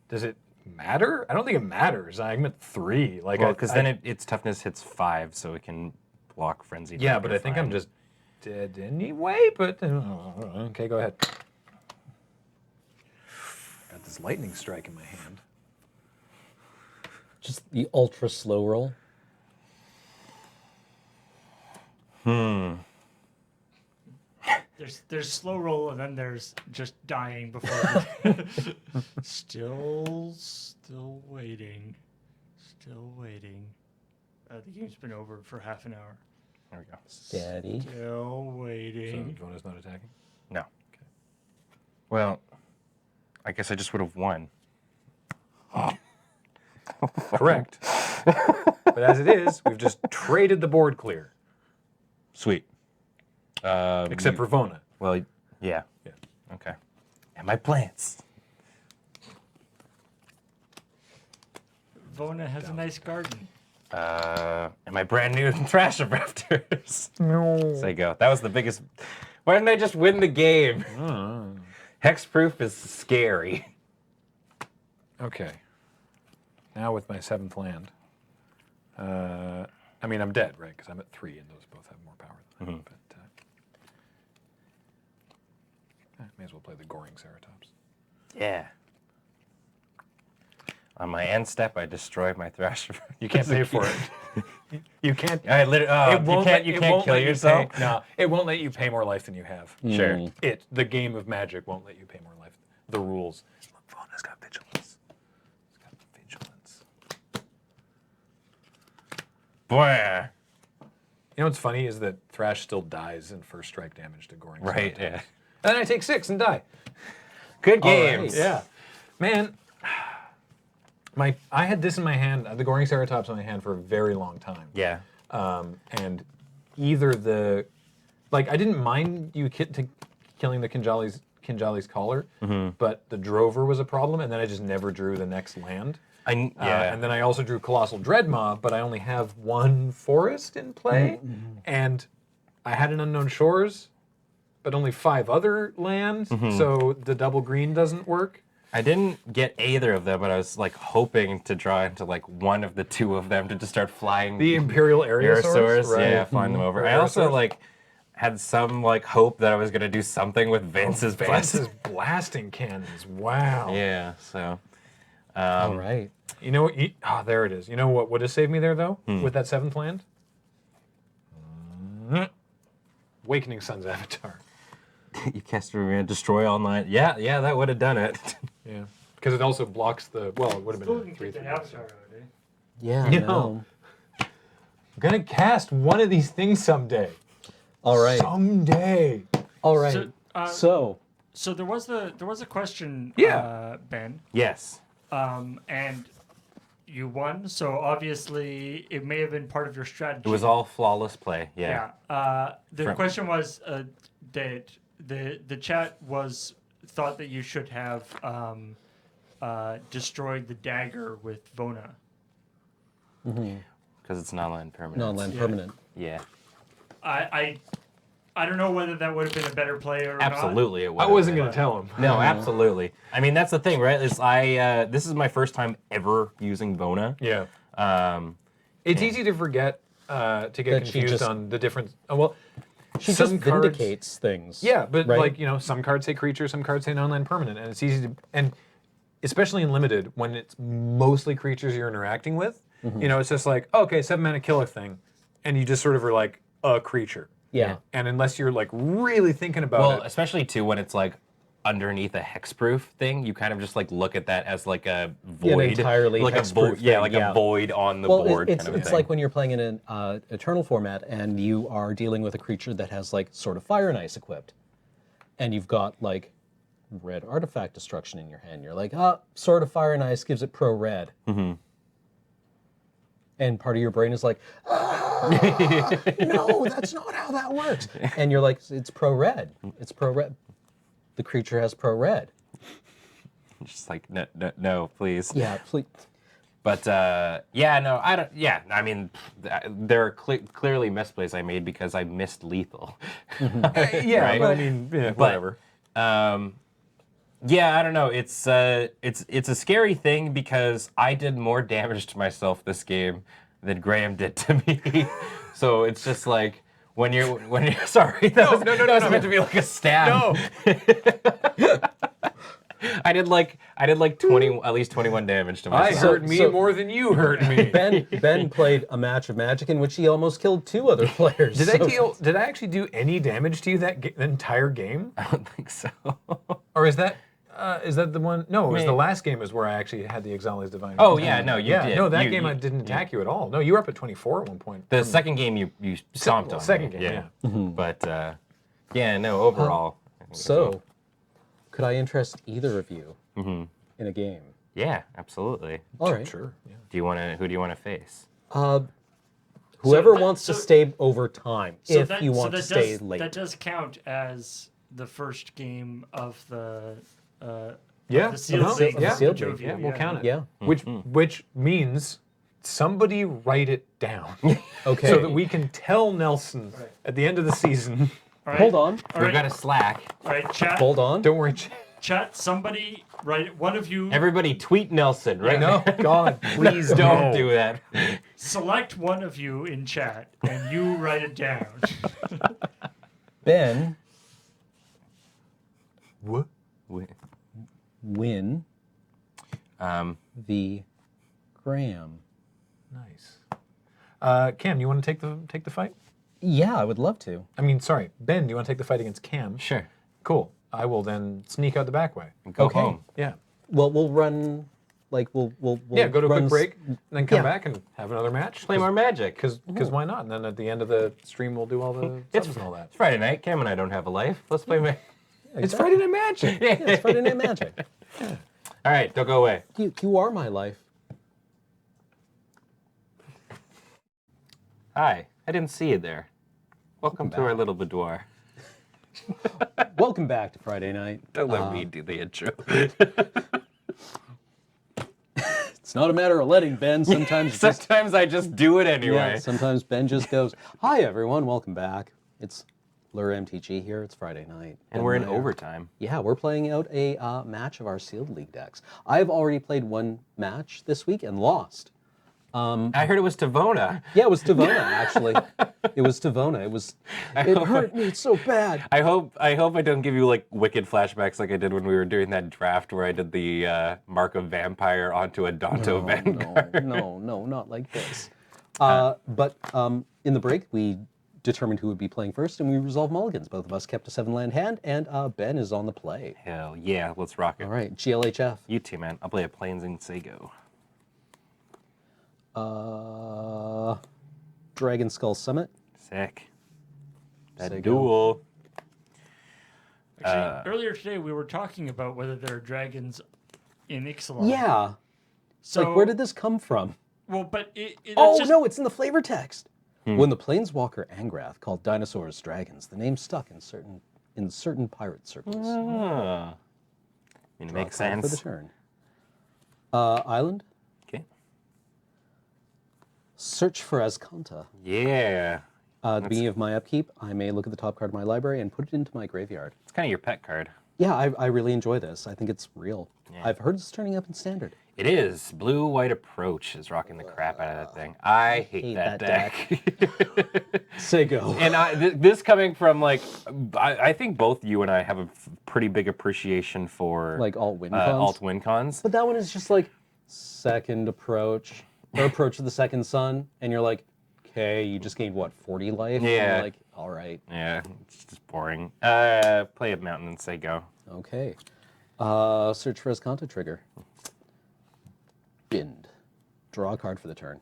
Does it matter? I don't think it matters. I'm at 3. Like, Well, because then its toughness hits 5, so it can block frenzied. Yeah, Raptor but I think I'm fine. just dead anyway, but okay, go ahead. Got this lightning strike in my hand. Just the ultra slow roll. There's slow roll and then there's just dying before. Still waiting. Still waiting. The game's been over for half an hour. There we go. Steady. Still So waiting. Vona's not attacking? No. Okay. Well, I guess I just would have won. Correct. But as it is, we've just traded the board clear. Sweet. Except for Vona. Well, yeah. Yeah. Okay. And my plants. Vona has a nice garden. And my brand new Thrasher Raptors. No. So there you go. That was the biggest. Why didn't I just win the game? Hexproof is scary. Okay. Now with my 7th land. I mean, I'm dead, right? Because I'm at 3, and those both have more power than I do. But may as well play the Goring Ceratops. Yeah. On my end step, I destroyed my Thrasher. You can't pay for it. You can't. I literally. You can't kill yourself. No, it won't let you pay more life than you have. Sure. The game of Magic won't let you pay more life. The rules. Look, Vona's got vigilance. It's got vigilance. Boy. You know what's funny is that Thrash still dies in first strike damage to Goring. Right. Ceratops. Yeah. And then I take 6 and die. Good All games. right. Yeah. Man, I had this in my hand, the Goring Ceratops in my hand for a very long time. Yeah. And either I didn't mind you killing the Kinjali's collar, but the Drover was a problem, and then I just never drew the next land. And then I also drew Colossal Dreadmaw, but I only have 1 forest in play, and I had an Unknown Shores, but only 5 other lands, so the double green doesn't work. I didn't get either of them, but I was like hoping to draw into like one of the 2 of them to just start flying. The Imperial Aerosaurs, right? Yeah, flying them over. I also like had some like hope that I was gonna do something with Vance's blasting cannons. Wow. Yeah. So. All right. You know what? There it is. You know what would have saved me there though with that 7th land? Awakening Sun's Avatar. You cast a destroy online. Yeah, that would have done it. Yeah, because it also blocks the. Well, it would have Still been a didn't get 3/3. the Avatar out, eh? Yeah. I You know. know. I'm gonna cast one of these things someday. All right. Someday. All right. So, So, So there was a question, Yeah. Ben, Yes. and you won. So obviously it may have been part of your strategy. It was all flawless play. Yeah. Yeah. The From- question was that the chat thought that you should have destroyed the dagger with Vona. Because it's non-land permanent. non-land Yeah. permanent. Yeah. I don't know whether that would have been a better play or not. Absolutely, it would. I wasn't gonna tell him. No, absolutely. I mean, that's the thing, right? Is this is my first time ever using Vona. Yeah. It's Easy to forget to get That she confused just- on the difference. Well, She some just cards- vindicates things. Yeah, but right? like, some cards say creature, some cards say non-land permanent, and it's easy to, and especially in limited when it's mostly creatures you're interacting with, it's just like, okay, 7-mana kill a thing, and you just sort of are like a creature. Yeah. And unless you're like really thinking about it, especially too when it's like underneath a hexproof thing, you kind of just like look at that as like a void, entirely like a hexproof void, yeah, thing, like yeah. a void on the Well, board. it's kind of it's thing. like when you're playing in an Eternal format and you are dealing with a creature that has like sort of Fire and Ice equipped, and you've got like red artifact destruction in your hand. You're like, Sword of Fire and Ice gives it pro red. And part of your brain is like, no, that's not how that works. And you're like, it's pro red. It's pro red. The creature has pro red. just like no, please. Yeah, please. But I don't. Yeah, I mean, there are clearly misplays I made because I missed lethal. yeah, right? but I mean, yeah, whatever. Yeah, I don't know. It's a scary thing because I did more damage to myself this game than Graham did to me. So it's just like, when you're sorry, that was meant to be like a stab. No. I did like 20, at least 21 damage to I myself. hurt me so- more than you hurt me. Ben played a match of Magic in which he almost killed 2 other players. Did I actually do any damage to you that entire game? I don't think so. Or is that the one? No, it was the Maybe. last game is where I actually had the Ixalan's Divine. Oh yeah, no, you did. No, that You- game I you- didn't attack you at all. No, you were up at 24 at one point. The second game you stomped on. second me, game, But yeah, no, overall. I think So, could I interest either of you in a game? yeah, absolutely. All right. Sure. Yeah. Who do you want to face? Whoever that- wants to so- stay over time, So if that- you so want to that stay does, late. That does count as the first game of the Yeah, the sealed of league. the yeah, sealed Joe league. View, Yeah, we'll count it. Yeah. Which means somebody write it down Okay. so that we can tell Nelson at the end of the season. All right. Hold on. All We've right. got a Slack. All right, chat. Hold on. Don't worry. Chat. Somebody write one of you. Everybody tweet Nelson right now. No, God, please Don't do that. Select one of you in chat, and you write it down. Ben, What? win the Graham. Nice. Cam, you want to take the fight? Yeah, I would love to. I mean, sorry, Ben, do you want to take the fight against Cam? Sure. Cool. I will then sneak out the back way. Go Okay. home. Yeah. Well, we'll run, like, we'll Yeah, go to a run quick break, and then come yeah. back and have another match. Play more Magic. Because why not? And then at the end of the stream, we'll do all the subs and all that. It's Friday night. Cam and I don't have a life. Let's play Magic. It's Friday Night Magic. Yeah, it's Friday Night Magic. All right, don't go away. You are my life. Hi, I didn't see you there. Welcome to our little boudoir. Welcome back to Friday night. Don't let me do the intro. It's not a matter of letting Ben. Sometimes you just Sometimes I just do it anyway. yeah. Sometimes Ben just goes, "Hi everyone, welcome back. It's LRRMtG here. It's Friday night, And we're in Ben Meyer. overtime. Yeah, we're playing out a match of our sealed league decks. I've already played one match this week and lost. I heard it was Tavona. Yeah, it was Tavona actually. It was Tavona. It hurt me so bad. I hope I don't give you like wicked flashbacks like I did when we were doing that draft where I did the Mark of Vampire onto a Danto Vanguard. No, not like this. But in the break, we determined who would be playing first, and we resolved mulligans. Both of us kept a 7-land hand, and Ben is on the play. Hell yeah, let's rock it. All right, GLHF. You too, man. I'll play a Plains and Sago. Dragon Skull Summit. Sick. That Sago. duel. Actually, earlier today we were talking about whether there are dragons in Ixalan. Yeah. So Like, where did this come from? well, but Oh, just, no, it's in the flavor text. When the planeswalker Angrath called dinosaurs dragons, the name stuck in certain pirate circles. Ah. It Draw makes a card for the sense. turn. Island. Okay. Search for Azcanta. Yeah. At the beginning of my upkeep, I may look at the top card of my library and put it into my graveyard. It's kind of your pet card. Yeah, I really enjoy this. I think it's real. Yeah. I've heard it's turning up in Standard. It is. Blue-white approach is rocking the crap out of that thing. I hate that deck. Sago. And this coming from like, I think both you and I have a pretty big appreciation for Like alt win cons. alt win cons. But that one is just like second approach, or approach of the second sun, and you're like, okay, you just gained what, 40 life? And Yeah. you're like, all right, Yeah, it's just boring. Play a mountain and say go. okay. Search for Azcanta trigger. Bind. Draw a card for the turn.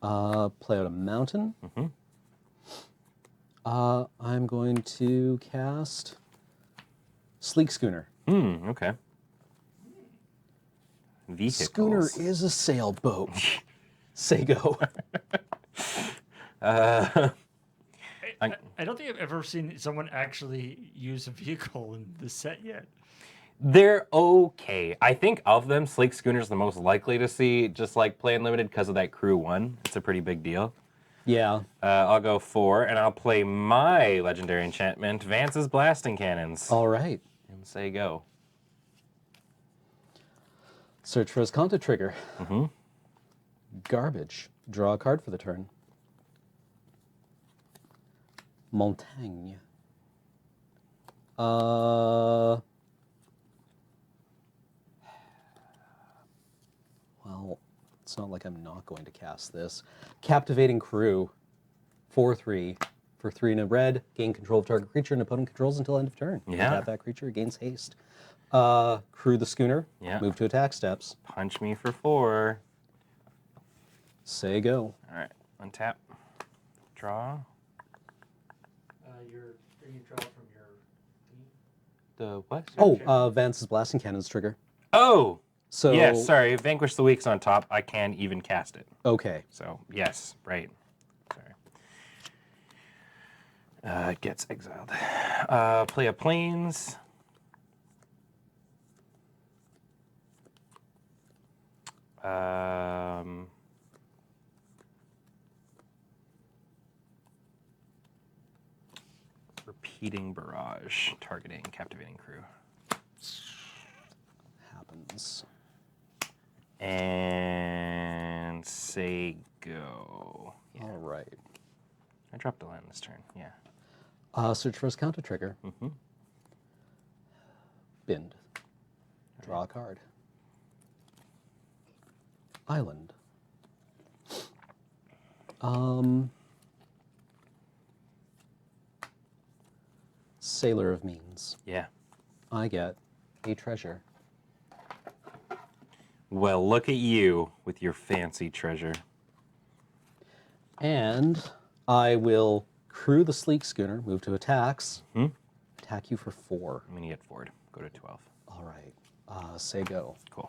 Play out a mountain. I'm going to cast Sleek Schooner. Okay. Vehicles. Schooner is a sailboat. Sago. I don't think I've ever seen someone actually use a vehicle in the set yet. They're okay. I think of them, Sleek Schooner's the most likely to see just like play unlimited because of that crew 1. It's a pretty big deal. Yeah. I'll go 4, and I'll play my legendary enchantment, Vance's Blasting Cannons, All right. and say go. Search for Azcanta trigger. Garbage. Draw a card for the turn. Montagne. Well, it's not like I'm not going to cast this. Captivating Crew. 4/3. For 3 and a red, gain control of target creature and opponent controls until end of turn. Yeah. Tap that creature, gains haste. Crew the Schooner. Yeah. Move to attack steps. Punch me for 4. Say go. All right. Untap. Draw. You're you draw from your. The what? Oh, Vance's Blasting Cannon's trigger. Oh! So Yes, sorry. Vanquish the Weak's on top. I can even cast it. Okay. So, yes, right. Sorry. It gets exiled. Play a Plains. Repeating Barrage, targeting Captivating Crew. Happens. And say go. Yeah. All right. I dropped a land this turn, yeah. Search for his counter trigger. Bind. Draw a card. Island. Sailor of Means. Yeah. I get a treasure. Well, look at you with your fancy treasure. And I will crew the Sleek Schooner, move to attacks. Attack you for 4. I'm gonna get forward. Go to 12. All right. Say go. Cool.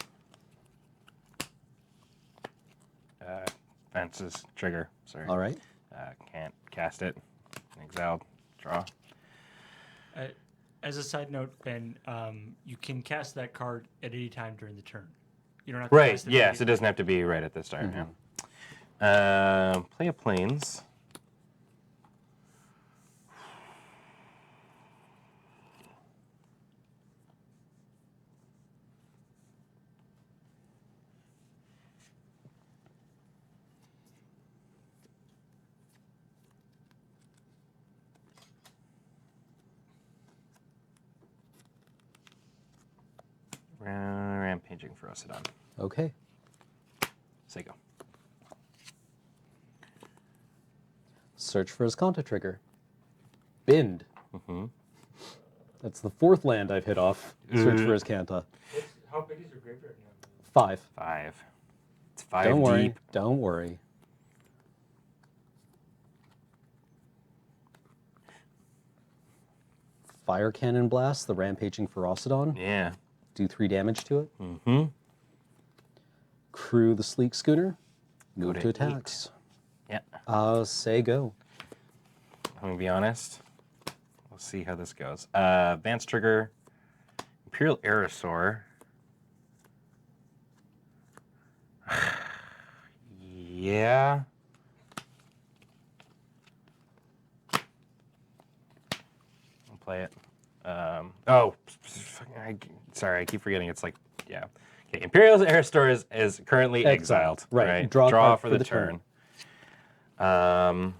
Fences, trigger, sorry. All right. Can't cast it. Exiled, draw. As a side note, Ben, you can cast that card at any time during the turn. You don't have to Right, cast it yes, it immediately. doesn't have to be right at this time, yeah. Play a Plains. Rampaging for Ixalan. Okay. Say go. Search for his counter trigger. Bind. That's the 4th land I've hit off. Search for his Kanta. How big is your graveyard now? 5. 5. It's 5 Don't worry. deep. Don't worry. Fire Cannon Blast, the Rampaging Ferocidon. Yeah. Do 3 damage to it. Crew the Sleek Schooner. Move to to attacks. Yeah. Say go. I'm gonna be honest. We'll see how this goes. Vance trigger, Imperial Aerosaur. Yeah. I'll play it. Sorry, I keep forgetting. It's like, yeah. Okay, Imperial Aerosaur is currently exiled. Right. Draw Draw for the turn. Yeah,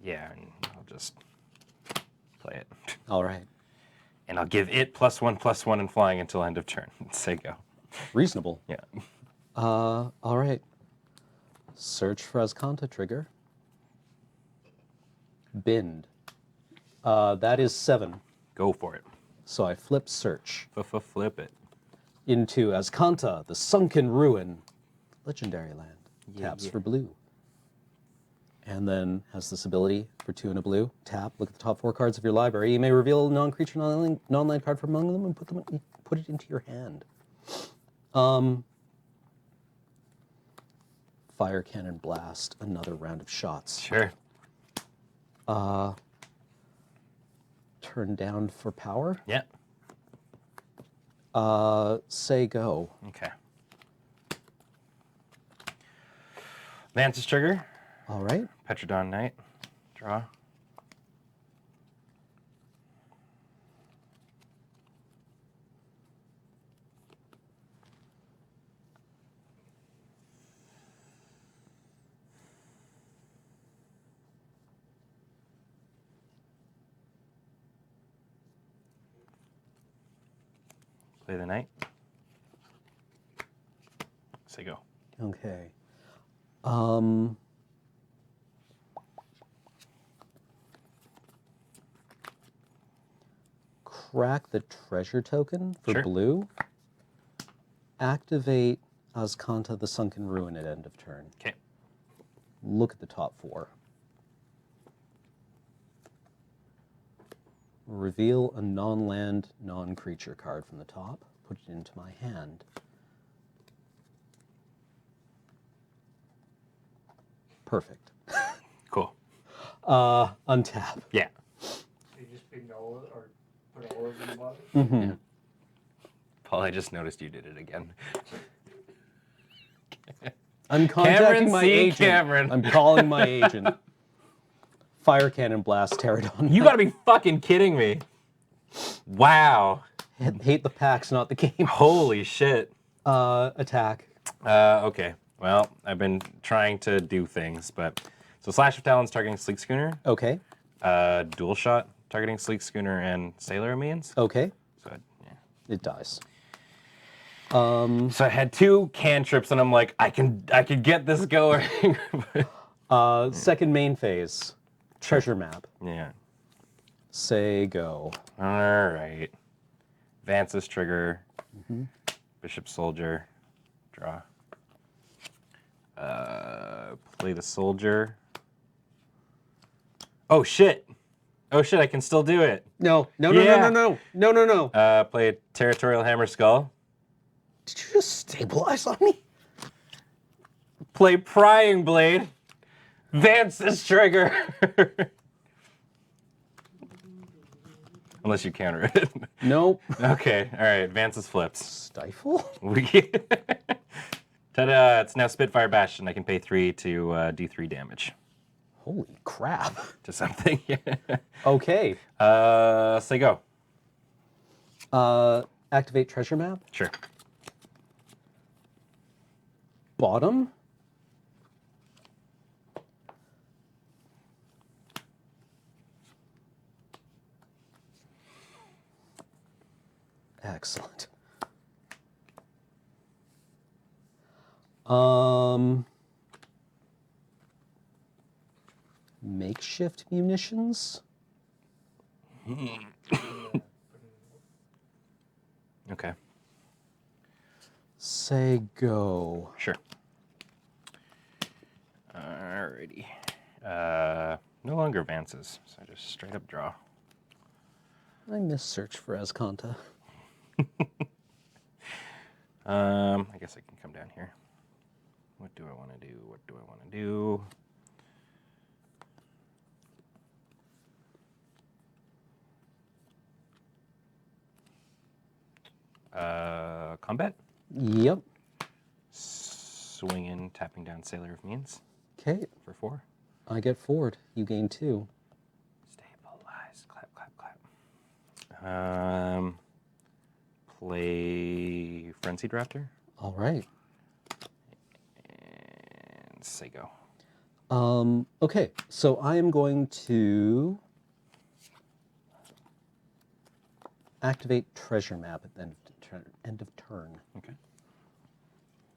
and I'll just play it. All right. And I'll give it +1/+1 and flying until end of turn. Say go. Reasonable. Yeah. All right. Search for Azcanta trigger. Bind. That is 7. Go for it. So I flip search Flip it. into Azcanta, the Sunken Ruin. Legendary land. Taps yeah. for blue. And then has this ability for 2 and a blue. Tap, look at the top 4 cards of your library. You may reveal a non-creature, non-land card from among them and put it into your hand. Fire Cannon Blast, another round of shots. Sure. Turn down for power. Yeah. Say go. Okay. Vance's trigger. All right. Petrodon Knight. Draw. Play the knight. Say go. Okay. Crack the treasure token for Sure. blue. Activate Azcanta the Sunken Ruin at end of turn. Okay. Look at the top 4. Reveal a non-land, non-creature card from the top. Put it into my hand. Perfect. Cool. Untap. Yeah. You just bring all or put all of them in the bottom. Mm-hmm. Paul, I just noticed you did it again. I'm contacting Cameron my C. agent. Cameron. I'm calling my agent. Fire cannon blast Pterodon. You gotta be fucking kidding me. Wow. Hate the packs, not the game. Holy shit. Attack. Okay. Well, I've been trying to do things, but so Slash of Talons targeting Sleek Schooner, Okay. Dual Shot targeting Sleek Schooner and Sailor means. Okay. So yeah. It dies. So I had 2 cantrips, and I'm like, I could get this going. Second main phase. Treasure map. Yeah. Say go. All right. Vance's trigger. Bishop Soldier. Draw. Play the soldier. Oh shit! Oh shit! I can still do it. No. Yeah. No. Play a Territorial Hammer Skull. Did you just stabilize on me? Play Prying Blade. Vance's trigger. Unless you counter it. Nope. Okay. All right. Vance's flips. Stifle? Ta-da! It's now Spitfire Bash, and I can pay 3 to do 3 damage Holy crap. to something. Okay. Say go. Activate treasure map. Sure. Bottom. Excellent. Makeshift munitions. Okay. Say go. Sure. Alrighty. No longer advances, so I just straight up draw. I miss search for Azcanta. I guess I can come down here. What do I want to do? What do I want to do? Combat? Yep. Swinging, tapping down Sailor of Means Okay. for 4. I get forward. You gain 2. Stabilize. Clap, clap, clap. Play Frenzied Raptor All right. and say go. Okay, so I am going to activate treasure map at the end of turn. Okay.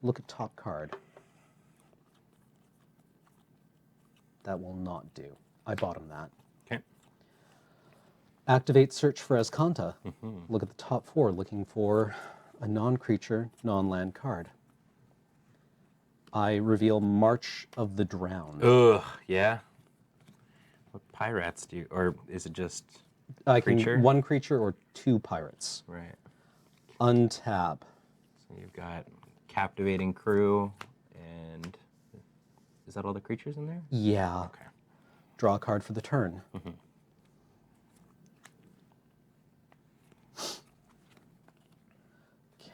Look at top card. That will not do. I bottom that. Okay. Activate search for Azcanta. Look at the top 4, looking for a non-creature, non-land card. I reveal March of the Drowned. Ugh, yeah. What pirates do you, or is it just I can creature? 1 creature or 2 pirates. Right. Untap. So you've got Captivating Crew, and is that all the creatures in there? Yeah. Okay. Draw a card for the turn.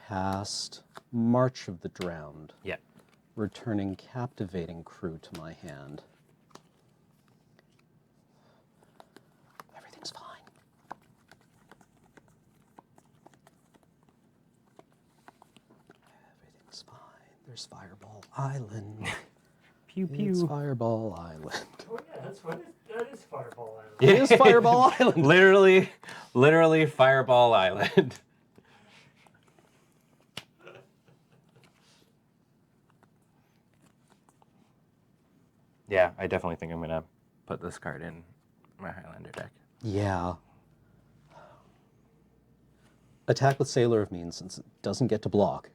Cast March of the Drowned. Yeah. Returning Captivating Crew to my hand. Everything's fine. Everything's fine. There's Fireball Island. Pew It's Fireball Island. Oh yeah, that is Fireball Island. It is Fireball Island. literally Fireball Island. Yeah, I definitely think I'm gonna put this card in my Highlander deck. Yeah. Attack with Sailor of Means, since it doesn't get to block.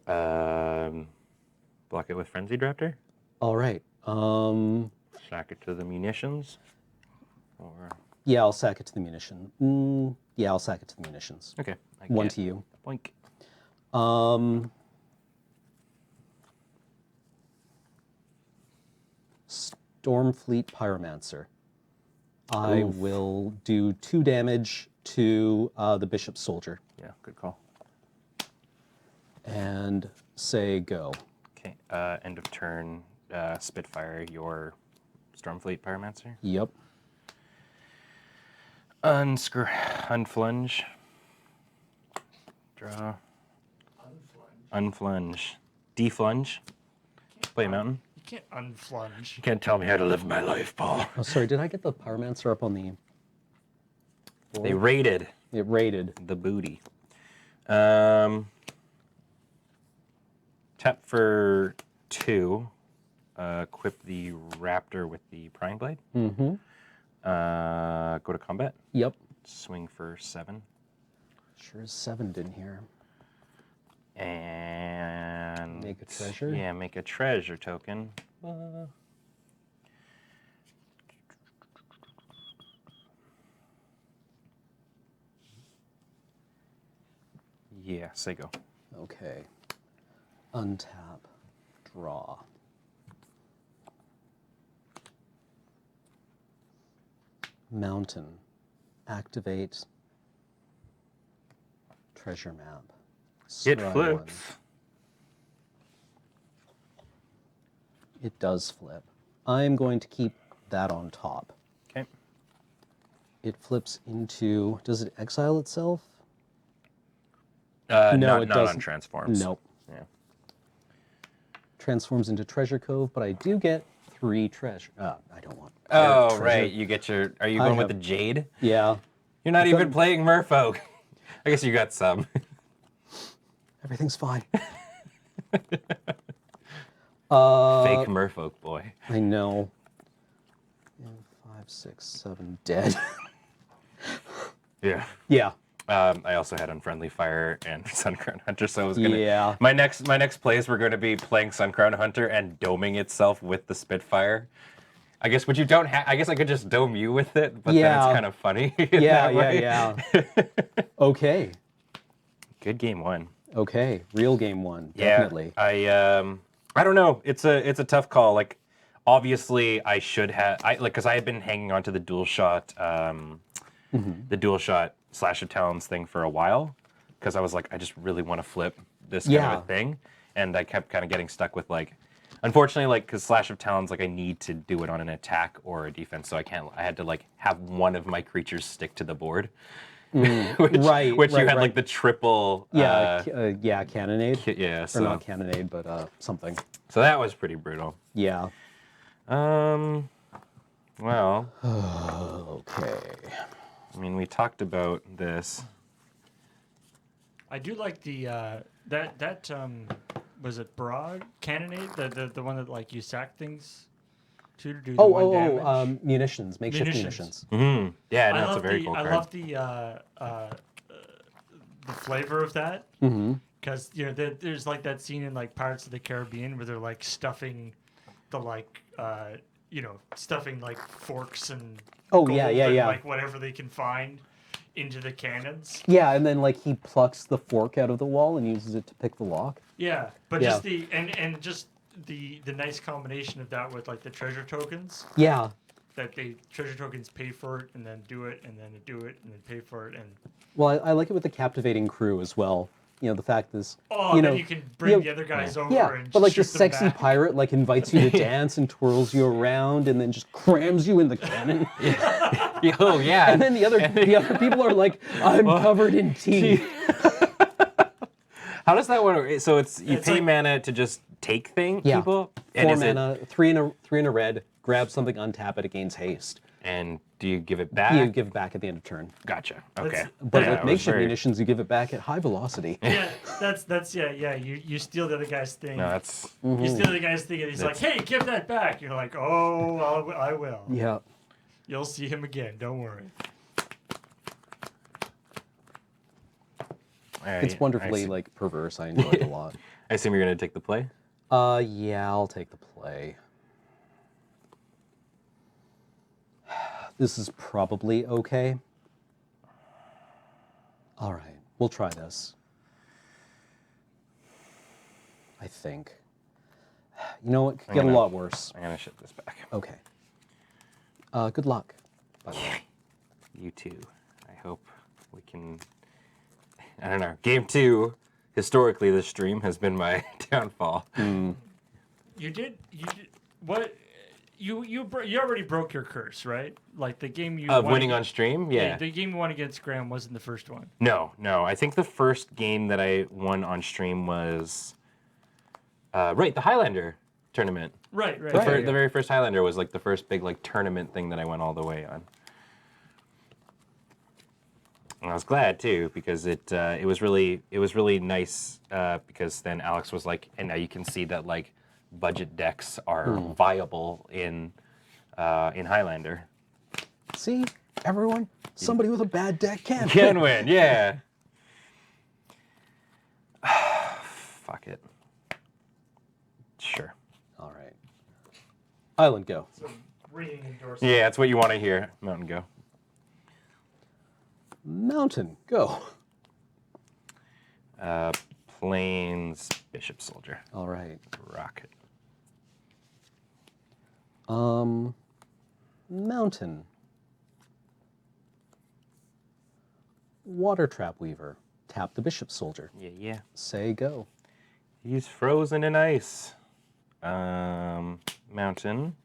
Block it with Frenzied Raptor. All right. Sack it to the munitions. Or Yeah, I'll sack it to the munition. Yeah, I'll sack it to the munitions. okay. I One get to you. Boink. Stormfleet Pyromancer. I will do 2 damage to the Bishop Soldier Yeah, good call. and say go. Okay. End of turn. Spitfire your Stormfleet Pyromancer. Yep. Unflunge. Draw. Unflunge. Deflunge. Play a mountain. You can't unflunge. You can't tell me how to live my life, Paul. Oh, sorry, did I get the Pyromancer up on the... They raided It raided. the booty. Tap for 2. Equip the Raptor with the Prying Blade. Mm-hmm. Go to combat. Yep. Swing for 7. Sure is 7 in here. And Make a treasure? Yeah, make a treasure token. Yeah, say go. Okay. Untap. Draw. Mountain. Activate. Treasure map. It Scry flips. one. It does flip. I'm going to keep that on top. Okay. It flips into... Does it exile itself? No, No, it not on doesn't. transforms. Nope. Yeah. Transforms into Treasure Cove, but I do get 3 treasure. I don't want. Oh, treasure. right. You get your. Are you I going with have- the Jade? Yeah. You're not I've even got- playing Merfolk. I guess you got some. Everything's fine. Fake Merfolk boy. I know. 5, 6, 7, dead. Yeah. Yeah. I also had Unfriendly Fire and Suncrown Hunter, so I was gonna. Yeah. My next plays were going to be playing Suncrown Hunter and doming itself with the Spitfire. I guess what you don't have. I guess I could just dome you with it, but then Yeah. it's kind of funny. in Yeah, that way. yeah. Okay. Good game 1. Okay. Real game 1. Yeah, Definitely. I don't know. It's a tough call. Like, obviously, I should have. Because I had been hanging on to the dual shot, the dual shot Slash of Talons thing for a while, because I was like, I just really want to flip this kind Yeah. of a thing, and I kept kind of getting stuck with like, unfortunately, like because Slash of Talons, like I need to do it on an attack or a defense, so I can't. I had to like have one of my creatures stick to the board. which Right, you had right. like the triple. Yeah. Yeah. Cannonade. Yeah. Or So not cannonade, but something. so that was pretty brutal. Yeah. Well, Okay. I mean, we talked about this. I do like the that was it Broad Cannonade, the one that like you sack things to do the one damage. Munitions. Makeshift Munitions. munitions. Yeah, I no, it's a love very the cool I card. love the flavor of that because you know there's like that scene in like Pirates of the Caribbean where they're like stuffing the like stuffing like forks and Oh, gold yeah, yeah, and, yeah. like whatever they can find into the cannons. Yeah, and then like he plucks the fork out of the wall and uses it to pick the lock. Yeah, but Yeah. just the nice combination of that with like the treasure tokens Yeah. that they treasure tokens pay for it and then do it and then do it and then pay for it and Well, I like it with the captivating crew as well. You know, the fact is, oh you then know, you can bring you know, the other guys over yeah, and but like the shoot them sexy back. pirate like invites you to dance and twirls you around and then just crams you in the cannon. Oh yeah. And then the other people are like, I'm covered in tea. How does that work? So it's you It's pay like- mana to just take Yeah. people. 4 mana, 3 in a red, grab something, untap it, it gains haste. And do you give it back? You give it back at the end of turn. Gotcha. Okay. But Yeah, with it was makeshift very- munitions, you give it back at high velocity. Yeah, you steal the other guy's thing. No, that's You steal the guy's thing, and he's like, "Hey, give that back." You're like, "Oh, I will." Yeah. You'll see him again. Don't worry. It's wonderfully like perverse. I enjoy it a lot. I assume you're gonna take the play. Yeah, I'll take the play. This is probably okay. All right, we'll try this. I think. You know what? Could get a lot worse. I'm gonna ship this back. Okay. Good luck. By the way. You too. I hope we can. I don't know. Game 2, historically, this stream has been my downfall. You did what? You already broke your curse, right? Like the game you Of won winning on against- stream? Yeah. The game you won against Graham wasn't the first one. No. I think the first game that I won on stream was. The Highlander tournament. Right. The very first Highlander was like the first big like tournament thing that I went all the way on. And I was glad too because it was really nice because then Alex was like, and now you can see that like budget decks are viable in Highlander. See, everyone, somebody with a bad deck can Can win, yeah. Fuck it. Sure. All right. Island, go. So ringing endorsement. Yeah, that's what you want to hear. Mountain go. Mountain, go. Plains Bishop Soldier. All right. Rocket. Mountain. Water Trap Weaver. Tap the Bishop Soldier. Yeah. Say go. He's frozen in ice. Mountain.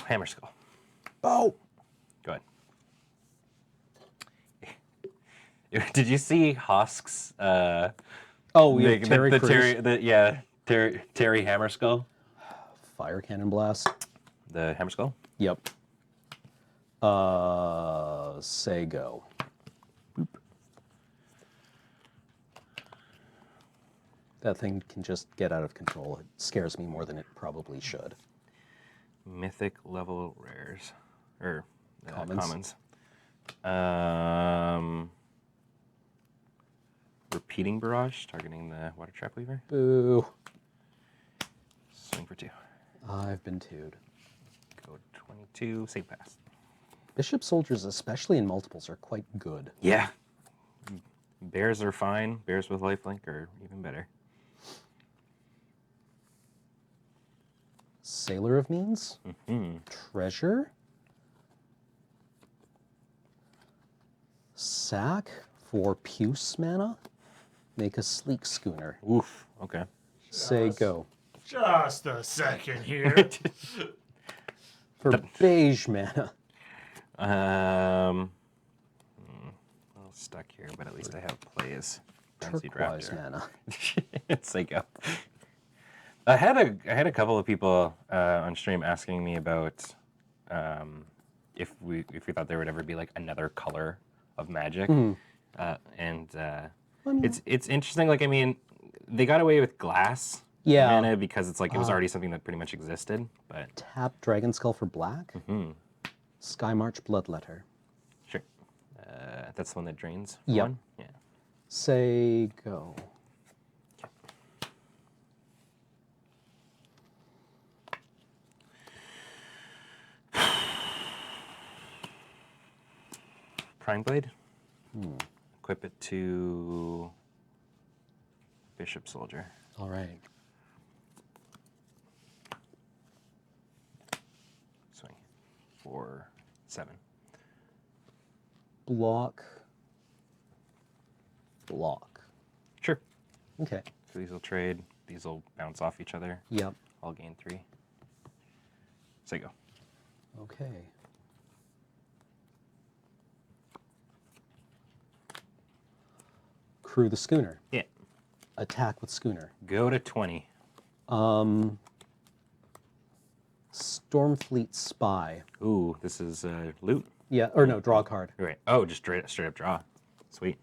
Hammer Skull. Oh! Go ahead. Did you see Husk's? Oh, we have Terry Crews. Terry Hammer Skull. Fire Cannon Blast. The Hammer Skull. Yep. Say go. Boop. That thing can just get out of control. It scares me more than it probably should. Mythic level rares. Or Commons. Repeating Barrage, targeting the Water Trap Weaver. Boo. Swing for 2. I've been two'd. Go 22, save pass. Bishop Soldiers, especially in multiples, are quite good. Yeah. Bears are fine. Bears with lifelink are even better. Sailor of Means. Treasure. Sack for Puce mana. Make a sleek schooner. Oof. Okay. Say go. Just a second here. For beige mana. I'm stuck here, but at least I have plays. Fancy Turquoise Raptor. mana. It's like I had a couple of people on stream asking me about if we thought there would ever be like another color of Magic, it's interesting. Like I mean, they got away with glass mana because it's like it was already something that pretty much existed. But Tap Dragon Skull for black. Sky March Bloodletter. sure, that's the one that drains. Yep. One? Yeah. Say go. Prime Blade. Equip it to Bishop Soldier. All right. Swing. 4, 7. Block. Block. Sure. Okay. So these will trade. These will bounce off each other. Yep. I'll gain 3. Say go. Okay. Crew the schooner. Yeah. Attack with schooner. Go to 20. Stormfleet Spy. Ooh, this is loot. Yeah, or no, draw a card. Right. Oh, just straight up draw. Sweet.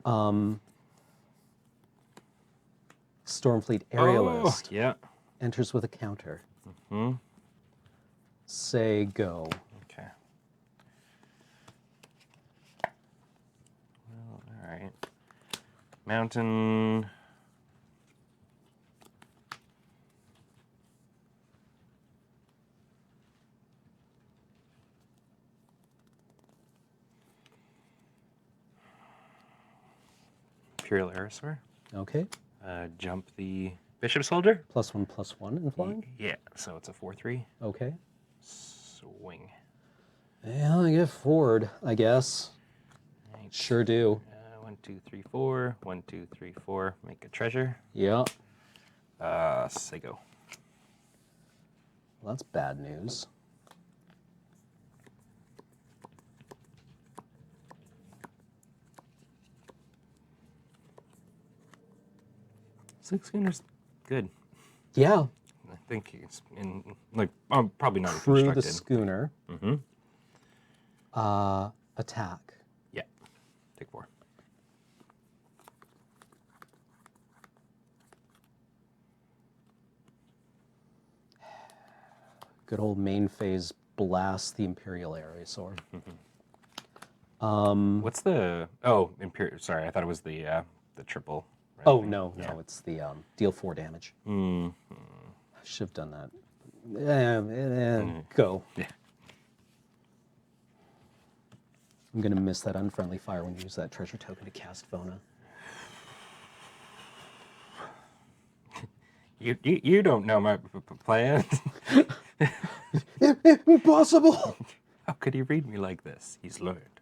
Stormfleet Aerialist. Oh, yeah. Enters with a counter. Say go. Okay. Well, all right. Mountain. Imperial Aerosaur. Okay. Jump the Bishop Soldier. +1/+1 in flying. Yeah, so it's a 4/3. Okay. Swing. Yeah, I get forward, I guess. Right. Sure do. 1, 2, 3, 4. 1, 2, 3, 4. Make a treasure. Yeah. Say go. Well, that's bad news. Six Schooner's good. Yeah. I think he's in, like, probably not Crew the constructed. schooner. Mm-hmm. Attack. Yeah. Take 4. Good old main phase blast the Imperial Aerosaur. What's the... Oh, Imperial... Sorry, I thought it was the triple. red Oh, thing. no, Yeah. it's the deal 4 damage. Mm. I should have done that. Go. Yeah. I'm going to miss that unfriendly fire when you use that treasure token to cast Vona. You don't know my plan. Impossible! How could he read me like this? He's learned.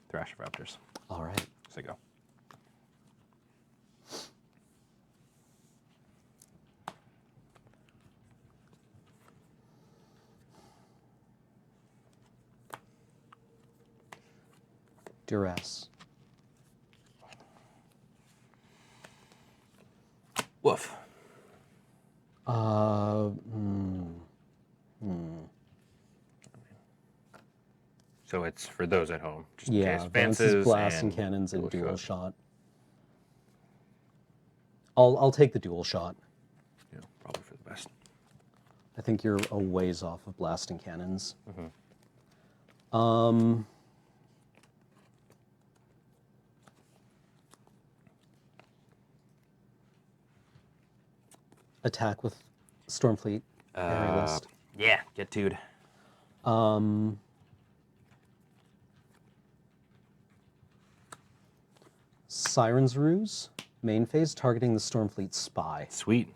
Thrash Raptors. All right. So go. Duress. Woof. So it's for those at home. Just in Yeah, case. advances, blasts, and cannons, and dual shot. I'll take the dual shot. Yeah, probably for the best. I think you're a ways off of blasting cannons. Attack with Stormfleet Aerialist. Yeah, get to'd. Siren's Ruse. Main phase targeting the Stormfleet Spy. Sweet.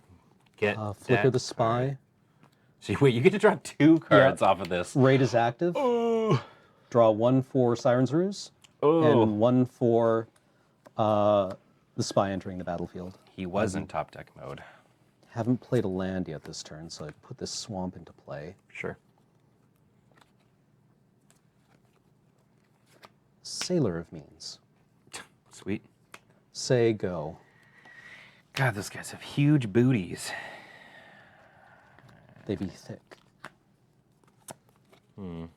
Get Flicker that the Spy. card. So wait, you get to draw 2 cards off of this. Raid is active. Oh. Draw 1 for Siren's Ruse. Oh. And 1 for the Spy entering the battlefield. He was in top deck mode. Haven't played a land yet this turn, so I put this swamp into play. Sure. Sailor of Means. Sweet. Say go. God, those guys have huge booties. They be thick. I'll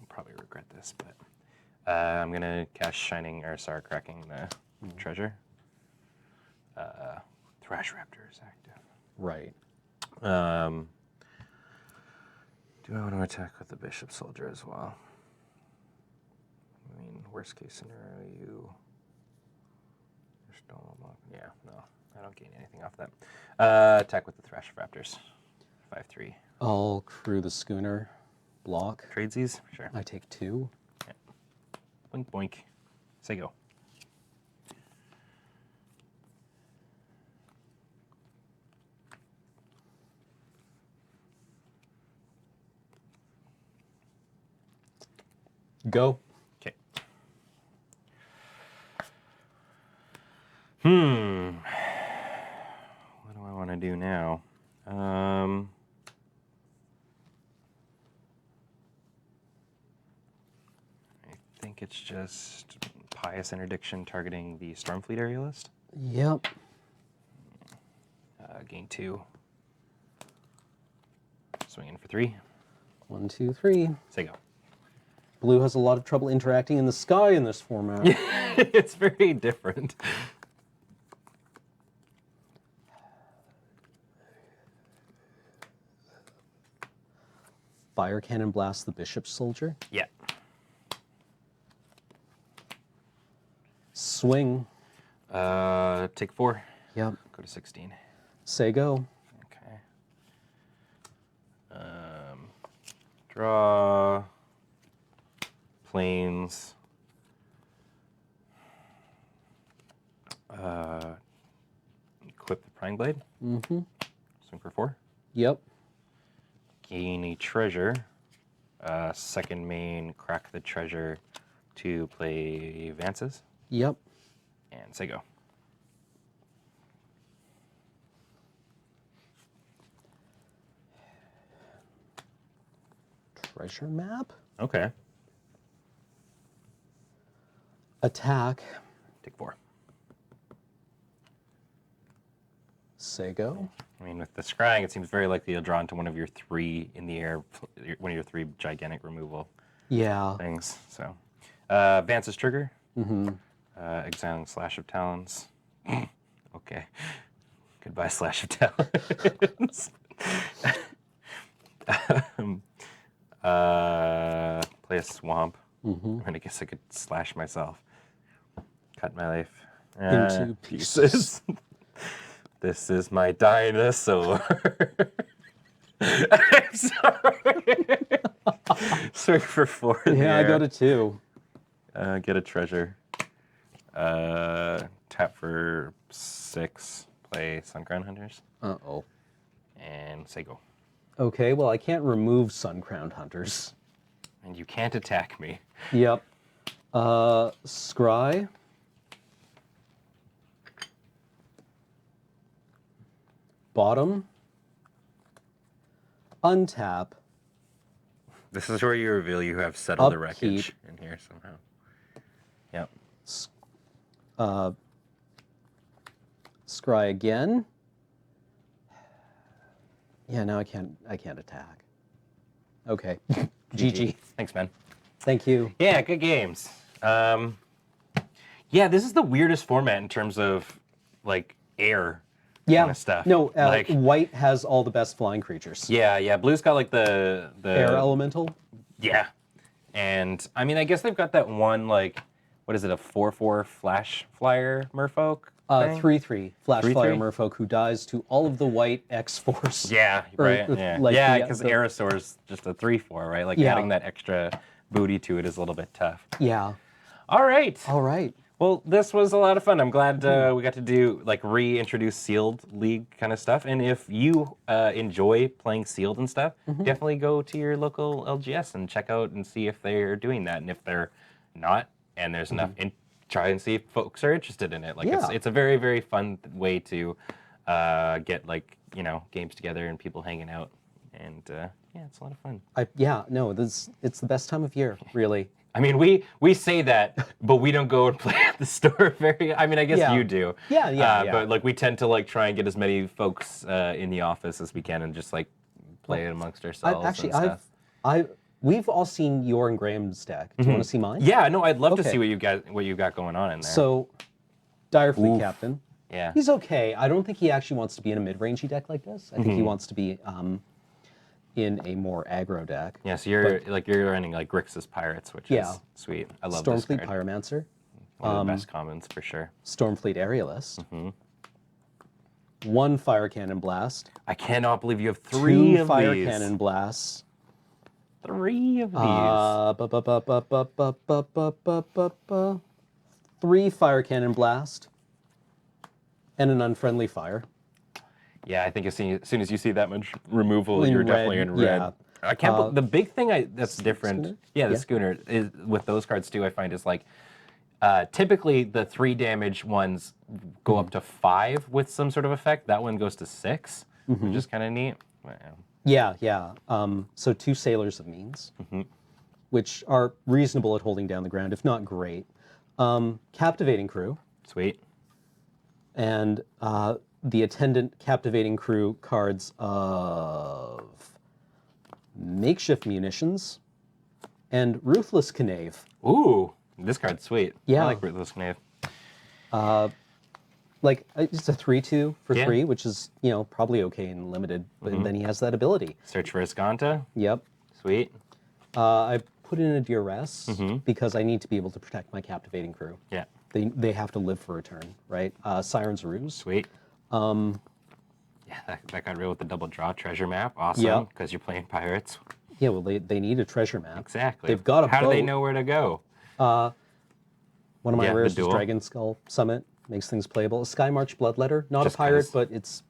probably regret this, but I'm gonna cast Shining Aerosaur, cracking the treasure. Thrash Raptor is active. Right. Do I want to attack with the Bishop Soldier as well? I mean, worst case scenario, you... Yeah, no, I don't gain anything off that. Attack with the Thrash Raptors. 5/3. I'll crew the schooner. Block. Tradesies? Sure. I take 2. Yeah. Boink, boink. Say go. Go. Okay. do now? I think it's just Pious Interdiction targeting the Stormfleet Aerialist. Yep. Gain 2. Swing in for 3. 1, 2, 3. Say go. Blue has a lot of trouble interacting in the sky in this format. It's very different. Fire Cannon Blast the Bishop Soldier. Yeah. Swing. Take 4. Yep. Go to 16. Say go. Okay. Draw. Planes. Equip the Prying Blade. Mm-hmm. Swing for 4. Yep. Gain a treasure. Second main, crack the treasure to play advances. Yep. And say go. Treasure map. Okay. Attack. Take 4. Say go. I mean, with the scrying, it seems very likely you'll draw into one of your 3 in the air, one of your 3 gigantic removal Yeah. things. So, advances trigger. Mm-hmm. Exiling Slash of Talons. Okay. Goodbye, Slash of Talons. Play a swamp. Mm-hmm. I guess I could slash myself. Cut my life Into pieces. This is my dinosaur. I'm sorry. Swing for 4 in the Yeah, I air. go to 2. Get a treasure. Tap for 6. Play Suncrown Hunters. Uh-oh. And say go. Okay, well, I can't remove Sun-Crowned Hunters. And you can't attack me. Yep. Scry. Bottom. Untap. This is where you reveal you have settled the Upkeep. wreckage in here somehow. Yep. Scry again. Yeah, now I can't attack. Okay. GG. Thanks, man. Thank you. Yeah, good games. Yeah, this is the weirdest format in terms of like air Yeah. kind of stuff. No, like white has all the best flying creatures. yeah. Blue's got like the Air elemental. Yeah, and I mean I guess they've got that one like what is it, a 4/4 flash flyer merfolk? thing? 3/3 flash 3/3? flyer merfolk who dies to all of the white X Force. Yeah, Or, right. like, Yeah, the- because the- Aerosaur's just a 3/4, right? Like Yeah. adding that extra booty to it is a little bit tough. Yeah. All right. All right. Well, this was a lot of fun. I'm glad we got to do like reintroduce sealed league kind of stuff. And if you enjoy playing sealed and stuff, definitely go to your local LGS and check out and see if they're doing that. And if they're not, and there's enough, try and see if folks are interested in it. Like Yeah. it's a very very fun way to get like games together and people hanging out. And yeah, it's a lot of fun. It's the best time of year, really. I mean, we say that, but we don't go and play at the store very. I mean, I guess Yeah. you do. Yeah. But like, we tend to like try and get as many folks in the office as we can, and just like play it amongst ourselves. and stuff. We've all seen your and Graham's deck. Do you want to see mine? Yeah, no, I'd love to Okay. see what you got going on in there. So, Dire Fleet Oof. Captain. yeah, He's okay. I don't think he actually wants to be in a mid-rangey deck like this. I think he wants to be in a more aggro deck. yeah. So you're running like Grixis Pirates, which Yeah. is sweet. I love this Stormfleet card. Pyromancer, One of the best commons for sure. Stormfleet Aerialist, 1 Fire Cannon Blast, I cannot believe you have 3 2 of Fire these. Cannon Blasts, 3 of these. 3 Fire Cannon Blast, and an Unfriendly Fire. Yeah, I think as soon as you see that much removal, In you're red, definitely in red. yeah. I can't. The big thing that's different. Schooner? Yeah, the Yeah. Schooner is with those cards too. I find is like Typically, the 3 damage ones go up to 5 with some sort of effect. That one goes to 6, which is kind of neat. Wow. Yeah. So 2 Sailors of Means, which are reasonable at holding down the ground, if not great. Captivating Crew, Sweet. and the attendant Captivating Crew cards of Makeshift Munitions and Ruthless Knave. Ooh, this card's sweet. Yeah. I like Ruthless Knave. Like, it's a 3/2 for Yeah. 3, which is, probably okay in limited, but then he has that ability. Search for Escanta. Yep. Sweet. I put in a duress because I need to be able to protect my Captivating Crew. Yeah. They have to live for a turn, right? Siren's Ruse. Sweet. Yeah, that got real with the double draw treasure map. Awesome. Yeah. Because you're playing pirates. Yeah, well, they need a treasure map. Exactly. They've got a How do they boat. know where to go? One of my Yeah, the rares is duel. Dragon Skull Summit. Makes things playable. A Sky March Bloodletter. Not Just a pirate, 'cause. but it's,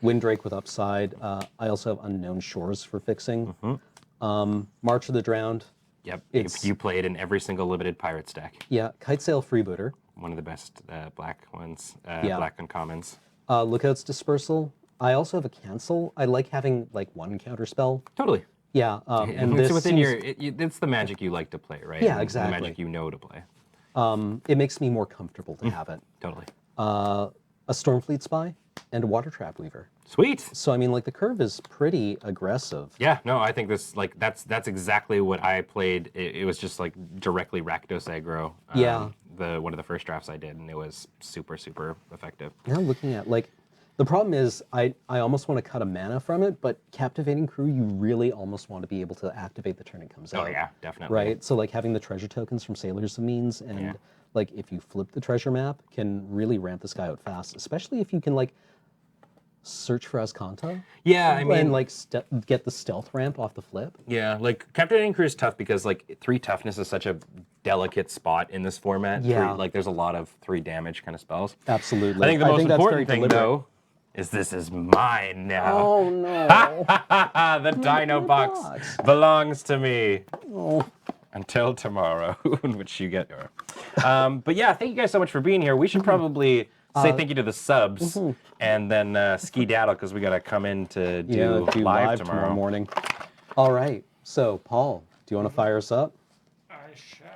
Windrake with upside. I also have Unknown Shores for fixing. March of the Drowned. Yep. It's- You played in every single limited pirates deck. Yeah, Kitesail Freebooter. One of the best black ones. Yeah. Black uncommons. Lookouts Dispersal. I also have a Cancel. I like having, like, 1 counterspell. Totally. Yeah, and it's this within seems- it's the magic you like to play, right? Yeah, And exactly. The magic you know to play. It makes me more comfortable to have it. Totally. A Stormfleet Spy and a Water Trap Weaver. Sweet. So, I mean, like, the curve is pretty aggressive. Yeah, no, I think this that's exactly what I played. It was just like directly Rakdos aggro. Yeah. One of the first drafts I did, and it was super effective. Now looking at, like, the problem is I almost want to cut a mana from it, but Captivating Crew, you really almost want to be able to activate the turn it comes Oh out. yeah, definitely. Right? So, like, having the treasure tokens from Sailors of Means and, Yeah. like, if you flip the treasure map, can really ramp this guy out fast, especially if you can, like, search for Azcanta. Yeah, I mean, and, like, get the stealth ramp off the flip. yeah, like Captivating Crew is tough because like 3 toughness is such a delicate spot in this format. Yeah. Like there's a lot of 3 damage kind of spells. Absolutely. I think the most that's very important thing deliberate. though is this is mine now. Oh, no. The Dino box box. belongs to me. Oh. Until tomorrow, in which you get your. But yeah, thank you guys so much for being here. We should probably say thank you to the subs and then skedaddle because we got to come in to do, live tomorrow. morning. All right. So, Paul, do you want to fire us up? I shall.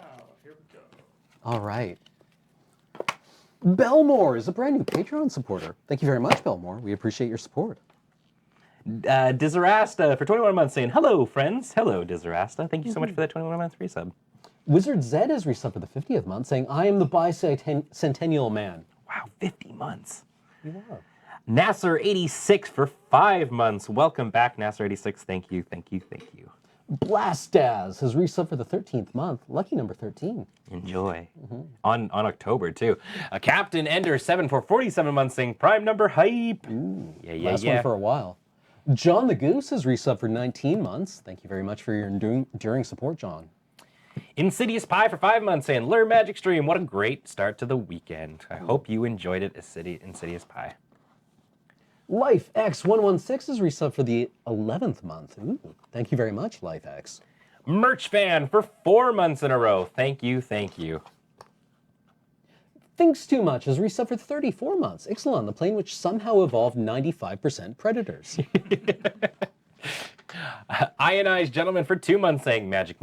Here we go. All right. Belmore is a brand new Patreon supporter. Thank you very much, Belmore. We appreciate your support. Dizarasta for 21 months saying, hello, friends. Hello, Dizarasta. Thank you so much for that 21-month resub. Wizard Zed has resubbed for the 50th month, saying, I am the bicentennial man. Wow, 50 months. You are. Nasser86 for 5 months. Welcome back, Nasser86. Thank you. Blastaz has resubbed for the 13th month. Lucky number 13. Enjoy. On October, too. Captain Ender 7 for 47 months saying, prime number hype. Last one for a while. John the Goose has resubbed for 19 months. Thank you very much for your enduring support, John. Insidious Pie for 5 months saying, Lure Magic Stream, what a great start to the weekend. I hope you enjoyed it, Insidious Pie. Life X116 is resubbed for the 11th month. Ooh, thank you very much, Life X. Merch Fan for 4 months in a row. Thank you. Thinks Too Much has resubbed for 34 months. Ixalan, the plane which somehow evolved 95% predators. Ionized Gentleman for 2 months saying, magic.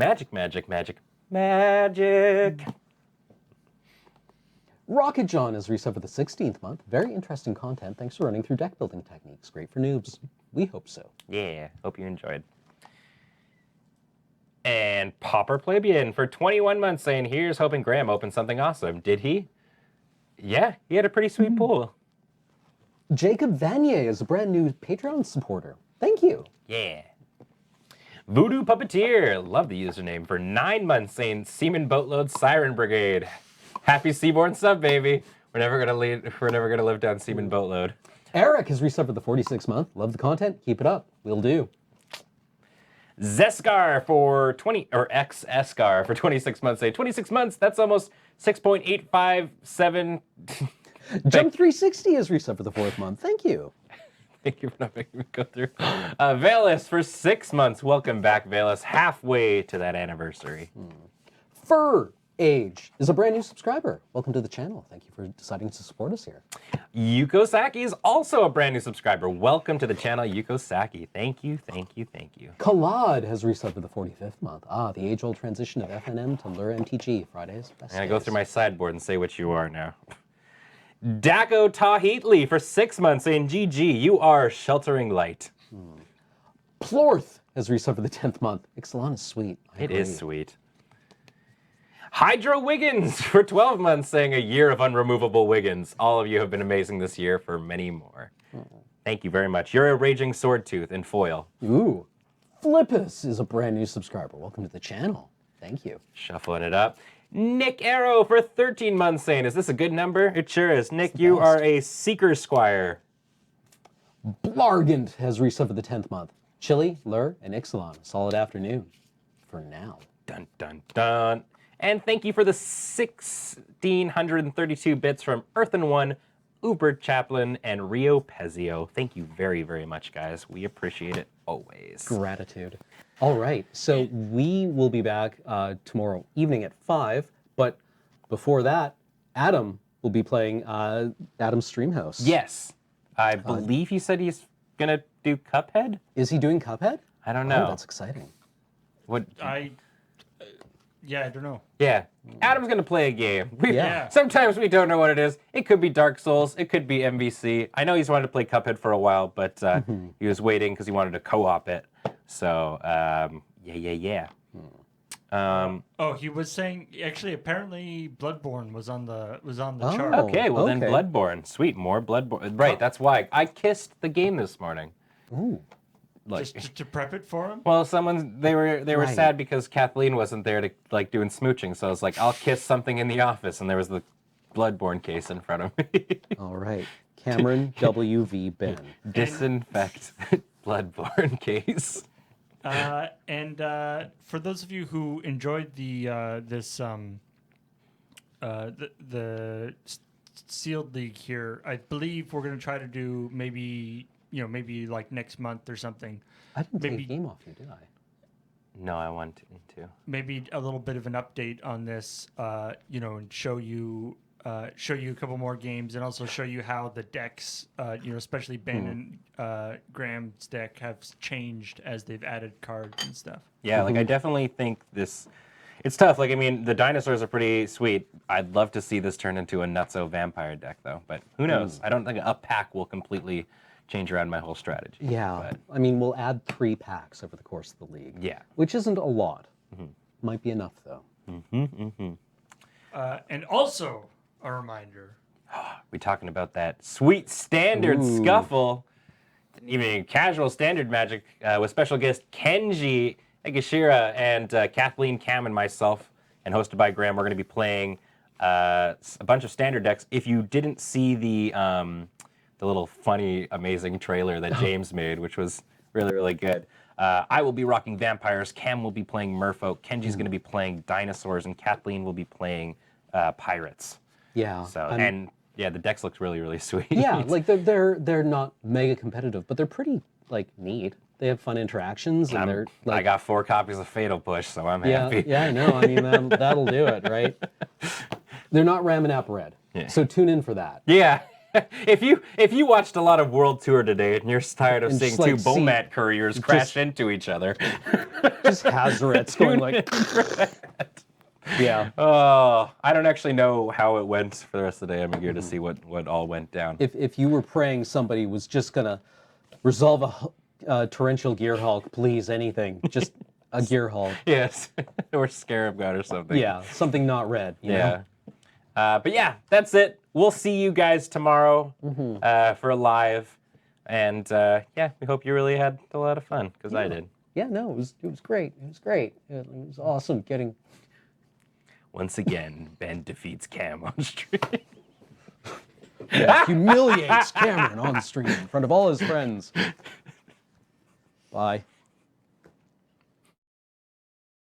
Rocket John has resubbed for the 16th month. Very interesting content. Thanks for running through deck building techniques. Great for noobs. We hope so. Yeah, hope you enjoyed. And Popper Plebeian for 21 months saying, here's hoping Graham opened something awesome. Did he? Yeah, he had a pretty sweet pool. Jacob Vanier is a brand new Patreon supporter. Thank you. Yeah. Voodoo Puppeteer, love the username, for 9 months saying, Seaman Boatload Siren Brigade. Happy Seaborn sub, baby. We're never gonna live down Seaman Boatload. Eric has resubbed for the 46th month. Love the content. Keep it up. We'll do. Zeskar for 26 months. Say 26 months. That's almost 6.857. Jump 360 has resubbed for the 4th month. Thank you. Thank you for not making me go through. Valus for 6 months. Welcome back, Valus. Halfway to that anniversary. Fur Age is a brand new subscriber. Welcome to the channel. Thank you for deciding to support us here. Yuko Saki is also a brand new subscriber. Welcome to the channel, Yuko Saki. Thank you, thank you, thank you. Kalad has resubbed for the 45th month. The age-old transition of FNM to LRRMtG. Fridays, best I'm gonna go days. through my sideboard and say what you are now. Dako Tahitli for 6 months saying, GG, you are sheltering light. Plorth has resubbed for the 10th month. Ixalan is sweet. I It agree. is sweet. Hydro Wiggins for 12 months saying a year of unremovable Wiggins. All of you have been amazing this year for many more. Thank you very much. You're a raging sword tooth in foil. Ooh. Flippus is a brand new subscriber. Welcome to the channel. Thank you. Shuffling it up. Nick Arrow for 13 months saying, is this a good number? It sure is. Nick, the you best. are a Seeker Squire. Blargant has resubbed for the 10th month. Chili, Lur, and Ixalan. Solid afternoon. For now. Dun, dun, dun. And thank you for the 1,632 bits from Earthen One, Uber Chaplin, and Rio Pezio. Thank you very, very much, guys. We appreciate it always. Gratitude. All right, so we will be back tomorrow evening at 5, but before that, Adam will be playing Adam's Streamhouse. Yes. I believe he said he's going to do Cuphead? Is he doing Cuphead? I don't know. Oh, that's exciting. What? Yeah, I don't know. Yeah. Adam's going to play a game. Yeah. Sometimes we don't know what it is. It could be Dark Souls. It could be MVC. I know he's wanted to play Cuphead for a while, but he was waiting because he wanted to co-op it. So, yeah. Oh, he was saying actually. Apparently, Bloodborne was on the chart. Oh. Okay, well then Okay. Bloodborne. Sweet, more Bloodborne. Right, that's why. I kissed the game this morning. Ooh. Like, Just to prep it for him. well, they were Right. sad because Kathleen wasn't there to like doing smooching, so I was like, I'll kiss something in the office, and there was the Bloodborne case in front of me. All right. Cameron W.V. Ben. Disinfect Bloodborne case. And for those of you who enjoyed the sealed league here, I believe we're going to try to do maybe like next month or something. I didn't take Maybe- a game off you, did I? No, I want to. Maybe a little bit of an update on this, and show you a couple more games, and also show you how the decks, especially Ben and Graham's deck, have changed as they've added cards and stuff. Yeah, like I definitely think this. It's tough. Like I mean, the dinosaurs are pretty sweet. I'd love to see this turn into a nutso vampire deck, though. But who knows? I don't think a pack will completely change around my whole strategy. Yeah. But, I mean, we'll add 3 packs over the course of the league. yeah. Which isn't a lot. Might be enough, though. And also a reminder. We talking about that sweet standard Ooh. scuffle, even casual standard Magic with special guest Kenji Egashira and Kathleen, Cam, and myself, and hosted by Graham. We're going to be playing a bunch of standard decks. If you didn't see the little funny, amazing trailer that James made, which was really, really good. I will be rocking vampires. Cam will be playing merfolk. Kenji's going to be playing dinosaurs, and Kathleen will be playing pirates. Yeah. So I'm- yeah, the decks look really, really sweet. Yeah, like they're not mega competitive, but they're pretty like neat. They have fun interactions, and they're I like, got 4 copies of Fatal Push, so I'm yeah, happy. yeah, I know. I mean, that'll do it, right? They're not ramming up red, so tune in for that. Yeah. If you watched a lot of World Tour today and you're tired of And seeing just, two like, see- Bomat couriers crash into each other. Just Hazarets going like, yeah. Oh, I don't actually know how it went for the rest of the day. I'm eager to see what all went down. If you were praying somebody was just gonna resolve a torrential gear hulk, please, anything, just a gear hulk. Yes, or Scarab God or something. Yeah, something not red. You know? But yeah, that's it. We'll see you guys tomorrow for a live. And yeah, we hope you really had a lot of fun, because I did. Yeah, no, it was great. It was great. It was awesome getting. Once again, Ben defeats Cam on stream. Humiliates Cameron on stream in front of all his friends. Bye.